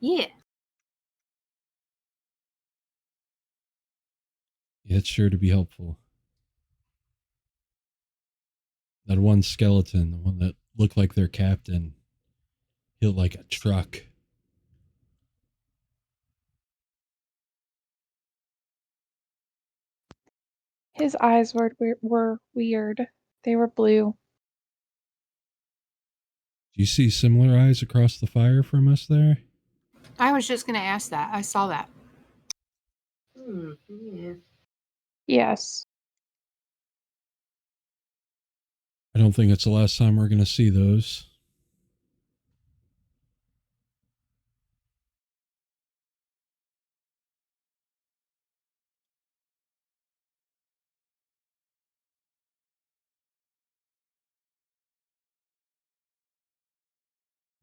Yeah. Yeah, it's sure to be helpful. That one skeleton, the one that looked like their captain, hit like a truck. His eyes were weird. They were blue. Do you see similar eyes across the fire from us there? I was just going to ask that. I saw that. Yeah. Yes. I don't think it's the last time we're going to see those.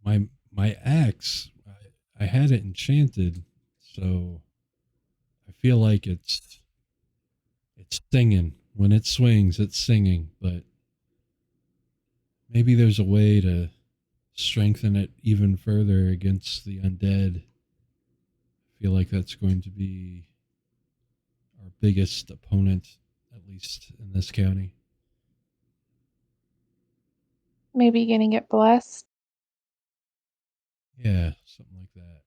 my axe, I had it enchanted, so I feel like it's singing. When it swings, it's singing, but maybe there's a way to strengthen it even further against the undead. I feel like that's going to be our biggest opponent, at least in this county. Maybe getting it blessed. Yeah, something like that.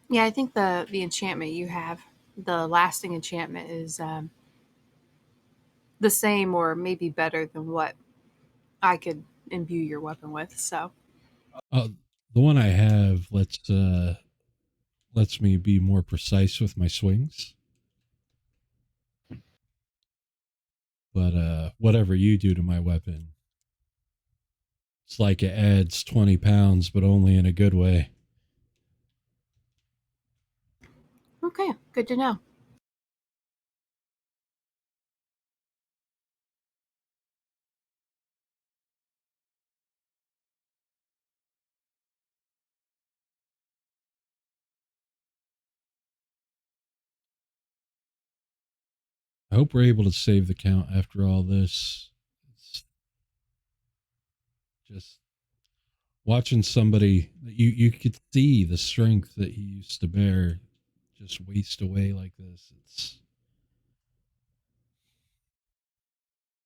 Yeah, I think the enchantment you have, the lasting enchantment, is the same or maybe better than what I could imbue your weapon with. So The one I have lets me be more precise with my swings. But whatever you do to my weapon, it's like it adds 20 pounds, but only in a good way. okay, good to know. I hope we're able to save the count after all this. It's just watching somebody that you could see the strength that he used to bear just waste away like this. It's,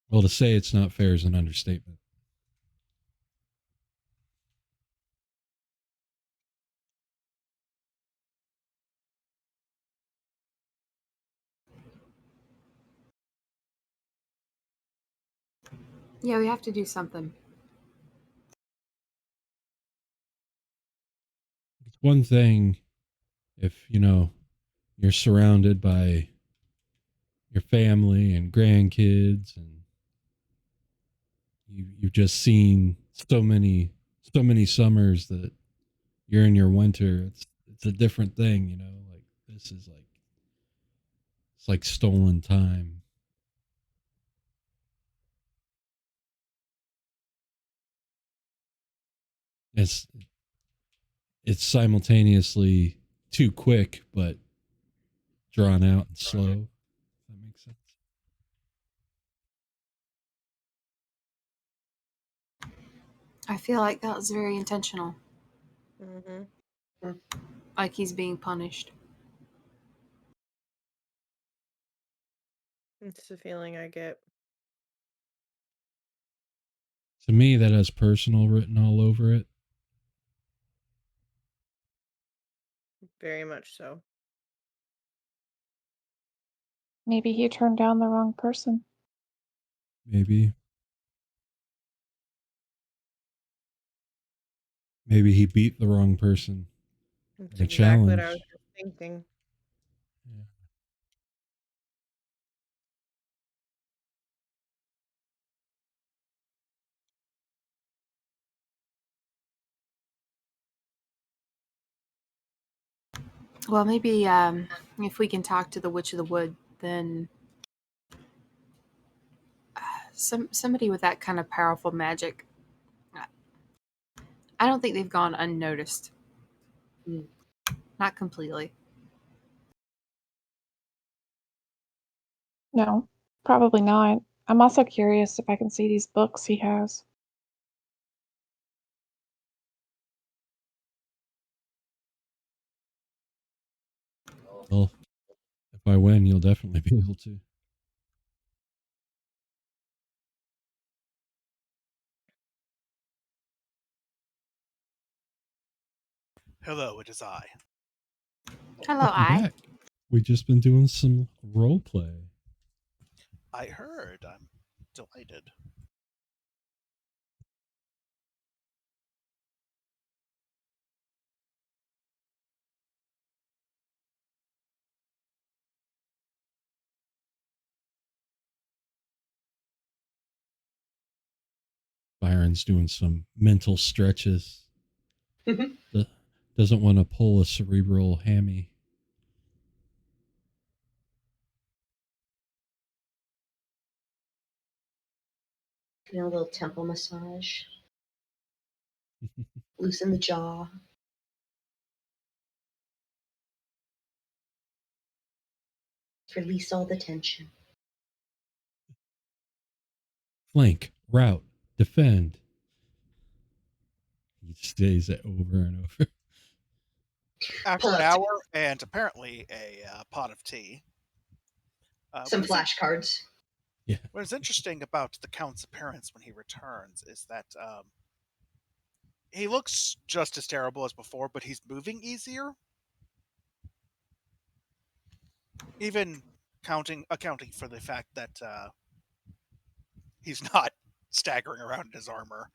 well, to say it's not fair is an understatement. Yeah, we have to do something. It's one thing if, you're surrounded by your family and grandkids, and you've just seen so many summers that you're in your winter. It's a different thing, like this is like, it's like stolen time. it's it's simultaneously too quick but drawn out and slow. If that makes sense. I feel like that was very intentional. Mm-hmm. Like he's being punished. It's the feeling I get. To me, that has personal written all over it. Very much so. Maybe he turned down the wrong person. Maybe he beat the wrong person That's in a exactly what I challenge. was just thinking. Yeah. Well, maybe if we can talk to the Witch of the Wood, then somebody with that kind of powerful magic. I don't think they've gone unnoticed. Not completely. No, probably not. I'm also curious if I can see these books he has. Well, if I win, you'll definitely be able to. Hello, it is I. Hello, Welcome I. back. We've just been doing some role play. I heard. I'm delighted. Byron's doing some mental stretches. Mhm. Doesn't want to pull a cerebral hammy. You know, a little temple massage. Loosen the jaw. Release all the tension. Flank, route, defend. He stays it over and over. After Pull an out hour and apparently a pot of tea. some flashcards. Yeah. What is interesting about the Count's appearance when he returns is that he looks just as terrible as before, but he's moving easier. Even accounting for the fact that he's not staggering around in his armor.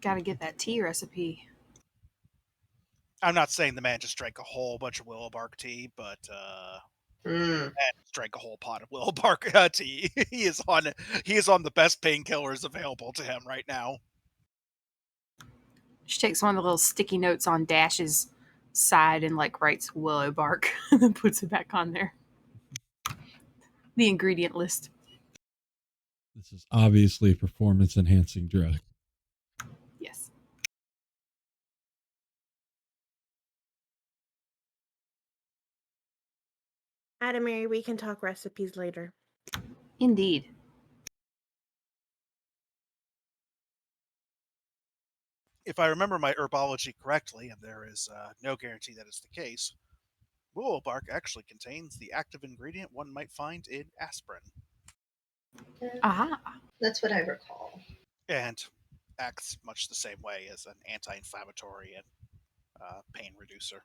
Gotta get that tea recipe. I'm not saying the man just drank a whole bunch of willow bark tea, but and drank a whole pot of willow bark tea. He is on the best painkillers available to him right now. She takes one of the little sticky notes on Dash's side and like writes willow bark and then puts it back on there. The ingredient list. This is obviously a performance enhancing drug. Yes. Adamary, we can talk recipes later. Indeed. If I remember my herbology correctly, and there is no guarantee that is the case, willow bark actually contains the active ingredient one might find in aspirin. Aha. That's what I recall. And acts much the same way as an anti-inflammatory and pain reducer.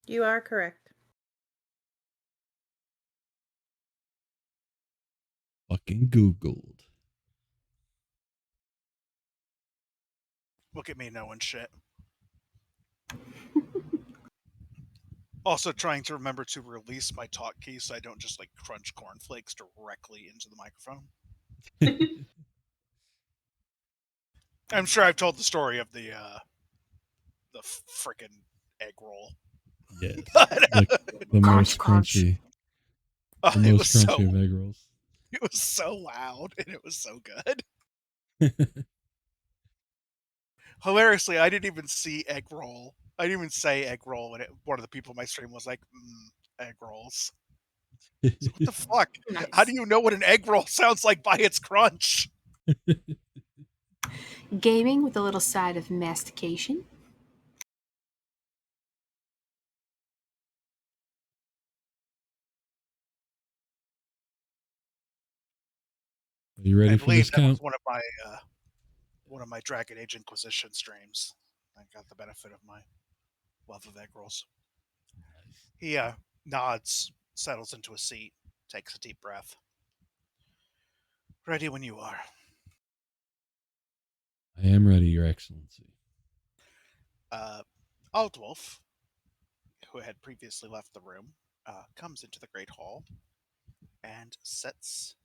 You are correct. Fucking Googled. Look at me knowing shit. Also trying to remember to release my talk key so I don't just like crunch cornflakes directly into the microphone. I'm sure I've told the story of the frickin' egg roll. Yes. But, The Crunch, most crunchy. The it was most crunchy so of egg rolls. it was so loud and it was so good. Hilariously, I didn't even see egg roll. I didn't even say egg roll, and one of the people in my stream was like, egg rolls. So what the fuck? Nice. How do you know what an egg roll sounds like by its crunch? Gaming with a little side of mastication. Are you ready I for believe this that was count? one of my Dragon Age Inquisition streams. I got the benefit of my love of egg rolls. He nods, settles into a seat, takes a deep breath. Ready when you are. I am ready, Your Excellency. Aldwolf, who had previously left the room, comes into the Great Hall and sets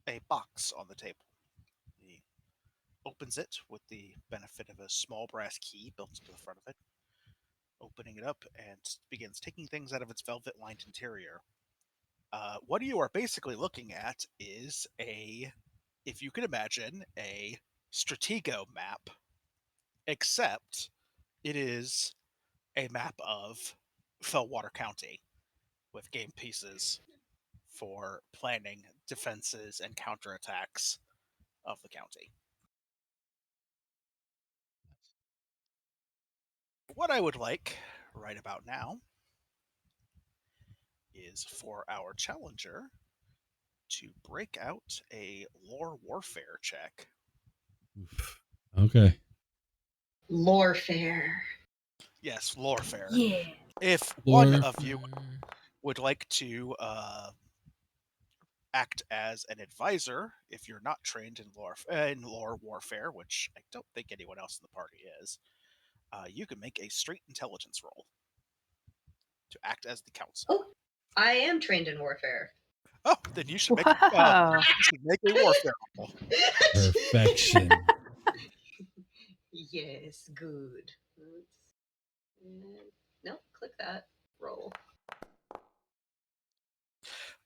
a box on the table. He opens it with the benefit of a small brass key built into the front of it, opening it up and begins taking things out of its velvet-lined interior. What you are basically looking at is if you can imagine, a Stratego map, except it is a map of Fellwater County with game pieces for planning defenses and counterattacks of the county. What I would like right about now is for our challenger to break out a lore warfare check. Oof. Okay. Lorefare. Yes, lorefare. Yeah. If one of you would like to act as an advisor, if you're not trained in lore warfare, which I don't think anyone else in the party is, you can make a straight intelligence roll to act as the counsel. Oh, I am trained in warfare. Oh, then you should make Wow. you should make a warfare roll. Perfection. Yes, good. No, click that. Roll.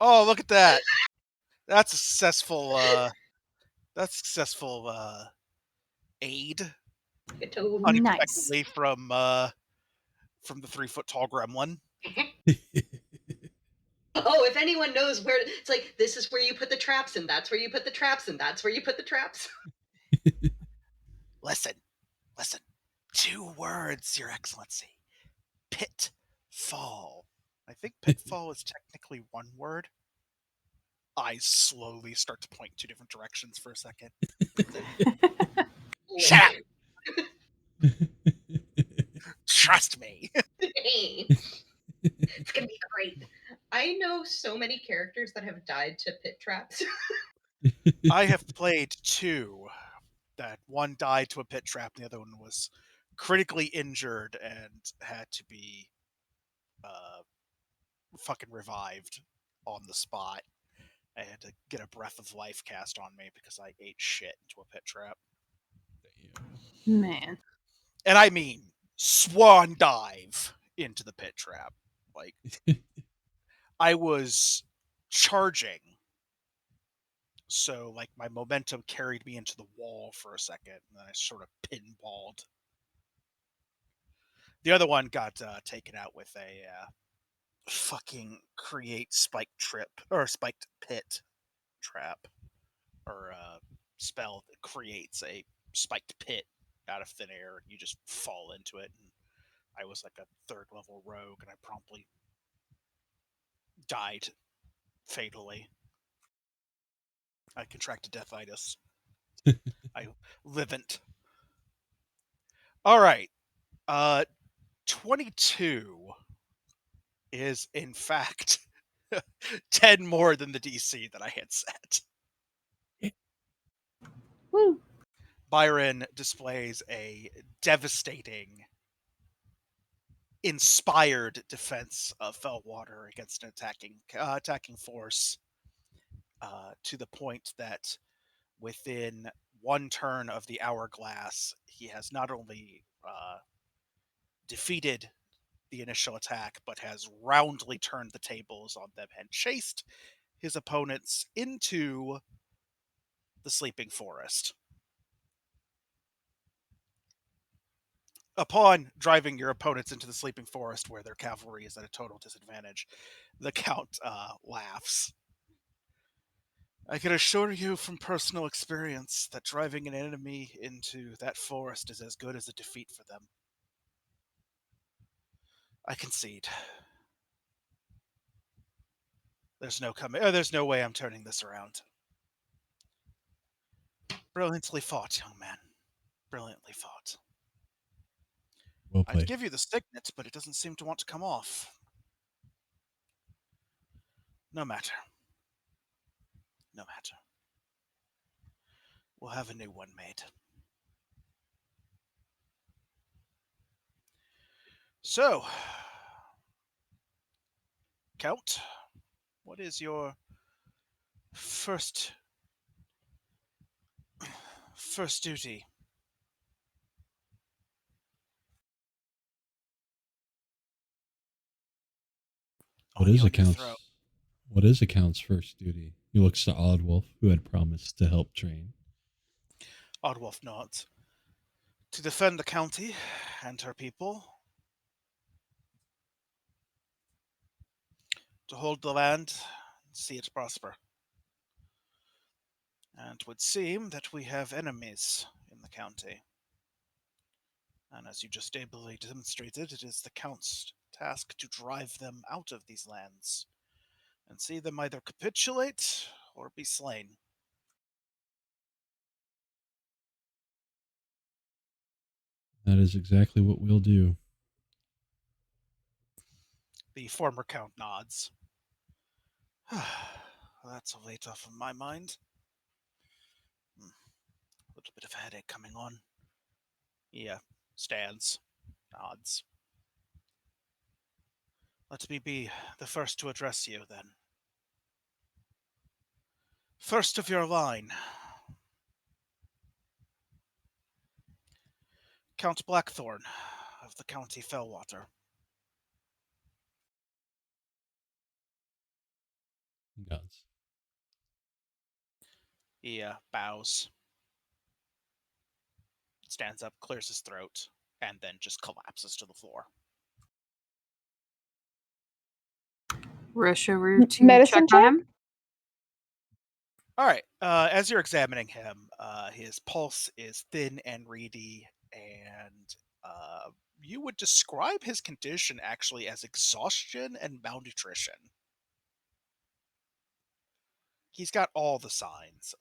Oh, look at that. That's a successful aid. Good total. Nice. Unexpectedly from the 3-foot tall gremlin. Oh, if anyone knows where, it's like, this is where you put the traps, and that's where you put the traps, and that's where you put the traps. Listen. 2 words, Your Excellency. Pitfall. I think pitfall is technically 1 word. I slowly start to point 2 different directions for a second. Shut up! Trust me. It's gonna be great. I know so many characters that have died to pit traps. I have played 2 that one died to a pit trap and the other one was critically injured and had to be fucking revived on the spot. I had to get a breath of life cast on me because I ate shit into a pit trap. Man. And I mean swan dive into the pit trap. Like, I was charging, so like my momentum carried me into the wall for a second, and then I sort of pinballed. The other one got taken out with a fucking create spiked trip or spiked pit trap, or spell that creates a spiked pit out of thin air, and you just fall into it. And I was like a 3rd level rogue, and I promptly died fatally. I contracted deathitis. I livent. All right. 22 is in fact 10 more than the DC that I had set. Woo. Byron displays a devastating, inspired defense of Fellwater against an attacking force, to the point that within 1 turn of the hourglass, he has not only defeated the initial attack, but has roundly turned the tables on them and chased his opponents into the sleeping forest. Upon driving your opponents into the sleeping forest where their cavalry is at a total disadvantage, the Count laughs. I can assure you from personal experience that driving an enemy into that forest is as good as a defeat for them. I concede. There's no way I'm turning this around. Brilliantly fought, young man. Brilliantly fought. Well I'd played. give you the signet, but it doesn't seem to want to come off. No matter. No matter. We'll have a new one made. So, Count, what is your first duty? What is a count's first duty? He looks to Oddwolf, who had promised to help train. Oddwolf nods. To defend the county and her people. To hold the land and see it prosper. And it would seem that we have enemies in the county. And as you just ably demonstrated, it is the Count's task to drive them out of these lands and see them either capitulate or be slain. That is exactly what we'll do. The former Count nods. That's a weight off of my mind. A little bit of a headache coming on. Yeah, stands, nods. Let me be the first to address you, then. First of your line. Count Blackthorn of the County Fellwater. Gods. He bows, stands up, clears his throat, and then just collapses to the floor. Rush over to Medicine check on check? him. All right. As you're examining him, his pulse is thin and reedy, and you would describe his condition actually as exhaustion and malnutrition. He's got all the signs.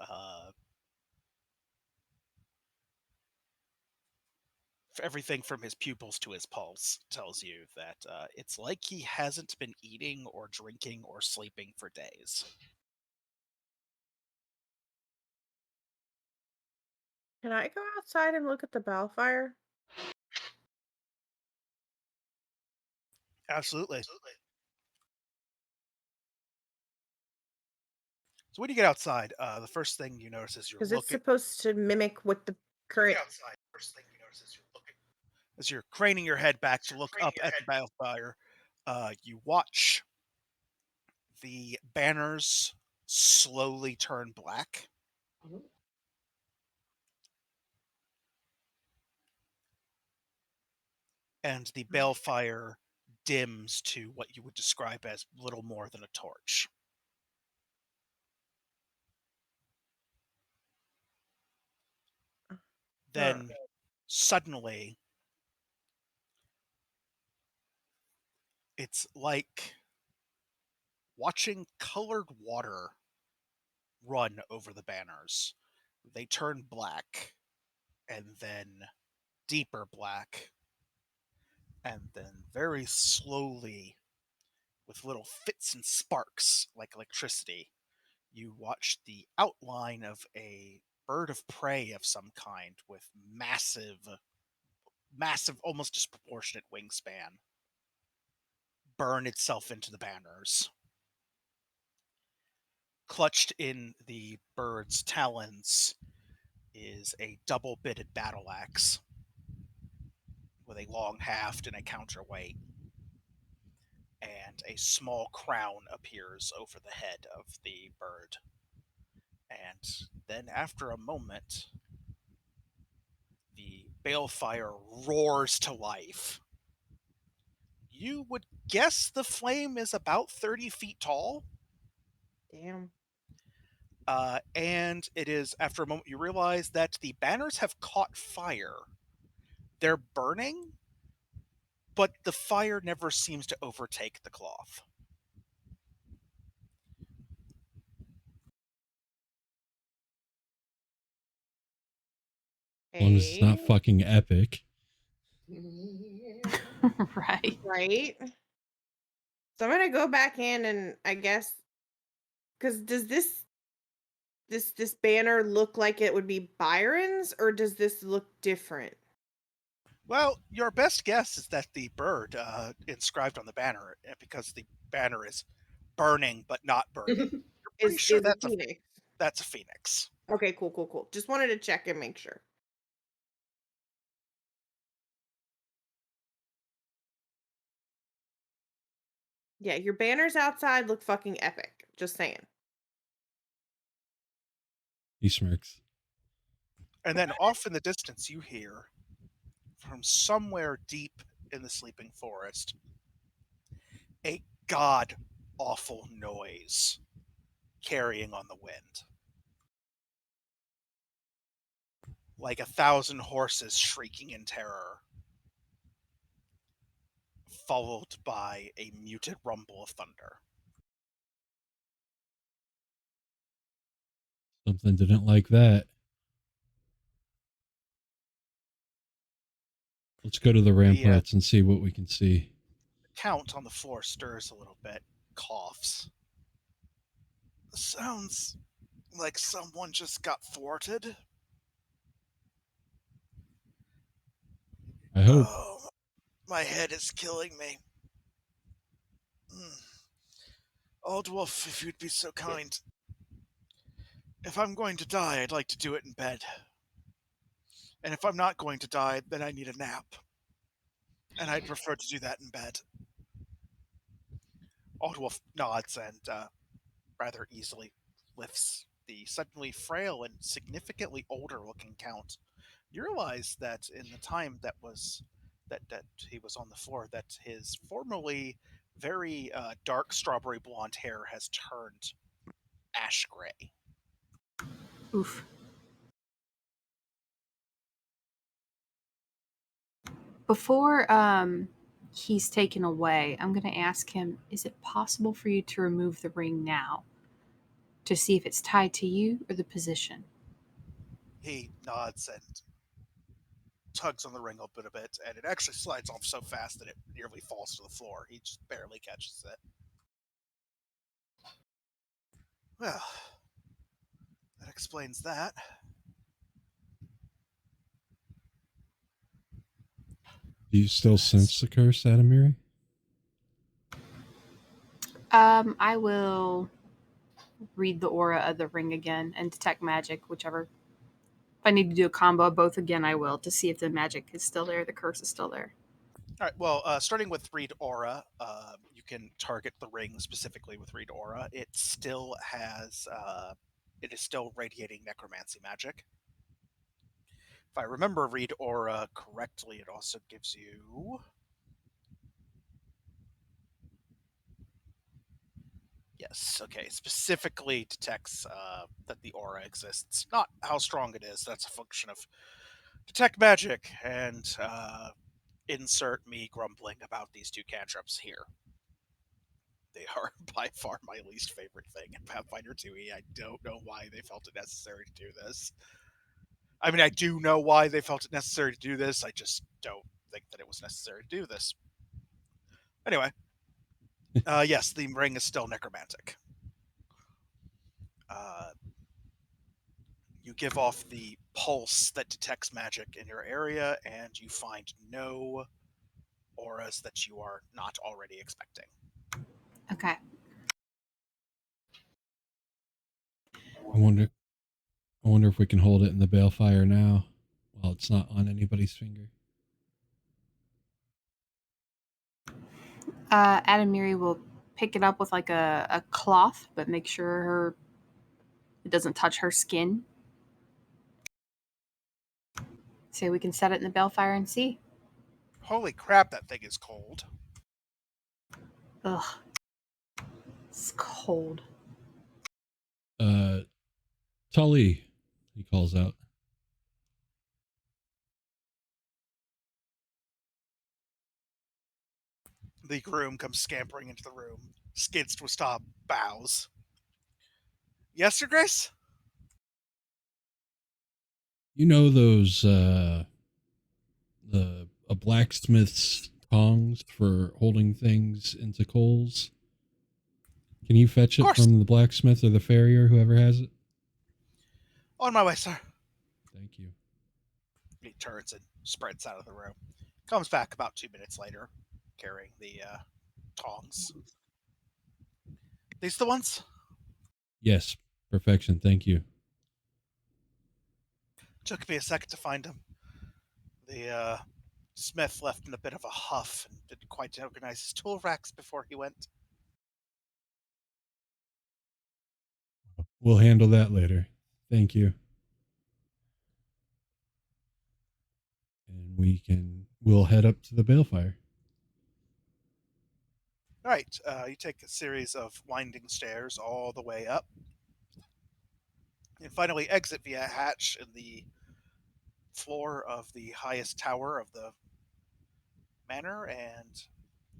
Everything from his pupils to his pulse tells you that it's like he hasn't been eating or drinking or sleeping for days. Can I go outside and look at the balefire? Absolutely. So when you get outside, the first thing you notice is Because it's supposed to mimic what the current. outside. First thing you notice is you're looking. As you're craning your head back to look up at the balefire, you watch the banners slowly turn black. And the balefire dims to what you would describe as little more than a torch. Then suddenly, it's like watching colored water run over the banners. They turn black, and then deeper black, and then very slowly, with little fits and sparks like electricity, you watch the outline of a bird of prey of some kind with massive, almost disproportionate wingspan burn itself into the banners. Clutched in the bird's talons is a double-bitted battle axe with a long haft and a counterweight, and a small crown appears over the head of the bird. And then after a moment, the balefire roars to life. You would guess the flame is about 30 feet tall. Damn. And it is, after a moment, you realize that the banners have caught fire. They're burning, but the fire never seems to overtake the cloth. As long as it's not fucking epic. Right. Right. So I'm gonna go back in and I guess, because does this banner look like it would be Byron's, or does this look different? Well, your best guess is that the bird inscribed on the banner, because the banner is burning but not burning. You're pretty sure is a phoenix. That's a phoenix. Okay, cool. Just wanted to check and make sure. Yeah, your banners outside look fucking epic. Just saying. He smirks. And then off in the distance, you hear from somewhere deep in the sleeping forest a god awful noise carrying on the wind. Like 1,000 horses shrieking in terror, followed by a muted rumble of thunder. Something didn't like that. Let's go to the ramparts and see what we can see. The count on the floor stirs a little bit, coughs. Sounds like someone just got thwarted. I hope. Oh, my head is killing me. Old Wolf, if you'd be so kind. If I'm going to die, I'd like to do it in bed. And if I'm not going to die, then I need a nap. And I'd prefer to do that in bed. Aldwolf nods and rather easily lifts the suddenly frail and significantly older-looking count. You realize that in the time that he was on the floor, that his formerly very dark strawberry blonde hair has turned ash gray. Oof. Before he's taken away, I'm going to ask him, is it possible for you to remove the ring now to see if it's tied to you or the position? He nods and tugs on the ring a bit, and it actually slides off so fast that it nearly falls to the floor. He just barely catches it. Well, that explains that. Do you still sense the curse, Adamiri? I will read the aura of the ring again and detect magic, whichever. If I need to do a combo of both again, I will, to see if the magic is still there, the curse is still there. All right. Well, starting with Read Aura, you can target the ring specifically with Read Aura. It still has, it is still radiating necromancy magic. If I remember Read Aura correctly, it also gives you. Yes. Okay. Specifically detects that the aura exists. Not how strong it is. That's a function of detect magic and insert me grumbling about these two cantrips here. They are by far my least favorite thing in Pathfinder 2e. I don't know why they felt it necessary to do this. I mean, I do know why they felt it necessary to do this. I just don't think that it was necessary to do this. Anyway, yes, the ring is still necromantic. You give off the pulse that detects magic in your area, and you find no auras that you are not already expecting. Okay. I wonder if we can hold it in the balefire now while it's not on anybody's finger. Adamiri will pick it up with like a cloth, but make sure it doesn't touch her skin. So we can set it in the balefire and see. Holy crap, that thing is cold. Ugh. It's cold. Tully, he calls out. The groom comes scampering into the room, skids to a stop, bows. Yes, Your Grace? You know those a blacksmith's tongs for holding things into coals? Can you fetch it from the blacksmith or the farrier, whoever has it? On my way, sir. Thank you. He turns and spreads out of the room. Comes back about 2 minutes later, carrying the tongs. These the ones? Yes, perfection. Thank you. Took me a second to find them. The smith left in a bit of a huff and didn't quite organize his tool racks before he went. We'll handle that later. Thank you. And we'll head up to the balefire. All right, you take a series of winding stairs all the way up, and finally exit via a hatch in the floor of the highest tower of the manor, and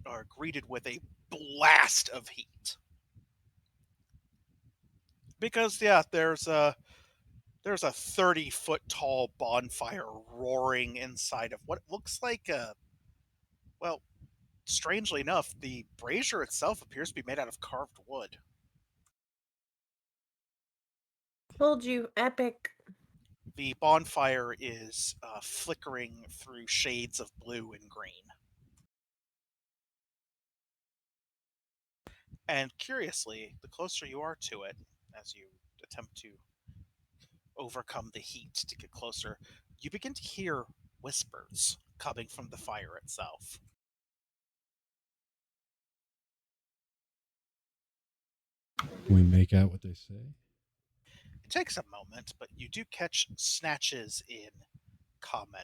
are greeted with a blast of heat. Because there's a 30-foot tall bonfire roaring inside of what looks like well, strangely enough, the brazier itself appears to be made out of carved wood. Told you, epic. The bonfire is flickering through shades of blue and green. And curiously, the closer you are to it, as you attempt to overcome the heat to get closer, you begin to hear whispers coming from the fire itself. Can we make out what they say? It takes a moment, but you do catch snatches in common.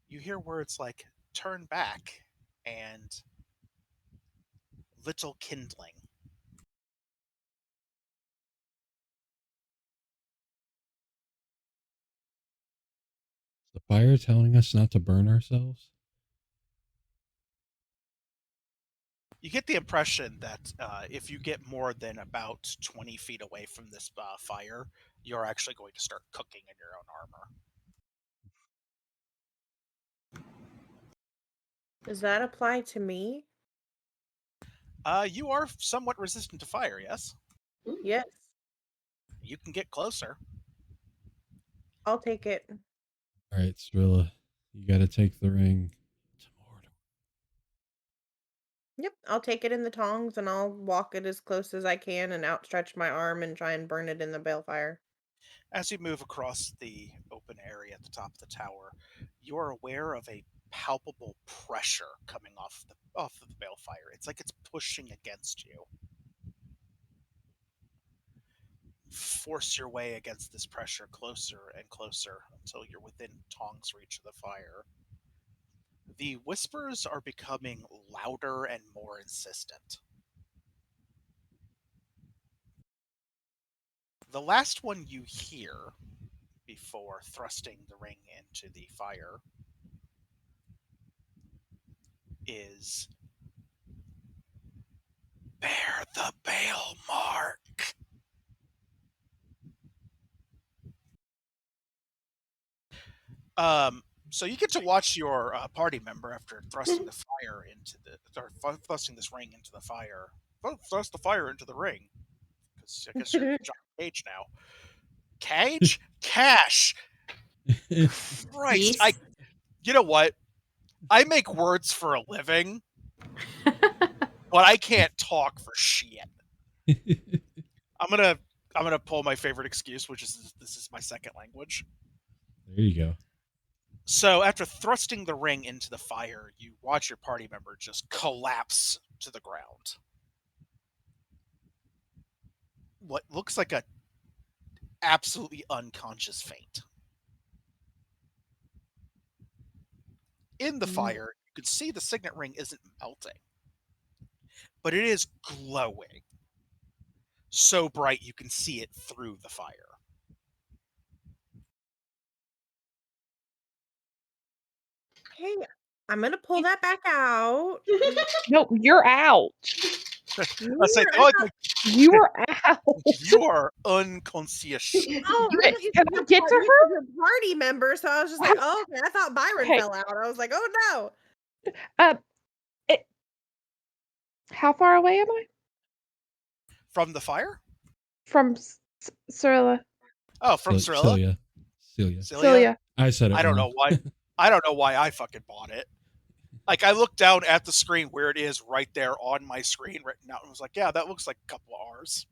You hear words like turn back and little kindling. Is the fire telling us not to burn ourselves? You get the impression that if you get more than about 20 feet away from this fire, you're actually going to start cooking in your own armor. Does that apply to me? You are somewhat resistant to fire, yes? Yes. You can get closer. I'll take it. All right, Strilla, you got to take the ring to Mordor. Yep, I'll take it in the tongs and I'll walk it as close as I can and outstretch my arm and try and burn it in the balefire. As you move across the open area at the top of the tower, you are aware of a palpable pressure coming off of the balefire. It's like it's pushing against you. Force your way against this pressure closer and closer until you're within tongs reach of the fire. The whispers are becoming louder and more insistent. The last one you hear before thrusting the ring into the fire is bear the bale mark. So you get to watch your party member after thrusting the fire into thrusting this ring into the fire. Thrust the fire into the ring, because I guess you're John Cage now. Cage, cash. Christ, Peace. You know what? I make words for a living, but I can't talk for shit. I'm gonna pull my favorite excuse, which is this is my second language. There you go. So after thrusting the ring into the fire, you watch your party member just collapse to the ground. What looks like a absolutely unconscious faint. In the fire, you can see the signet ring isn't melting, but it is glowing. So bright you can see it through the fire. Hey, I'm gonna pull that back out. No, you're out. I say, Weird, the only thing, You are out. you are unconscious. Oh, You I can thought you I said get to you her? said your party member, so I was just like, oh, okay. I thought Byron Okay. fell out. I was like, oh no. How far away am I From the fire? from Cyrilla? Oh, from Cirilla? Celia. Celia. I said it I don't wrong. know why. I don't know why I fucking bought it. Like, I looked down at the screen where it is right there on my screen written out and was like, yeah, that looks like a couple of R's.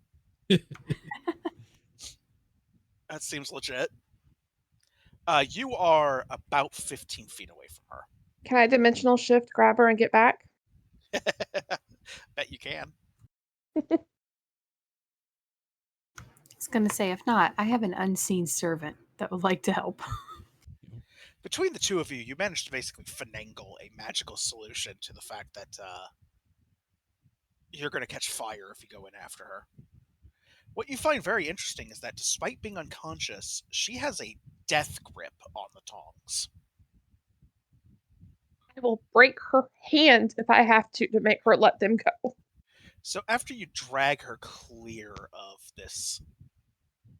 That seems legit. You are about 15 feet away from her. Can I dimensional shift, grab her, and get back? Bet you can. I was going to say, if not, I have an unseen servant that would like to help. Between the two of you, you managed to basically finagle a magical solution to the fact that you're going to catch fire if you go in after her. What you find very interesting is that despite being unconscious, she has a death grip on the tongs. I will break her hand if I have to make her let them go. So after you drag her clear of this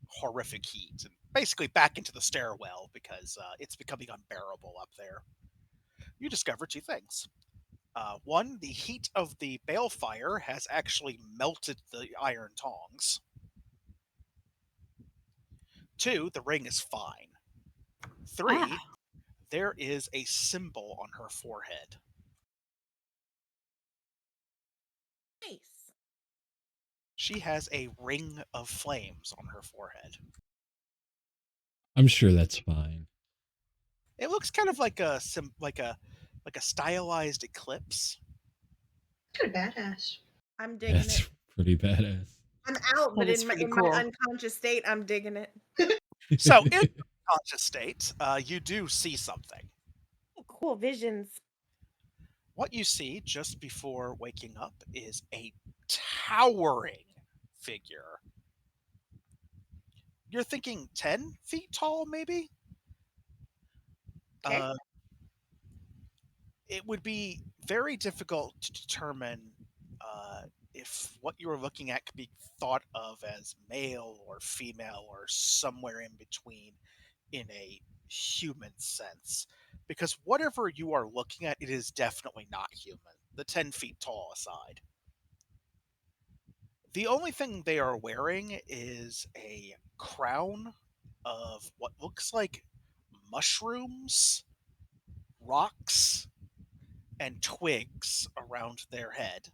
horrific heat and basically back into the stairwell because it's becoming unbearable up there, you discover two things. One, the heat of the balefire has actually melted the iron tongs. Two, the ring is fine. Three, there is a symbol on her forehead. Nice. She has a ring of flames on her forehead. I'm sure that's fine. It looks kind of like a stylized eclipse. Kind of badass. I'm digging That's it. pretty badass. I'm out, but That is in my pretty in cool. my unconscious state, I'm digging it. So in conscious state, you do see something. Cool visions. What you see just before waking up is a towering figure. You're thinking 10 feet tall, maybe? Okay. It would be very difficult to determine if what you were looking at could be thought of as male or female or somewhere in between in a human sense. Because whatever you are looking at, it is definitely not human, the 10 feet tall aside. The only thing they are wearing is a crown of what looks like mushrooms, rocks, and twigs around their head,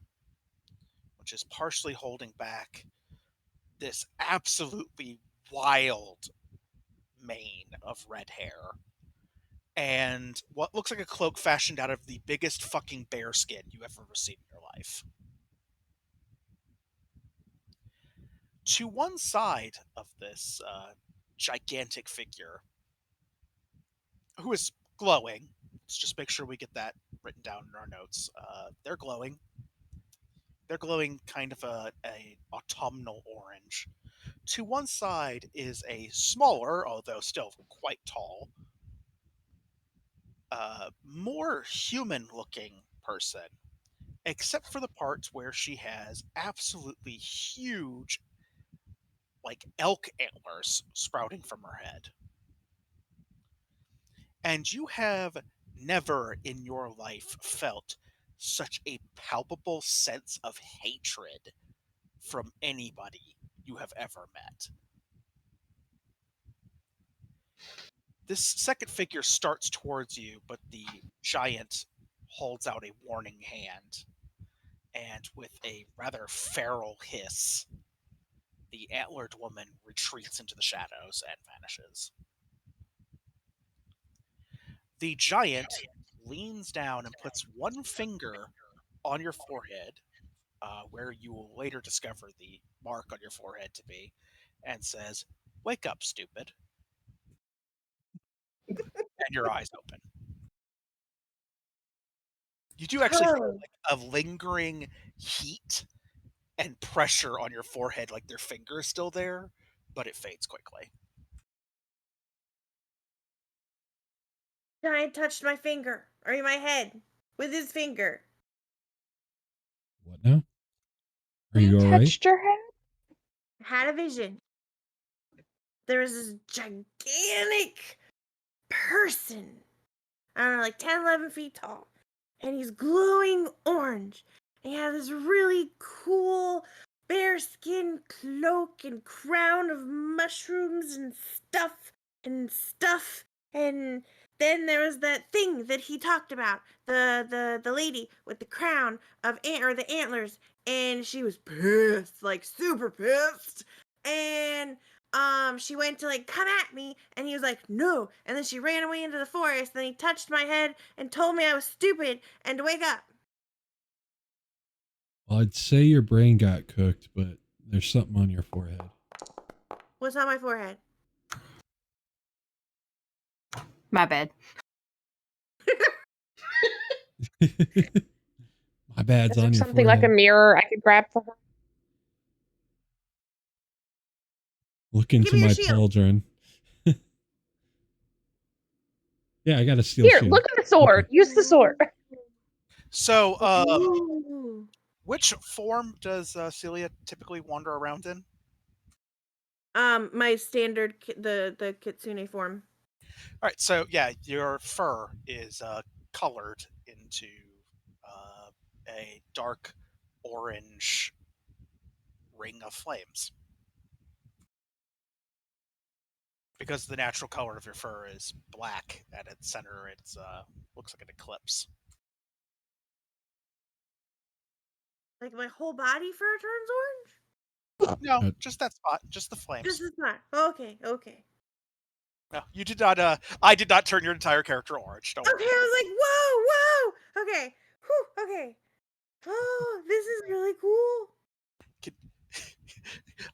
which is partially holding back this absolutely wild mane of red hair and what looks like a cloak fashioned out of the biggest fucking bear skin you have ever seen in your life. To one side of this gigantic figure, who is glowing, let's just make sure we get that written down in our notes. They're glowing. They're glowing kind of a autumnal orange. To one side is a smaller, although still quite tall, more human-looking person, except for the parts where she has absolutely huge, like elk antlers sprouting from her head. And you have never in your life felt such a palpable sense of hatred from anybody you have ever met. This second figure starts towards you, but the giant holds out a warning hand, and with a rather feral hiss, the antlered woman retreats into the shadows and vanishes. The giant leans down and puts one finger on your forehead, where you will later discover the mark on your forehead to be, and says, "Wake up, stupid." And your eyes open. You do actually feel like a lingering heat and pressure on your forehead, like their finger is still there, but it fades quickly. Giant touched my finger, or my head, with his finger. What now? Are you all right? Touched your head? I had a vision. There was this gigantic person. I don't know, like 10, 11 feet tall. And he's glowing orange. And he had this really cool bearskin cloak and crown of mushrooms and stuff. And then there was that thing that he talked about. The lady with the crown of the antlers. And she was pissed, like super pissed. And she went to like come at me, and he was like no, and then she ran away into the forest. Then he touched my head and told me I was stupid and to wake up. Well, I'd say your brain got cooked, but there's something on your forehead. What's on my forehead? My bad. My bad's Is there on your something forehead. like a mirror I could grab for her? Look into me your my shield. pauldron. Yeah, I got a steel Here, shield. look at the sword. Okay. Use the sword. So, Ooh. which form does Celia typically wander around in? My standard the kitsune form. All right, so yeah, your fur is colored into a dark orange ring of flames. Because the natural color of your fur is black at its center, it looks like an eclipse. Like my whole body fur turns orange? No, just that spot, just the flames. This is not. Okay. No, you did not. I did not turn your entire character orange. Don't Okay, worry. I was like, whoa, whoa. Okay. Whew, okay. Oh, this is really cool.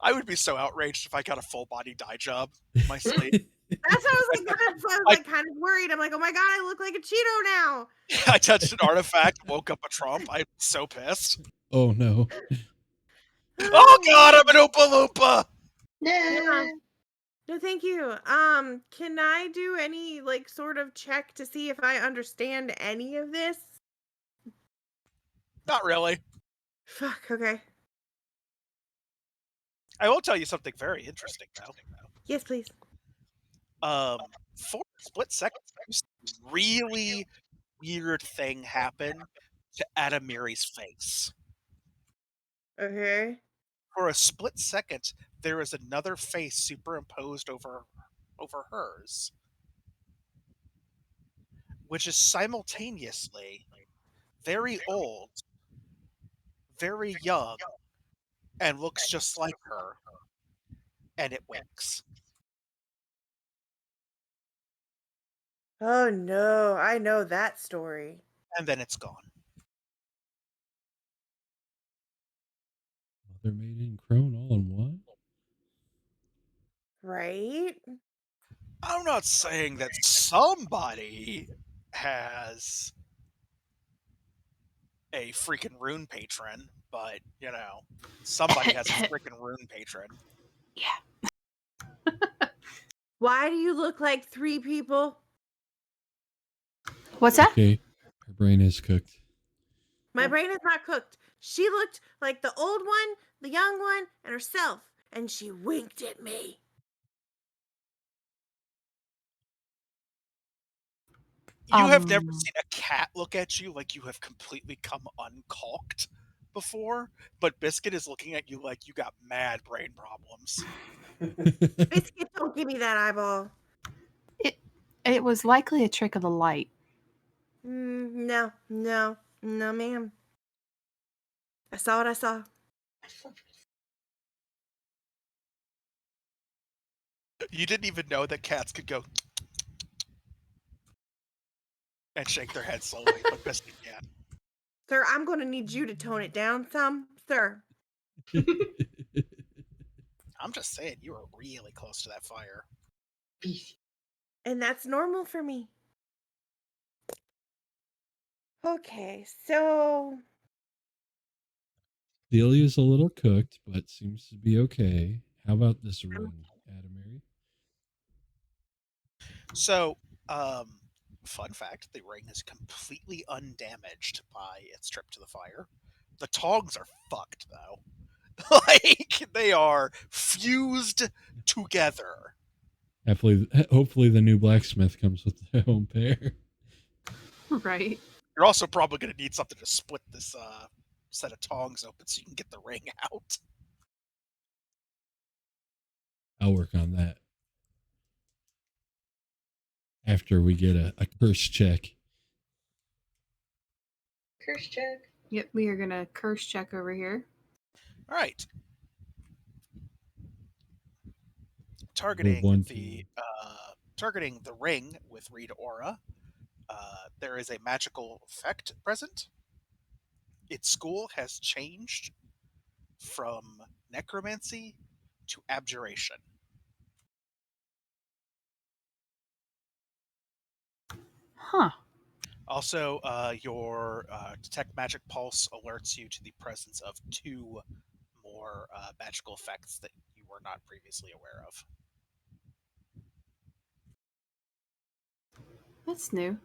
I would be so outraged if I got a full body dye job in my sleep. That's what I was like. I was like kind of worried. I'm like, oh my god, I look like a Cheeto now. I touched an artifact, woke up a Trump. I'm so pissed. Oh no. Oh god, I'm an Oompa Loompa! Nah. No, thank you. Can I do any like sort of check to see if I understand any of this? Not really. Fuck. Okay. I will tell you something very interesting, though. Yes, please. For a split second, a really weird thing happened to Adamiri's face. Okay. For a split second, there is another face superimposed over hers, which is simultaneously very old, very young, and looks just like her, and it winks. Oh no, I know that story. And then it's gone. Mother, maiden, and crone all in one? Right? I'm not saying that somebody has a freaking rune patron, but, you know, somebody has a freaking rune patron. Why do you look like three people? What's that? Okay. Her brain is cooked. My brain is not cooked. She looked like the old one, the young one, and herself, and she winked at me. You have never seen a cat look at you like you have completely come uncaulked before, but Biscuit is looking at you like you got mad brain problems. Biscuit, don't give me that eyeball. It was likely a trick of the light. No, ma'am. I saw what I saw. You didn't even know that cats could go and shake their head slowly, but Biscuit can. Sir, I'm going to need you to tone it down some, sir. I'm just saying, you were really close to that fire. And that's normal for me. Okay, so Delia's a little cooked, but seems to be okay. How about this ring, Adamiri? So, fun fact, the ring is completely undamaged by its trip to the fire. The tongs are fucked, though. Like, they are fused together. Hopefully the new blacksmith comes with their own pair. Right. You're also probably going to need something to split this set of tongs open so you can get the ring out. I'll work on that. After we get a curse check. Curse check. Yep, we are going to curse check over here. All right. Roll one, two. Targeting the ring with Read Aura, there is a magical effect present. Its school has changed from necromancy to abjuration. Huh. Also, your Detect Magic Pulse alerts you to the presence of 2 more magical effects that you were not previously aware of. That's new.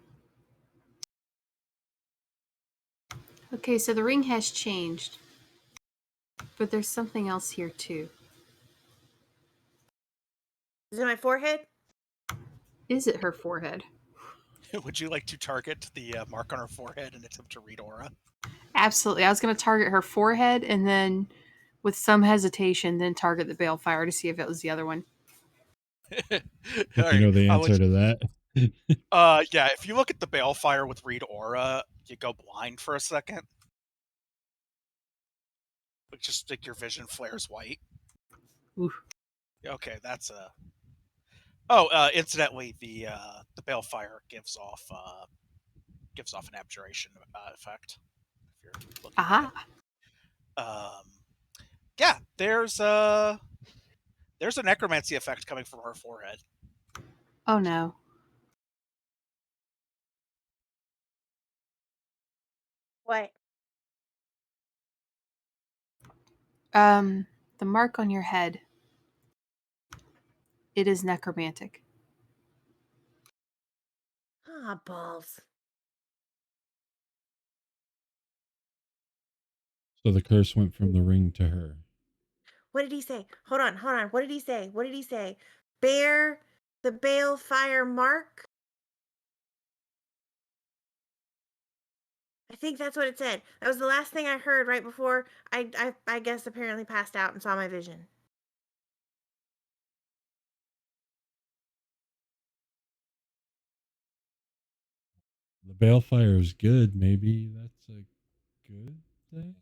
Okay, so the ring has changed. But there's something else here too. is it my forehead? Is it her forehead? Would you like to target the mark on her forehead and attempt to read aura? Absolutely. I was going to target her forehead and then, with some hesitation, then target the balefire to see if it was the other one. If you know the answer to that. Yeah, if you look at the balefire with read aura, you go blind for a second. Just like your vision flares white. Oof. Okay, that's a Oh, incidentally, the balefire gives off an abjuration effect. If you're looking at Aha. it. Yeah, there's a necromancy effect coming from her forehead. Oh no. What? The mark on your head. It is necromantic. Ah, balls. So the curse went from the ring to her. What did he say? Hold on. What did he say? Bear the balefire mark? I think that's what it said. That was the last thing I heard right before I guess apparently passed out and saw my vision. The balefire is good. Maybe that's a good thing.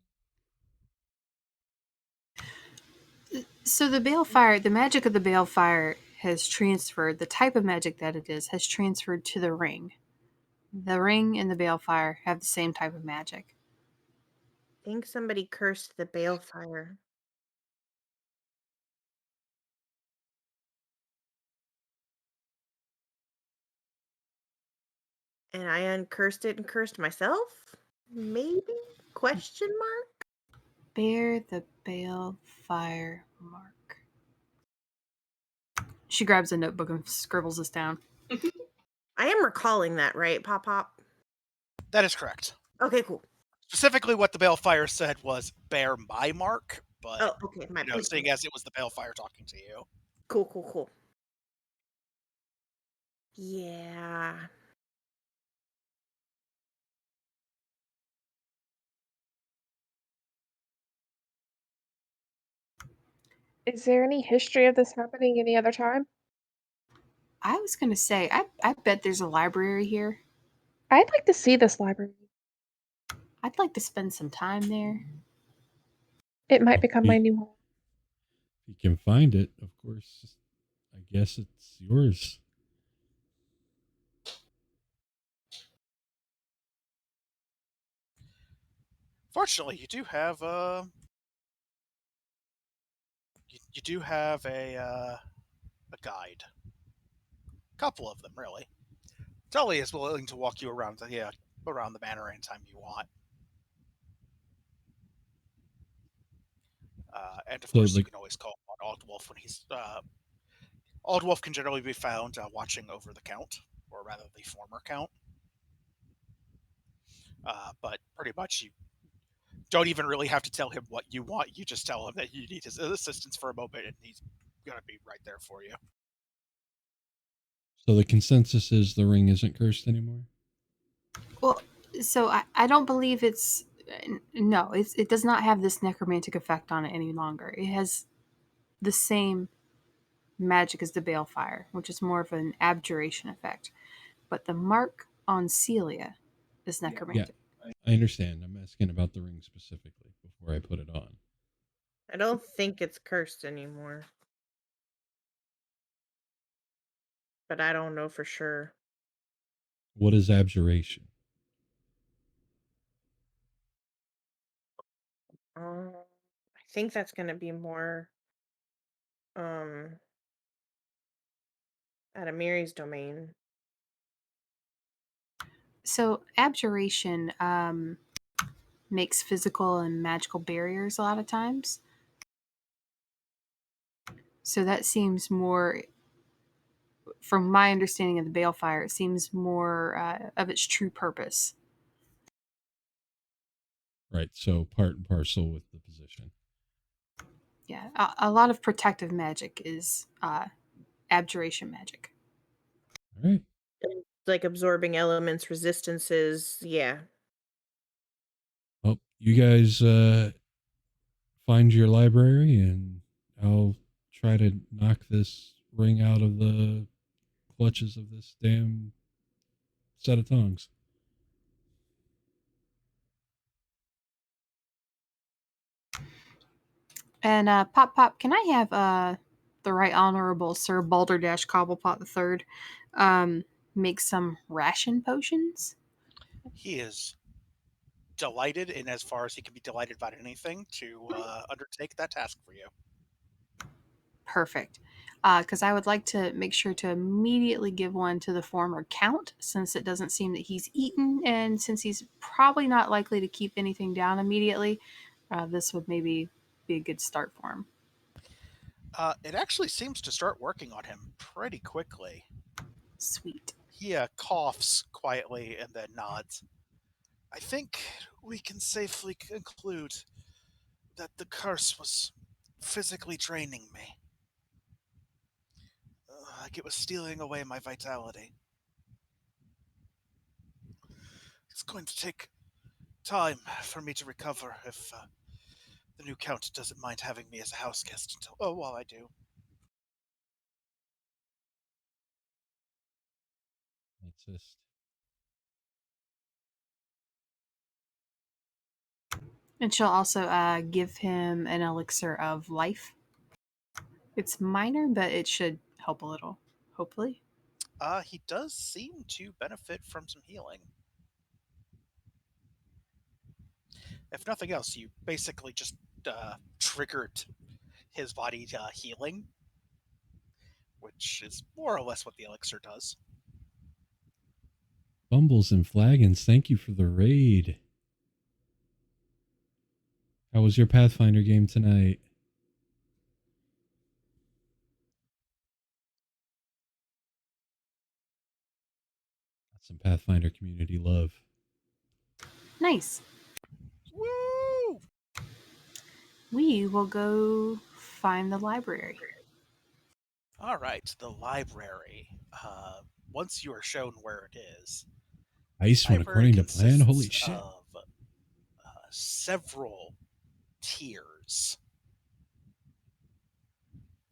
So the balefire, the magic of the balefire has transferred, the type of magic that it is, has transferred to the ring. The ring and the balefire have the same type of magic. I think somebody cursed the balefire. And I uncursed it and cursed myself? Maybe? Question mark? Bear the balefire mark. She grabs a notebook and scribbles this down. I am recalling that, right, Pop Pop? That is correct. Okay, cool. Specifically, what the balefire said was "bear my mark," but Oh, okay. seeing as it was the balefire talking to you. Cool. Yeah. Is there any history of this happening any other time? I was going to say, I bet there's a library here. I'd like to see this library. I'd like to spend some time there. It might become my new home. If you can find it, of course, I guess it's yours. Fortunately, you do have a guide. A couple of them, really. Tully is willing to walk you around the manor anytime you want. And of So, course, you like, can always call on Aldwolf when he's. Aldwolf can generally be found watching over the count, or rather the former count. But pretty much you don't even really have to tell him what you want. You just tell him that you need his assistance for a moment, and he's going to be right there for you. so the consensus is the ring isn't cursed anymore. Well, so I don't believe it's. No, it does not have this necromantic effect on it any longer. It has the same magic as the balefire, which is more of an abjuration effect. But the mark on Celia is necromantic. I understand. I'm asking about the ring specifically before I put it on. I don't think it's cursed anymore. But I don't know for sure. What is abjuration? I think that's going to be more out of Mary's domain. So abjuration makes physical and magical barriers a lot of times. So that seems more, from my understanding of the balefire, it seems more of its true purpose. Right. So part and parcel with the position. Yeah, a lot of protective magic is abjuration magic. All right. Like absorbing elements, resistances. Yeah. Well, you guys find your library, and I'll try to knock this ring out of the clutches of this damn set of tongs. And Pop, can I have the Right Honorable Sir Balderdash Cobblepot III make some ration potions. He is delighted, in as far as he can be delighted about anything, to undertake that task for you. Perfect. Because I would like to make sure to immediately give one to the former Count, since it doesn't seem that he's eaten, and since he's probably not likely to keep anything down immediately, this would maybe be a good start for him. It actually seems to start working on him pretty quickly. Sweet. He coughs quietly and then nods. I think we can safely conclude that the curse was physically draining me. Like it was stealing away my vitality. It's going to take time for me to recover if the new Count doesn't mind having me as a house guest until while I do. Insist. And she'll also give him an elixir of life. It's minor, but it should help a little, hopefully. He does seem to benefit from some healing. If nothing else, you basically just triggered his body healing, which is more or less what the elixir does. Bumbles and Flagons, thank you for the raid. How was your Pathfinder game tonight? Got some Pathfinder community love. Nice. Woo! We will go find the library. All right, the library. Once you are shown where it is, Nice one, according to plan. Holy shit. Of several tiers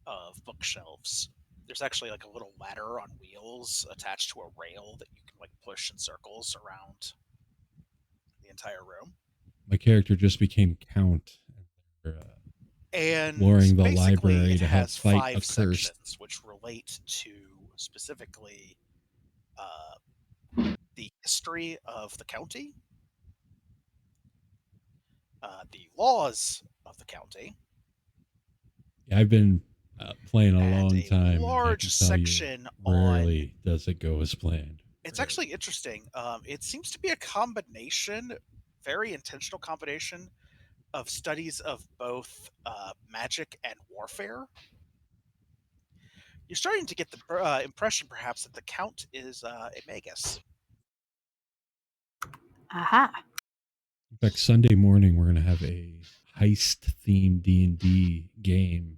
of bookshelves. There's actually like a little ladder on wheels attached to a rail that you can like push in circles around the entire room. My character just became Count. And exploring the basically library it to help has fight 5 a curse. sections which relate to specifically the history of the county, the laws of the county. Yeah, I've been playing a and long a time. large and I can tell section you, rarely on. does it go as planned. It's Rarely. actually interesting. It seems to be a combination, very intentional combination, of studies of both magic and warfare. You're starting to get the impression, perhaps, that the Count is a magus. Aha. In fact, Sunday morning we're going to have a heist-themed D&D game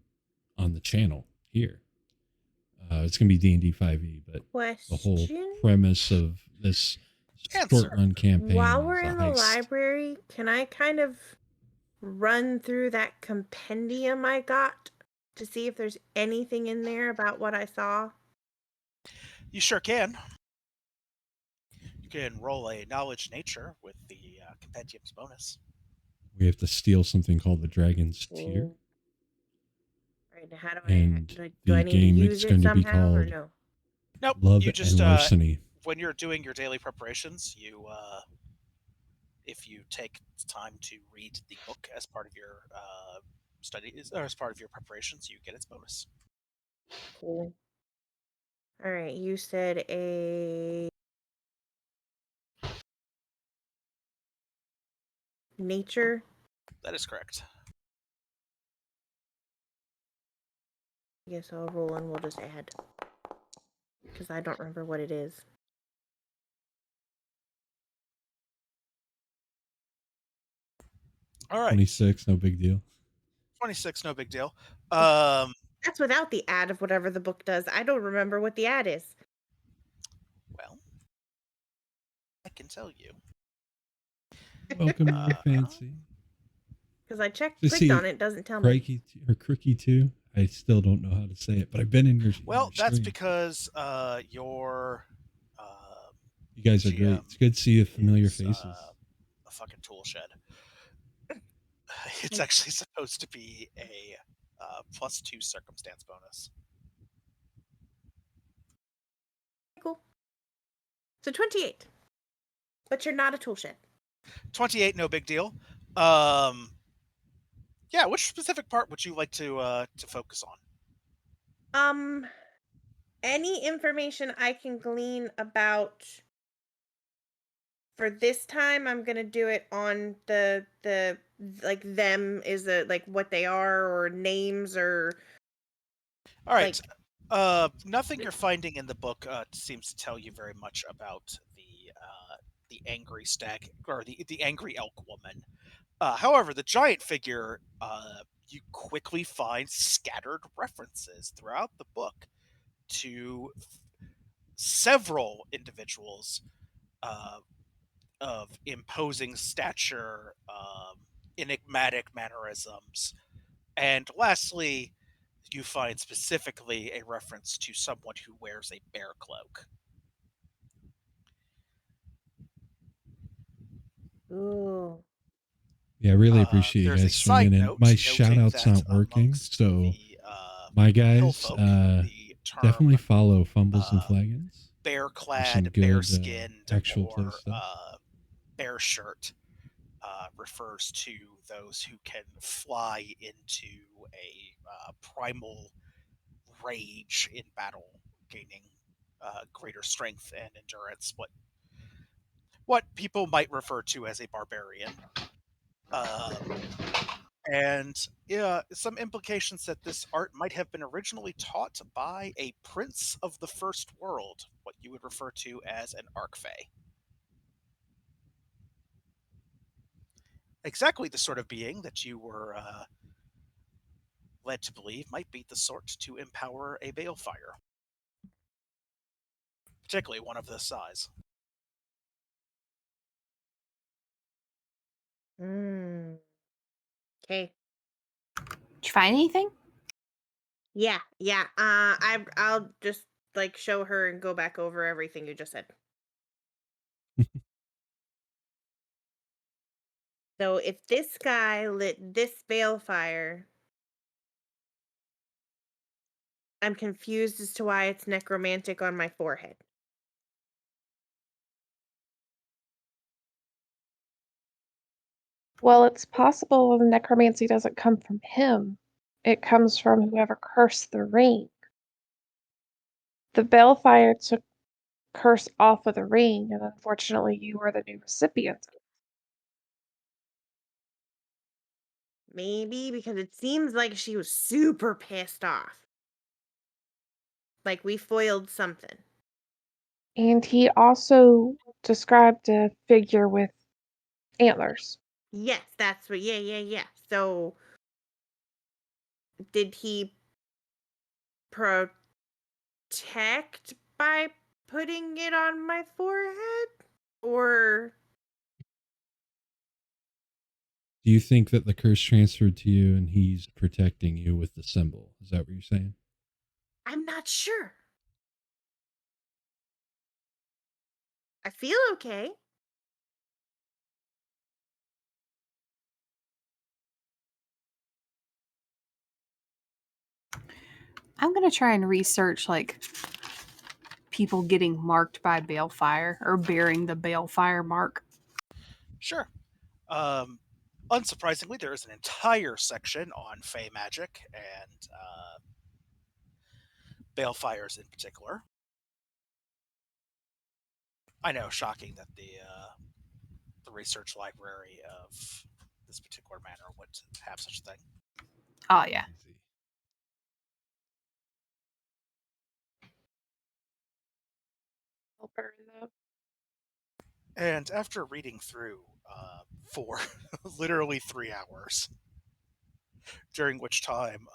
on the channel here. It's going to be D&D 5e, but the whole premise of this short-run campaign While we're is a in the heist. library, can I kind of run through that compendium I got to see if there's anything in there about what I saw? You sure can. You can roll a knowledge nature with the compendium's bonus. We have to steal something called the Dragon's Tear. Right, how do And do I the need game to is use it going to be somehow or called no? Nope. Love you just, and Larceny. When you're doing your daily preparations, you if you take time to read the book as part of your studies or as part of your preparations, you get its bonus. Cool. All right, you said a nature. That is correct. I guess I'll roll and we'll just add because I don't remember what it is. All right. 26, no big deal. 26, no big deal. That's without the ad of whatever the book does. I don't remember what the ad is. Well, I can tell you. Welcome to your fancy. Because I clicked on it, doesn't tell me. Crookie too. I still don't know how to say it, but I've been in your. Well, in your that's stream. because your. You guys are great. It's good to see you familiar faces. A fucking tool shed. It's actually supposed to be a +2 circumstance bonus. Cool. So 28. But you're not a tool shed. 28, no big deal. Yeah, which specific part would you like to focus on? Any information I can glean about for this time, I'm gonna do it on the like them is a like what they are or names or All right. like Nothing you're finding in the book seems to tell you very much about the angry stag or the angry elk woman. However, the giant figure, you quickly find scattered references throughout the book to several individuals uh, of imposing stature, enigmatic mannerisms, and lastly, you find specifically a reference to someone who wears a bear cloak. ooh. Yeah, I really appreciate you There's a guys side swinging in. note My shout noting out's that not working, amongst so the my hill guys, folk, the definitely term follow Fumbles and uh, Flagons for some bear-clad, good bear-skinned, actual play or stuff. bear shirt refers to those who can fly into a primal rage in battle, gaining greater strength and endurance. What people might refer to as a barbarian. And some implications that this art might have been originally taught by a prince of the first world, what you would refer to as an archfey. Exactly the sort of being that you were led to believe might be the sort to empower a balefire, particularly one of this size. Okay. Did you find anything? Yeah. I'll just like show her and go back over everything you just said. So if this guy lit this balefire, I'm confused as to why it's necromantic on my forehead. Well, it's possible the necromancy doesn't come from him. It comes from whoever cursed the ring. The balefire took curse off of the ring, and unfortunately, you are the new recipient. Maybe because it seems like she was super pissed off. Like we foiled something. And he also described a figure with antlers. Yes, that's what. Yeah. So, did he protect by putting it on my forehead, or Do you think that the curse transferred to you and he's protecting you with the symbol? Is that what you're saying? I'm not sure. I feel okay. I'm gonna try and research like people getting marked by balefire or bearing the balefire mark. Sure. Unsurprisingly, there is an entire section on Fey magic and balefires in particular. I know, shocking that the research library of this particular manor would have such a thing. Oh yeah. Easy. I'll burn them. And after reading through for literally 3 hours, during which time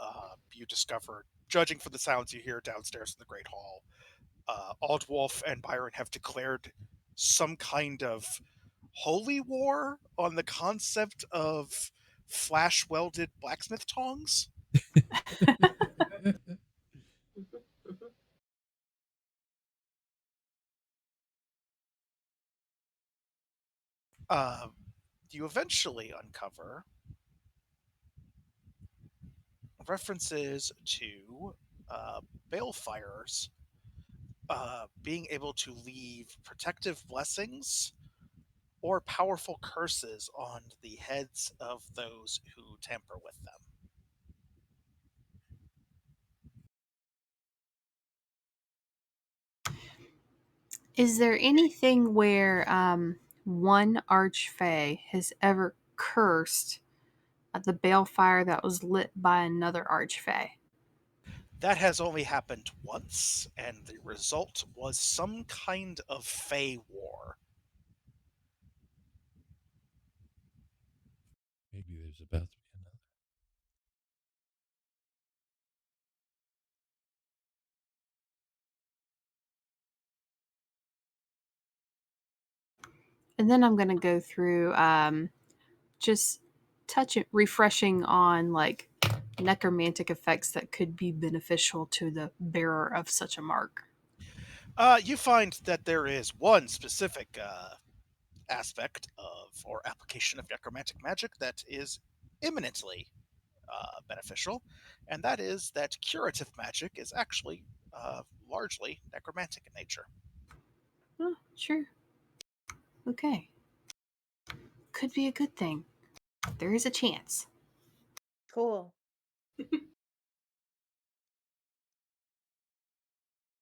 you discover, judging from the sounds you hear downstairs in the Great Hall, Aldwulf and Byron have declared some kind of holy war on the concept of flash welded blacksmith tongs. You eventually uncover references to balefires being able to leave protective blessings or powerful curses on the heads of those who tamper with them. Is there anything where one archfey has ever cursed at the balefire that was lit by another archfey? That has only happened once, and the result was some kind of Fey war. Maybe there's about to be another. And then I'm going to go through just refreshing on like necromantic effects that could be beneficial to the bearer of such a mark. You find that there is one specific aspect of or application of necromantic magic that is eminently beneficial, and that is that curative magic is actually largely necromantic in nature. Oh, sure. Okay. Could be a good thing. There is a chance. Cool.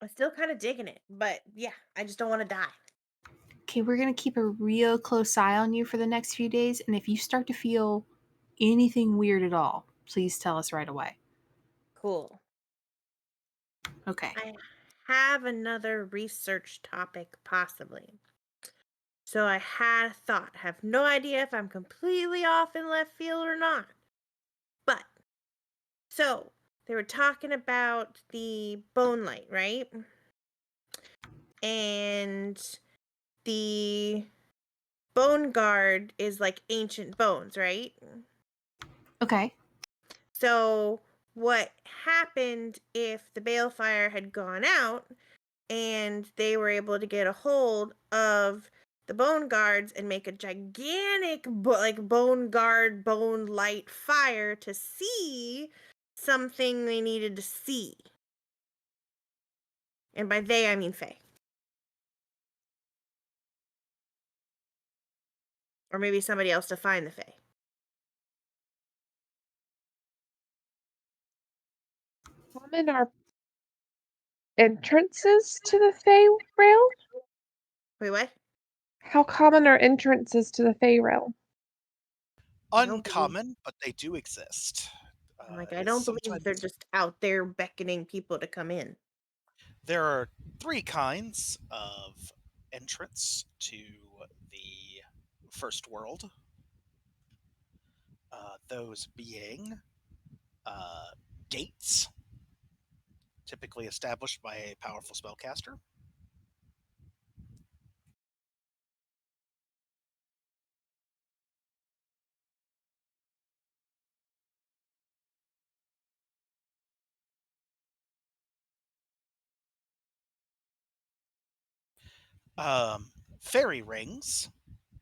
I'm still kind of digging it, but yeah, I just don't want to die. Okay, we're going to keep a real close eye on you for the next few days, and if you start to feel anything weird at all, please tell us right away. Cool. Okay. I have another research topic, possibly. So I had a thought. Have no idea if I'm completely off in left field or not. But, so, they were talking about the bone light, right? And the bone guard is like ancient bones, right? Okay. So what happened if the balefire had gone out and they were able to get a hold of the bone guards and make a gigantic bone guard bone light fire to see something they needed to see? And by they I mean Faye. Or maybe somebody else to find the Fae. Common are entrances to the Fey realm? Wait, what? How common are entrances to the Fey realm? I don't believe- Uncommon, but they do exist. I don't believe they're just out there beckoning people to come in. There are three kinds of entrance to the first world. Those being gates, typically established by a powerful spellcaster. Fairy rings,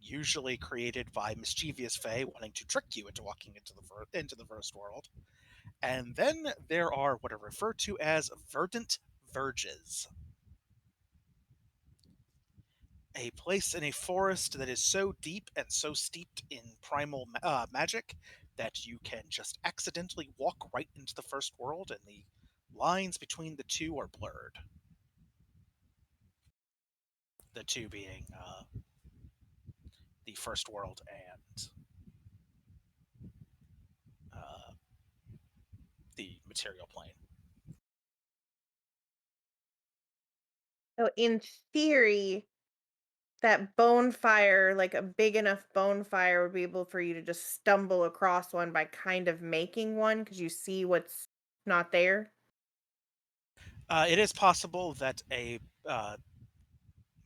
usually created by mischievous fae wanting to trick you into walking into the first world. And then there are what are referred to as verdant verges. A place in a forest that is so deep and so steeped in primal magic that you can just accidentally walk right into the first world, and the lines between the two are blurred. The two being the first world and uh, the material plane. So in theory, that bonfire, like a big enough bonfire, would be able for you to just stumble across one by kind of making one because you see what's not there. It is possible that a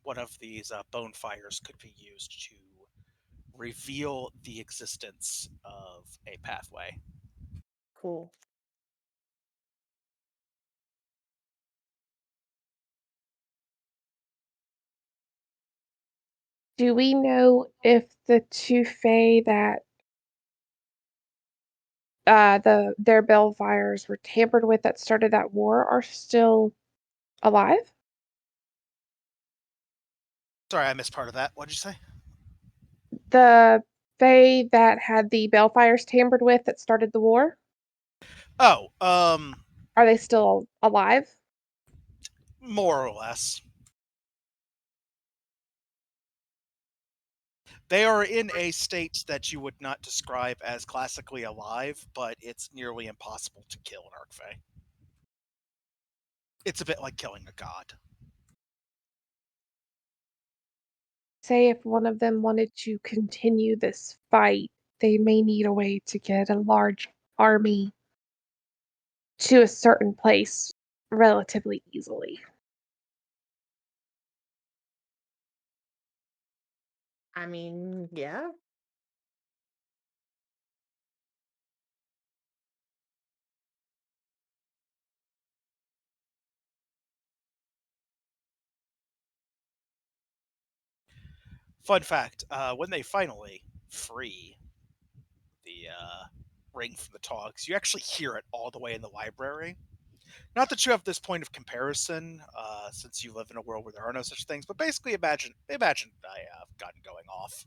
one of these bonfires could be used to reveal the existence of a pathway. Cool. Do we know if the two Fae that their Bellfires were tampered with that started that war are still alive? Sorry, I missed part of that. What did you say? The Fae that had the Bellfires tampered with that started the war? Oh, Are they still alive? more or less. They are in a state that you would not describe as classically alive, but it's nearly impossible to kill an Arcfey. It's a bit like killing a god. Say if one of them wanted to continue this fight, they may need a way to get a large army to a certain place relatively easily. I mean, yeah. Fun fact, when they finally free the ring from the Togs, you actually hear it all the way in the library. Not that you have this point of comparison, since you live in a world where there are no such things, but basically imagine a gun going off.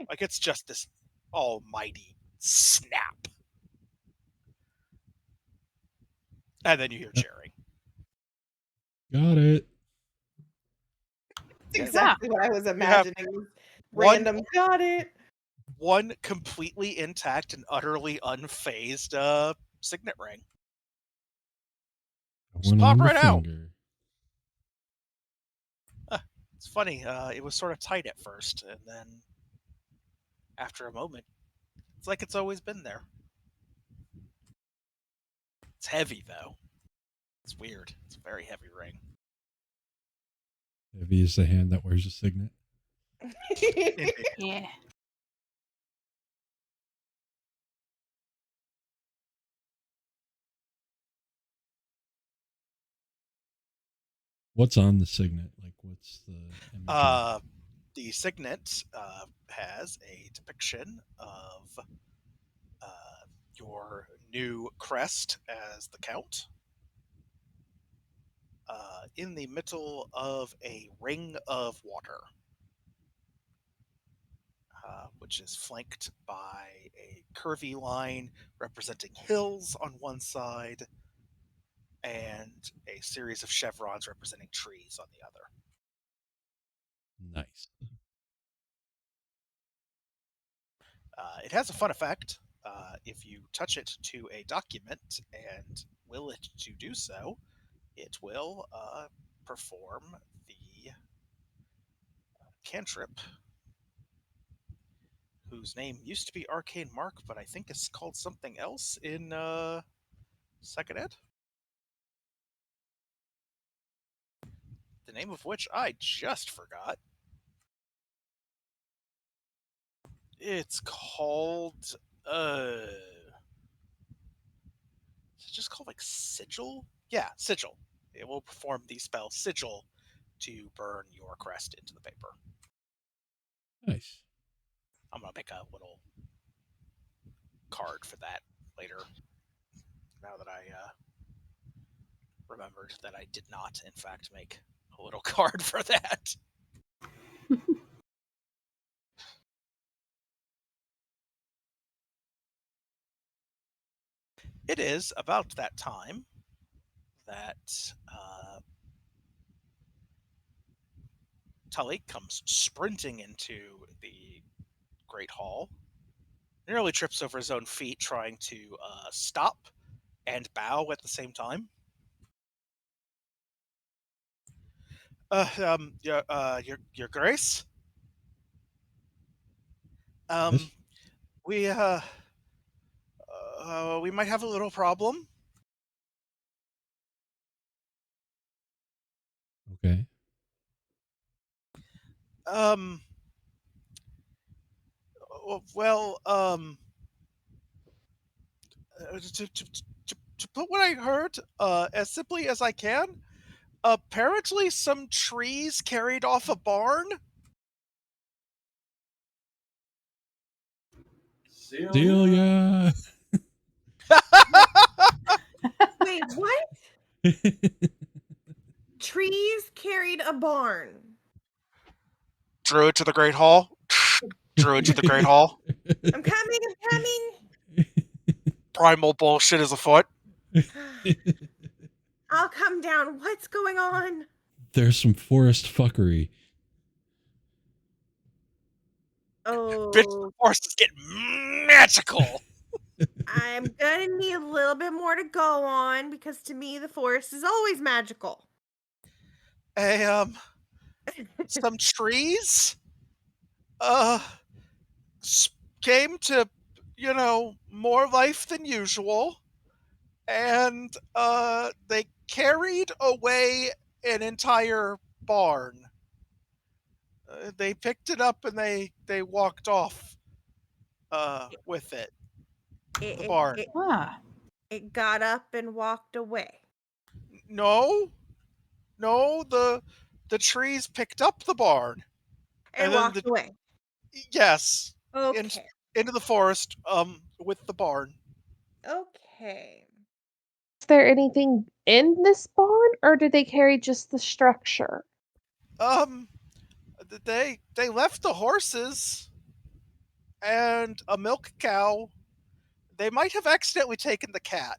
Like, it's just this almighty snap. And then you hear cheering. Got it. That's exactly what I was imagining. one- Random got it. One completely intact and utterly unfazed signet ring. One pop on the right out. finger. It's funny, it was sort of tight at first, and then after a moment, it's like it's always been there. It's heavy, though. It's weird. It's a very heavy ring. Heavy is the hand that wears a signet. Yeah. What's on the signet? Like, what's the image? The signet has a depiction of your new crest as the Count in the middle of a ring of water, which is flanked by a curvy line representing hills on one side and a series of chevrons representing trees on the other. Nice. It has a fun effect. If you touch it to a document and will it to do so, it will perform the cantrip, whose name used to be Arcane Mark, but I think it's called something else in Second Ed. The name of which I just forgot. It's called is it just called like Sigil? Yeah, Sigil. It will perform the spell Sigil to burn your crest into the paper. Nice. I'm gonna make a little card for that later. Now that I remembered that I did not, in fact, make a little card for that. It is about that time that Tully comes sprinting into the Great Hall, nearly trips over his own feet trying to stop and bow at the same time. Your Grace. Yes. We might have a little problem. Okay. Well, to put what I heard as simply as I can, apparently some trees carried off a barn. Delia. Wait, what? Trees carried a barn. Druid to the Great Hall. Druid to the Great Hall. I'm coming, I'm coming. Primal bullshit is afoot. I'll come down. What's going on? There's some forest fuckery. Bitch, the Oh, forest is getting magical. I'm gonna need a little bit more to go on because to me the forest is always magical. Some trees came to, more life than usual, and they carried away an entire barn. They picked it up and they walked off with it. The barn. Ah. It got up and walked away. No, the trees picked up the barn And then walked away. yes, Okay. into the forest with the barn. Okay. Is there anything in this barn, or did they carry just the structure? They left the horses and a milk cow. They might have accidentally taken the cat.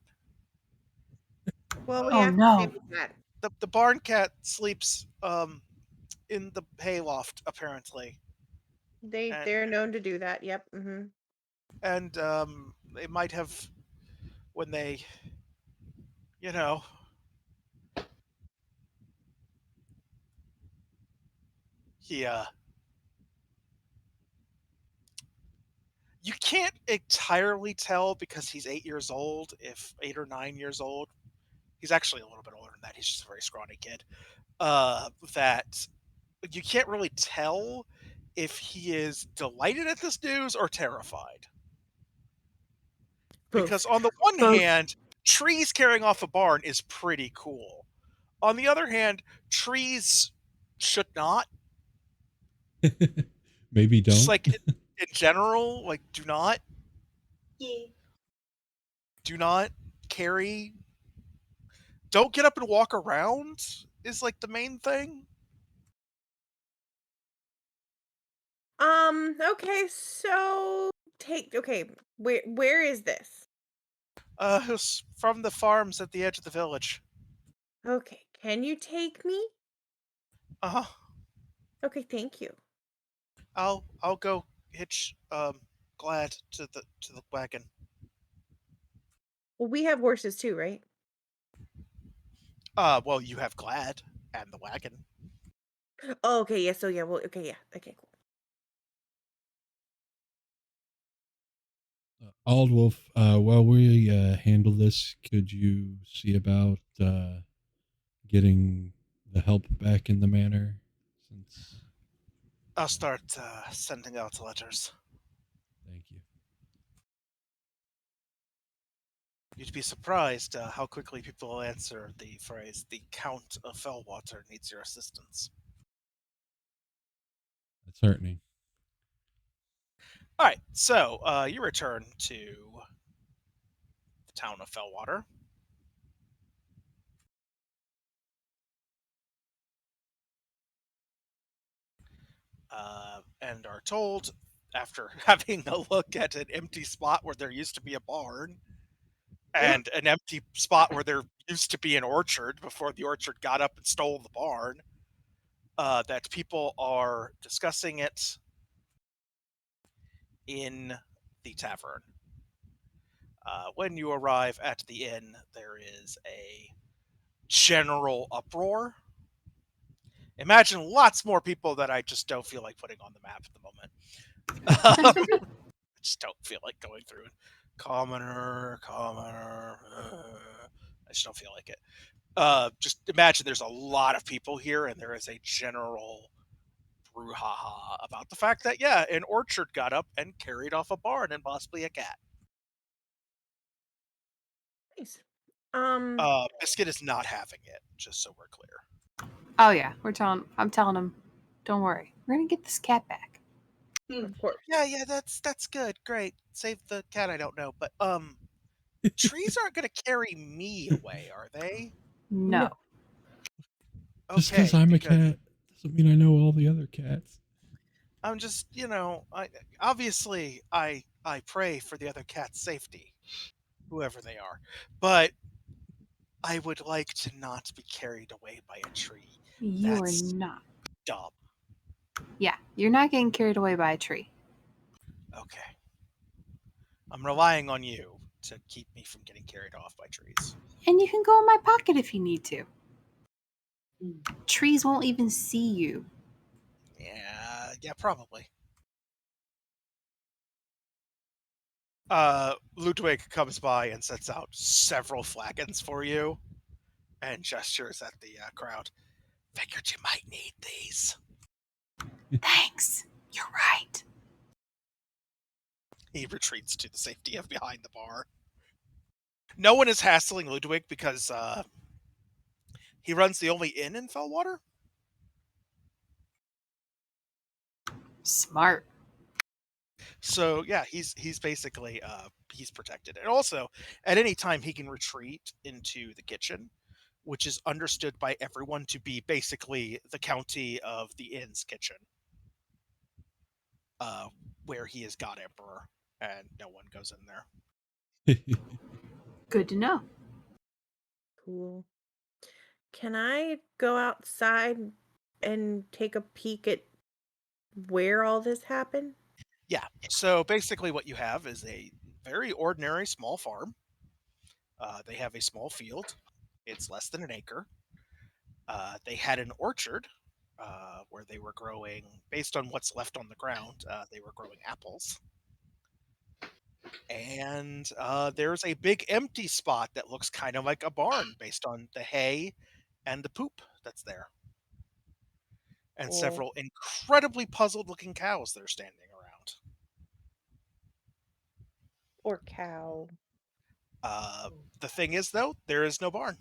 Well, we Oh, have no. to stay with that. The barn cat sleeps in the hayloft apparently, They're known to do that. Yep. Mm-hmm. and they might have when they, you know, he you can't entirely tell because he's 8 years old. If 8 or 9 years old, he's actually a little bit older than that. He's just a very scrawny kid. That you can't really tell if he is delighted at this news or terrified. Because on the one Both. hand, trees carrying off a barn is pretty cool. On the other hand, trees should not. Maybe don't. Just like in general, like Yeah. do not carry. Don't get up and walk around is like the main thing. Okay, so okay, where is this? It was from the farms at the edge of the village. Okay, can you take me? Uh huh. Okay, thank you. I'll go hitch Glad to the wagon. Well, we have horses too, right? Well, you have Glad and the wagon. Oh, okay, yeah, so yeah, well, okay, yeah. Okay, cool. Aldwolf, while we handle this, could you see about getting the help back in the manor? Since I'll start sending out letters. thank you. You'd be surprised how quickly people will answer the phrase, "The Count of Fellwater needs your assistance." That's heartening. All right, so you return to the town of Fellwater. And are told, after having a look at an empty spot where there used to be a barn, and an empty spot where there used to be an orchard before the orchard got up and stole the barn, that people are discussing it in the tavern. When you arrive at the inn, there is a general uproar. Imagine lots more people that I just don't feel like putting on the map at the moment. I just don't feel like going through it. Commoner. I just don't feel like it. Just imagine there's a lot of people here, and there is a general brouhaha about the fact that an orchard got up and carried off a barn and possibly a cat. Nice. Biscuit is not having it, just so we're clear. Oh yeah, I'm telling him, don't worry, we're gonna get this cat back. Of course. Yeah, that's good. Great. Save the cat I don't know. But trees aren't gonna carry me away, are they? No. Just because Okay, I'm a because cat doesn't mean I know all the other cats. I'm just, I obviously I pray for the other cat's safety, whoever they are. But I would like to not be carried away by a tree. You are That's not. dumb. Yeah, you're not getting carried away by a tree. Okay. I'm relying on you to keep me from getting carried off by trees. And you can go in my pocket if you need to. Mm. Trees won't even see you. Yeah, probably. Ludwig comes by and sets out several flagons for you and gestures at the crowd. Figured you might need these. Thanks. You're right. He retreats to the safety of behind the bar. No one is hassling Ludwig because he runs the only inn in Fellwater. Smart. So yeah, he's basically he's protected, and also at any time he can retreat into the kitchen, which is understood by everyone to be basically the county of the inn's kitchen, where he is God Emperor, and no one goes in there. Good to know. Cool. Can I go outside and take a peek at where all this happened? Yeah. So basically, what you have is a very ordinary small farm. They have a small field. It's less than an acre. They had an orchard where they were growing, based on what's left on the ground, they were growing apples. And there's a big empty spot that looks kind of like a barn based on the hay and the poop that's there. And Cool. several incredibly puzzled looking cows that are standing around. Or cow. The thing is, though, there is no barn.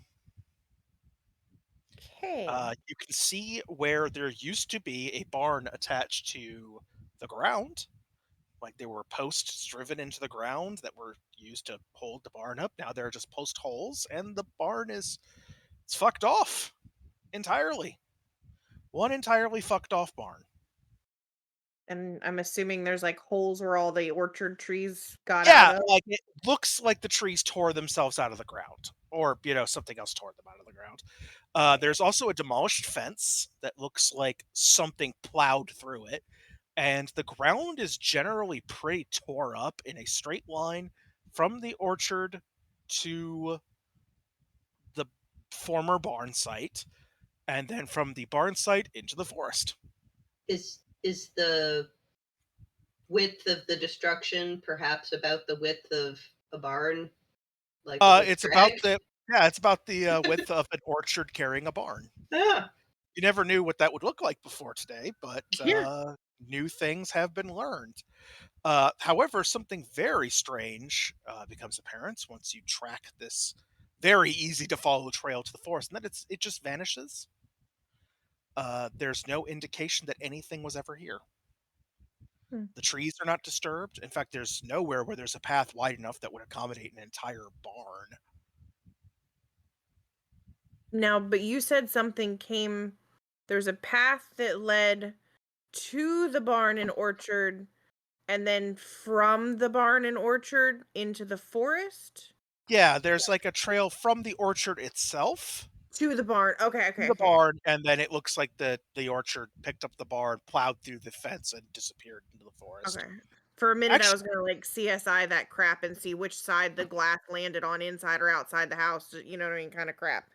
Okay. You can see where there used to be a barn attached to the ground. Like there were posts driven into the ground that were used to hold the barn up. Now there are just post holes, and the barn it's fucked off entirely. One entirely fucked off barn. And I'm assuming there's like holes where all the orchard trees got Yeah, out of. like it looks like the trees tore themselves out of the ground, or something else tore them out of the ground. There's also a demolished fence that looks like something plowed through it, and the ground is generally pretty tore up in a straight line from the orchard to the former barn site, and then from the barn site into the forest. Is the width of the destruction perhaps about the width of a barn? Like it was It's about dragged? it's about the width of an orchard carrying a barn. Ah, You never knew what that would look like before today, but Yeah. new things have been learned. However, something very strange becomes apparent once you track this very easy to follow trail to the forest, and that it just vanishes. There's no indication that anything was ever here. Hmm. The trees are not disturbed. In fact, there's nowhere where there's a path wide enough that would accommodate an entire barn. Now, but you said something came. There's a path that led to the barn and orchard, and then from the barn and orchard into the forest Yeah, there's like a trail from the orchard itself to the barn. Okay, to okay, the okay. barn, and then it looks like the orchard picked up the barn, plowed through the fence, and disappeared into the forest. Okay. For a minute, I Actually, was gonna like CSI that crap and see which side the glass landed on, inside or outside the house. You know what I mean? Kind of crap.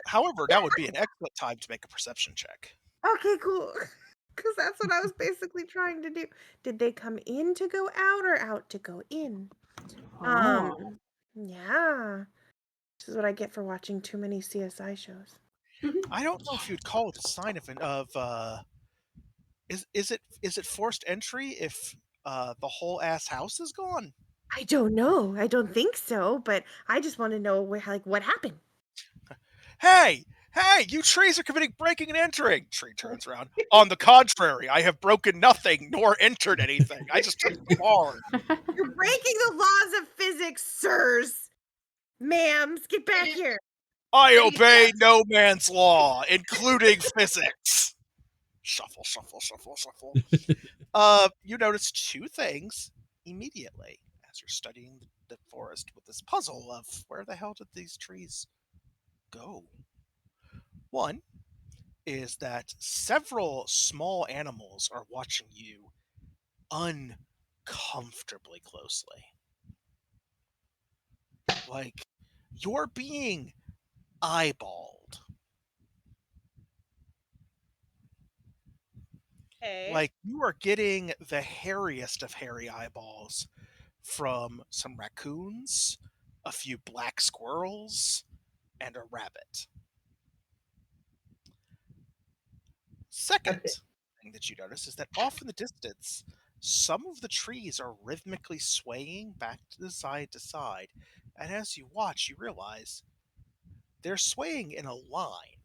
however, that would be an excellent time to make a perception check. Okay, cool. Because that's what I was basically trying to do. Did they come in to go out or out to go in? Oh. Yeah. This is what I get for watching too many CSI shows. I don't know if you'd call it a sign of is it forced entry if the whole ass house is gone? I don't know. I don't think so, but I just want to know where, like, what happened. Hey, Hey, you trees are committing breaking and entering. Tree turns around. On the contrary, I have broken nothing nor entered anything. I just took the farm. You're breaking the laws of physics, sirs. Ma'ams, get back is- here. I Pretty obey fast. no man's law, including physics. Shuffle, shuffle, shuffle, shuffle. You notice two things immediately as you're studying the forest with this puzzle of where the hell did these trees go? One is that several small animals are watching you uncomfortably closely. Like, you're being eyeballed. Okay. Like, you are getting the hairiest of hairy eyeballs from some raccoons, a few black squirrels, and a rabbit. Second Okay. thing that you notice is that off in the distance, some of the trees are rhythmically swaying back to side, and as you watch, you realize they're swaying in a line,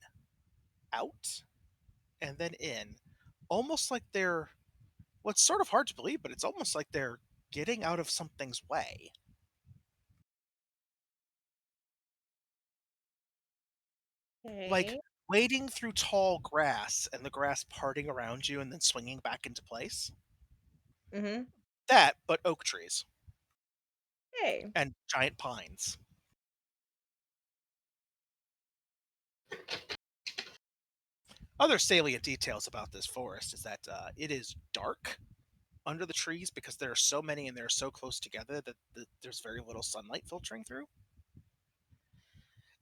out and then in, almost like they're. Well, it's sort of hard to believe, but it's almost like they're getting out of something's way. Like Okay. wading through tall grass and the grass parting around you and then swinging back into place. Mm-hmm. That, but oak trees Hey. and giant pines. Other salient details about this forest is that it is dark under the trees because there are so many and they're so close together that there's very little sunlight filtering through.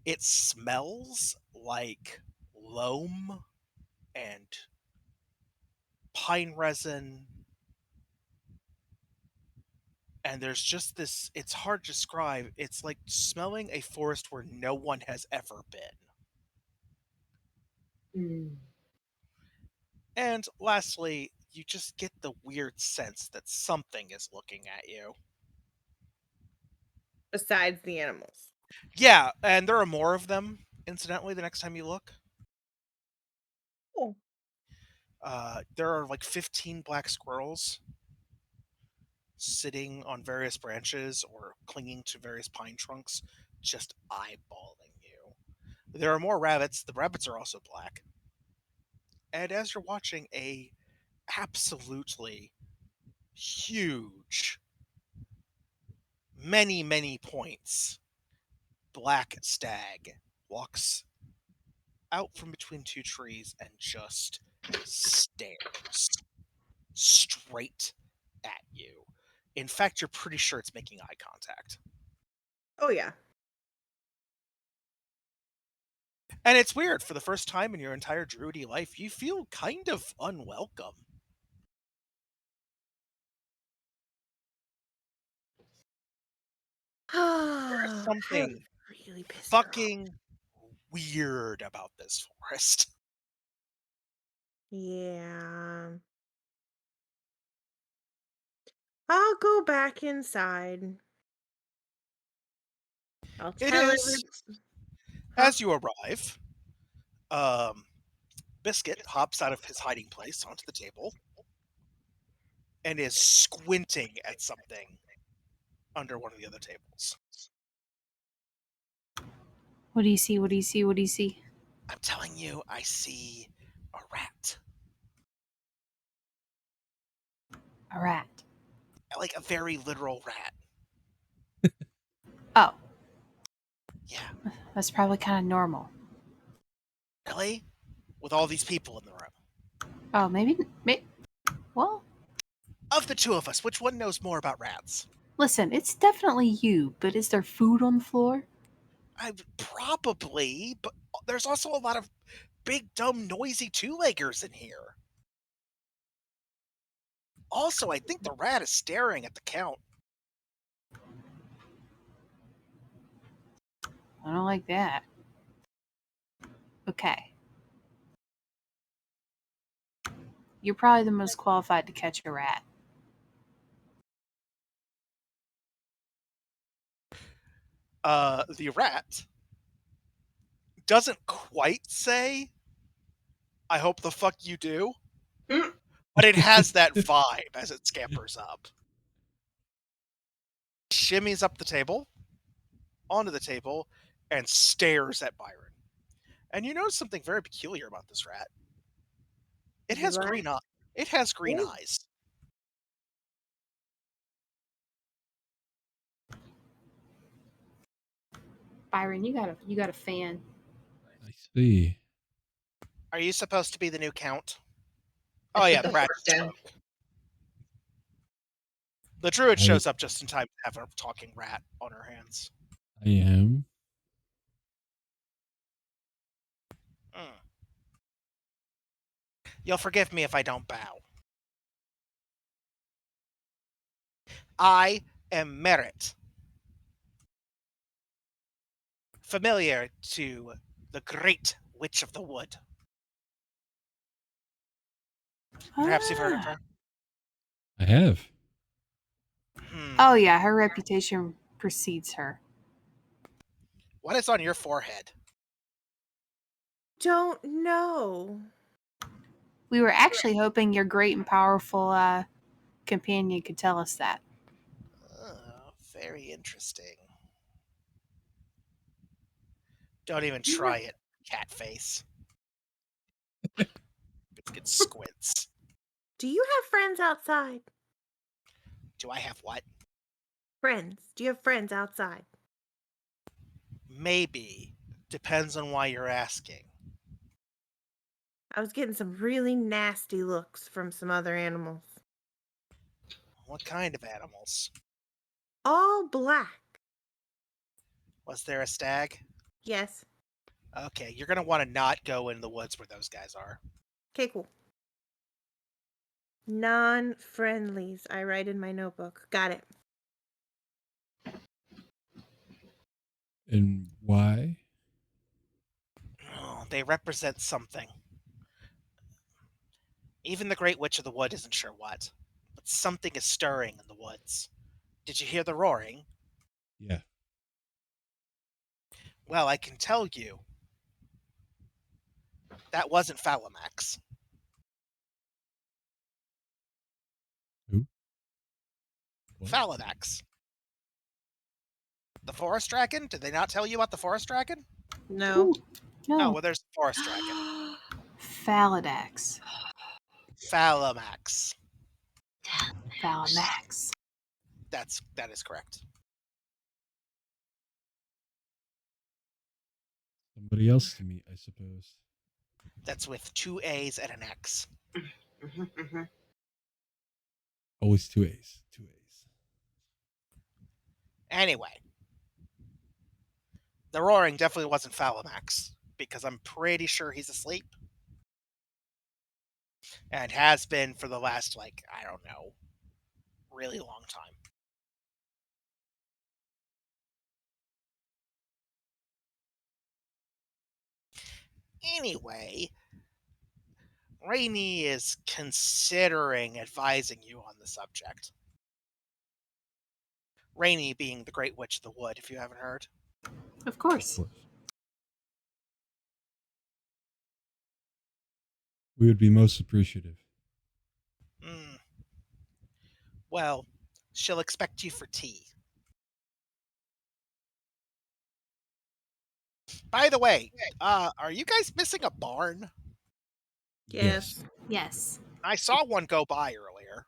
It smells like loam and pine resin, and there's just this, it's hard to describe, it's like smelling a forest where no one has ever been. Mm. And lastly, you just get the weird sense that something is looking at you. Besides the animals. Yeah, and there are more of them, incidentally, the next time you look. Oh. There are like 15 black squirrels sitting on various branches or clinging to various pine trunks, just eyeballing you. There are more rabbits. The rabbits are also black. And as you're watching a absolutely huge, many points, black stag walks out from between two trees and just stares straight at you. In fact, you're pretty sure it's making eye contact. Oh yeah. And it's weird, for the first time in your entire druidy life, you feel kind of unwelcome. There's I'm something really pissed her off. fucking weird about this forest. Yeah. I'll go back inside. I'll It tell is, everybody. as you arrive, um, Biscuit hops out of his hiding place onto the table and is squinting at something under one of the other tables. What do you see? What do you see? What do you see? I'm telling you, I see a rat. A rat. Like a very literal rat. Oh, Yeah. that's probably kind of normal. Really? With all these people in the room. Oh, maybe. Well, Of the two of us, which one knows more about rats? listen, it's definitely you, but is there food on the floor? Probably, but there's also a lot of big, dumb, noisy two-leggers in here. Also, I think the rat is staring at the count. I don't like that. Okay. You're probably the most qualified to catch a rat. The rat doesn't quite say, I hope the fuck you do, Mm. but it has that vibe as it scampers up. Shimmies up the table, onto the table, and stares at Byron. And you notice something very peculiar about this rat. It has What? green eyes. It has green Ooh. eyes. Byron, you got a fan. I see. Are you supposed to be the new count? I Oh put yeah, the the rat force down. spoke. The druid I- shows up just in time to have a talking rat on her hands. I am. Mm. You'll forgive me if I don't bow. I am Merit, familiar to the great witch of the wood. Perhaps you've heard of her? I have. Oh yeah, her reputation precedes her. What is on your forehead? Don't know. We were actually hoping your great and powerful companion could tell us that. Very interesting. Don't even try it, cat face. Biscuit squints. Do you have friends outside? Do I have what? Friends. Do you have friends outside? Maybe. Depends on why you're asking. I was getting some really nasty looks from some other animals. What kind of animals? All black. Was there a stag? Yes. Okay, you're gonna want to not go in the woods where those guys are. Okay, cool. Non-friendlies, I write in my notebook. Got it. And why? Oh, they represent something. Even the Great Witch of the Wood isn't sure what, but something is stirring in the woods. Did you hear the roaring? Yeah. Well, I can tell you, that wasn't Pheonix. Who? What? Pheonix. The forest dragon? Did they not tell you about the forest dragon? No. Ooh, Oh, no. well, there's the forest dragon. Phalidax. Pheonix. Phalimax. That is correct. Somebody else to meet, I suppose. That's with 2 A's and an X. Always 2 A's. 2 A's. Anyway, the roaring definitely wasn't Pheonix, because I'm pretty sure he's asleep. And has been for the last, I don't know, really long time. Anyway, Rainey is considering advising you on the subject. Rainey being the Great Witch of the Wood, if you haven't heard. Of course. Of course. We would be most appreciative. Well, she'll expect you for tea. By the way, are you guys missing a barn? Yes. Yes. I saw one go by earlier.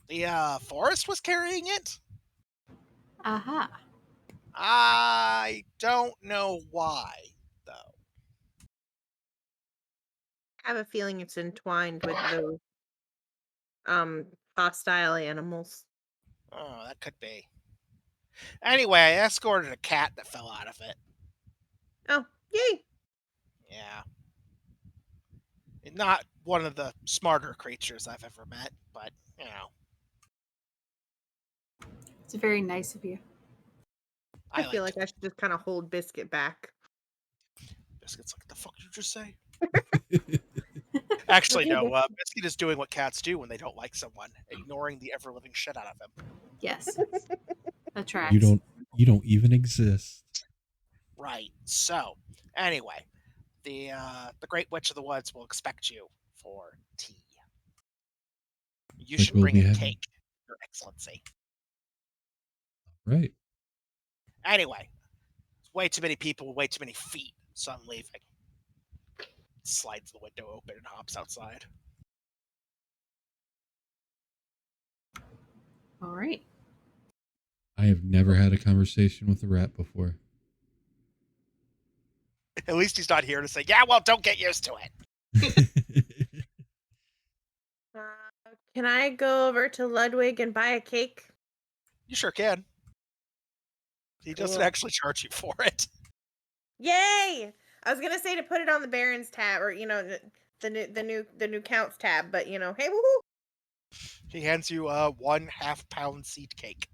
The forest was carrying it? Aha. I don't know why, though. I have a feeling it's entwined with those hostile animals. Oh, that could be. Anyway, I escorted a cat that fell out of it. Oh, yay! Yeah. Not one of the smarter creatures I've ever met, but, you know. It's very nice of you. I feel like I should just kind of hold Biscuit back. Biscuit's like, the fuck did you just say? Actually, no. Biscuit is doing what cats do when they don't like someone, ignoring the ever-living shit out of him. Yes. Attracts. You don't even exist. Right. So, anyway, the Great Witch of the Woods will expect you for tea. You Like should we'll bring be a having. cake, Your Excellency. Right. Anyway, way too many people, way too many feet, so I'm leaving. Slides the window open and hops outside. All right. I have never had a conversation with a rat before. At least he's not here to say, yeah, well, don't get used to it. Can I go over to Ludwig and buy a cake? You sure can. He doesn't Cool. actually charge you for it. Yay! I was gonna say to put it on the Baron's tab, or the new counts tab, but hey, woohoo! He hands you a 1/2 pound seed cake.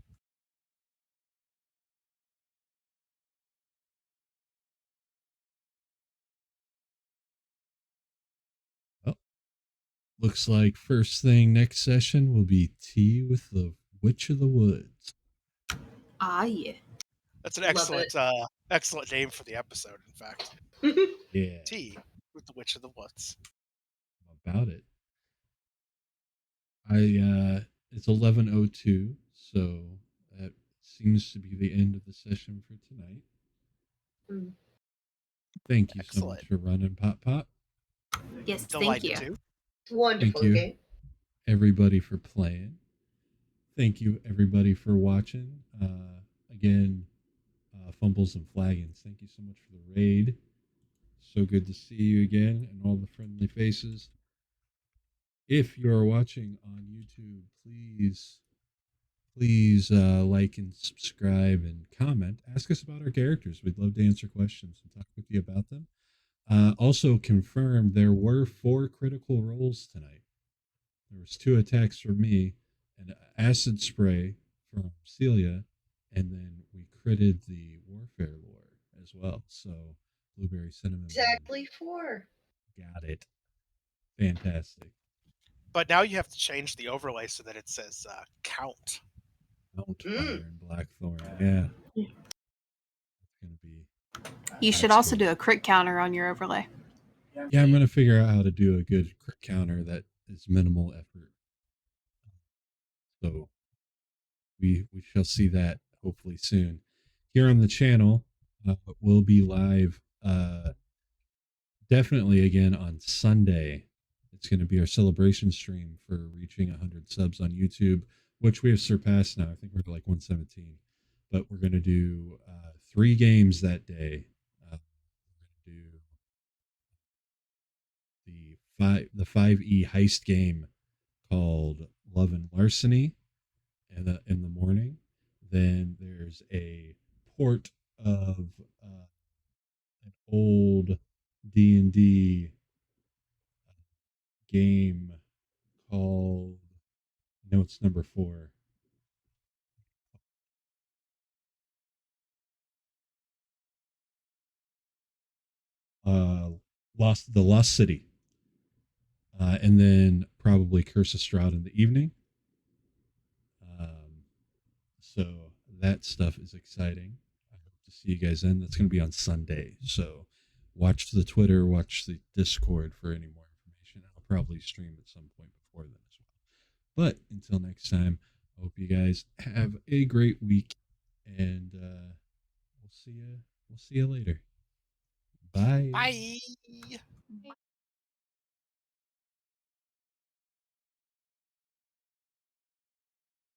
Well, looks like first thing next session will be tea with the Witch of the Woods. Ah, yeah. That's an Love excellent name for the episode, in fact. Yeah. Tea with the Witch of the Woods. About it. It's 11:02, so that seems to be the end of the session for tonight. Mm. Thank you so Excellent. much for running Pop Pop. Yes, Delighted thank you. to. Wonderful Thank you. game. Everybody for playing. Thank you everybody for watching. Again, Fumbles and Flagons, thank you so much for the raid. So good to see you again and all the friendly faces. If you are watching on YouTube, please like and subscribe and comment. Ask us about our characters. We'd love to answer questions and talk with you about them. Also confirm there were 4 critical rolls tonight. There was 2 attacks from me, an acid spray from Celia, and then we critted the warfare lore as well. So blueberry cinnamon. Exactly 4. Got it. Fantastic. But now you have to change the overlay so that it says count. Mount Fire and Blackthorn. Yeah. It's gonna be. You should That's also cool. do a crit counter on your overlay. Yeah, I'm gonna figure out how to do a good crit counter that is minimal effort. So we shall see that hopefully soon. Here on the channel, we'll be live definitely again on Sunday. It's going to be our celebration stream for reaching 100 subs on YouTube, which we have surpassed now. I think we're at like 117. But we're going to do 3 games that day. We're going to do the 5e heist game called Love and Larceny in the morning. Then there's a port of an old D&D game called, no, it's number 4. The Lost City, and then probably Curse of Strahd in the evening. So that stuff is exciting. I hope to see you guys then. That's going to be on Sunday. So watch the Twitter, watch the Discord for any more information. I'll probably stream at some point before then as well. But until next time, I hope you guys have a great week, and we'll see you later. Bye. Bye.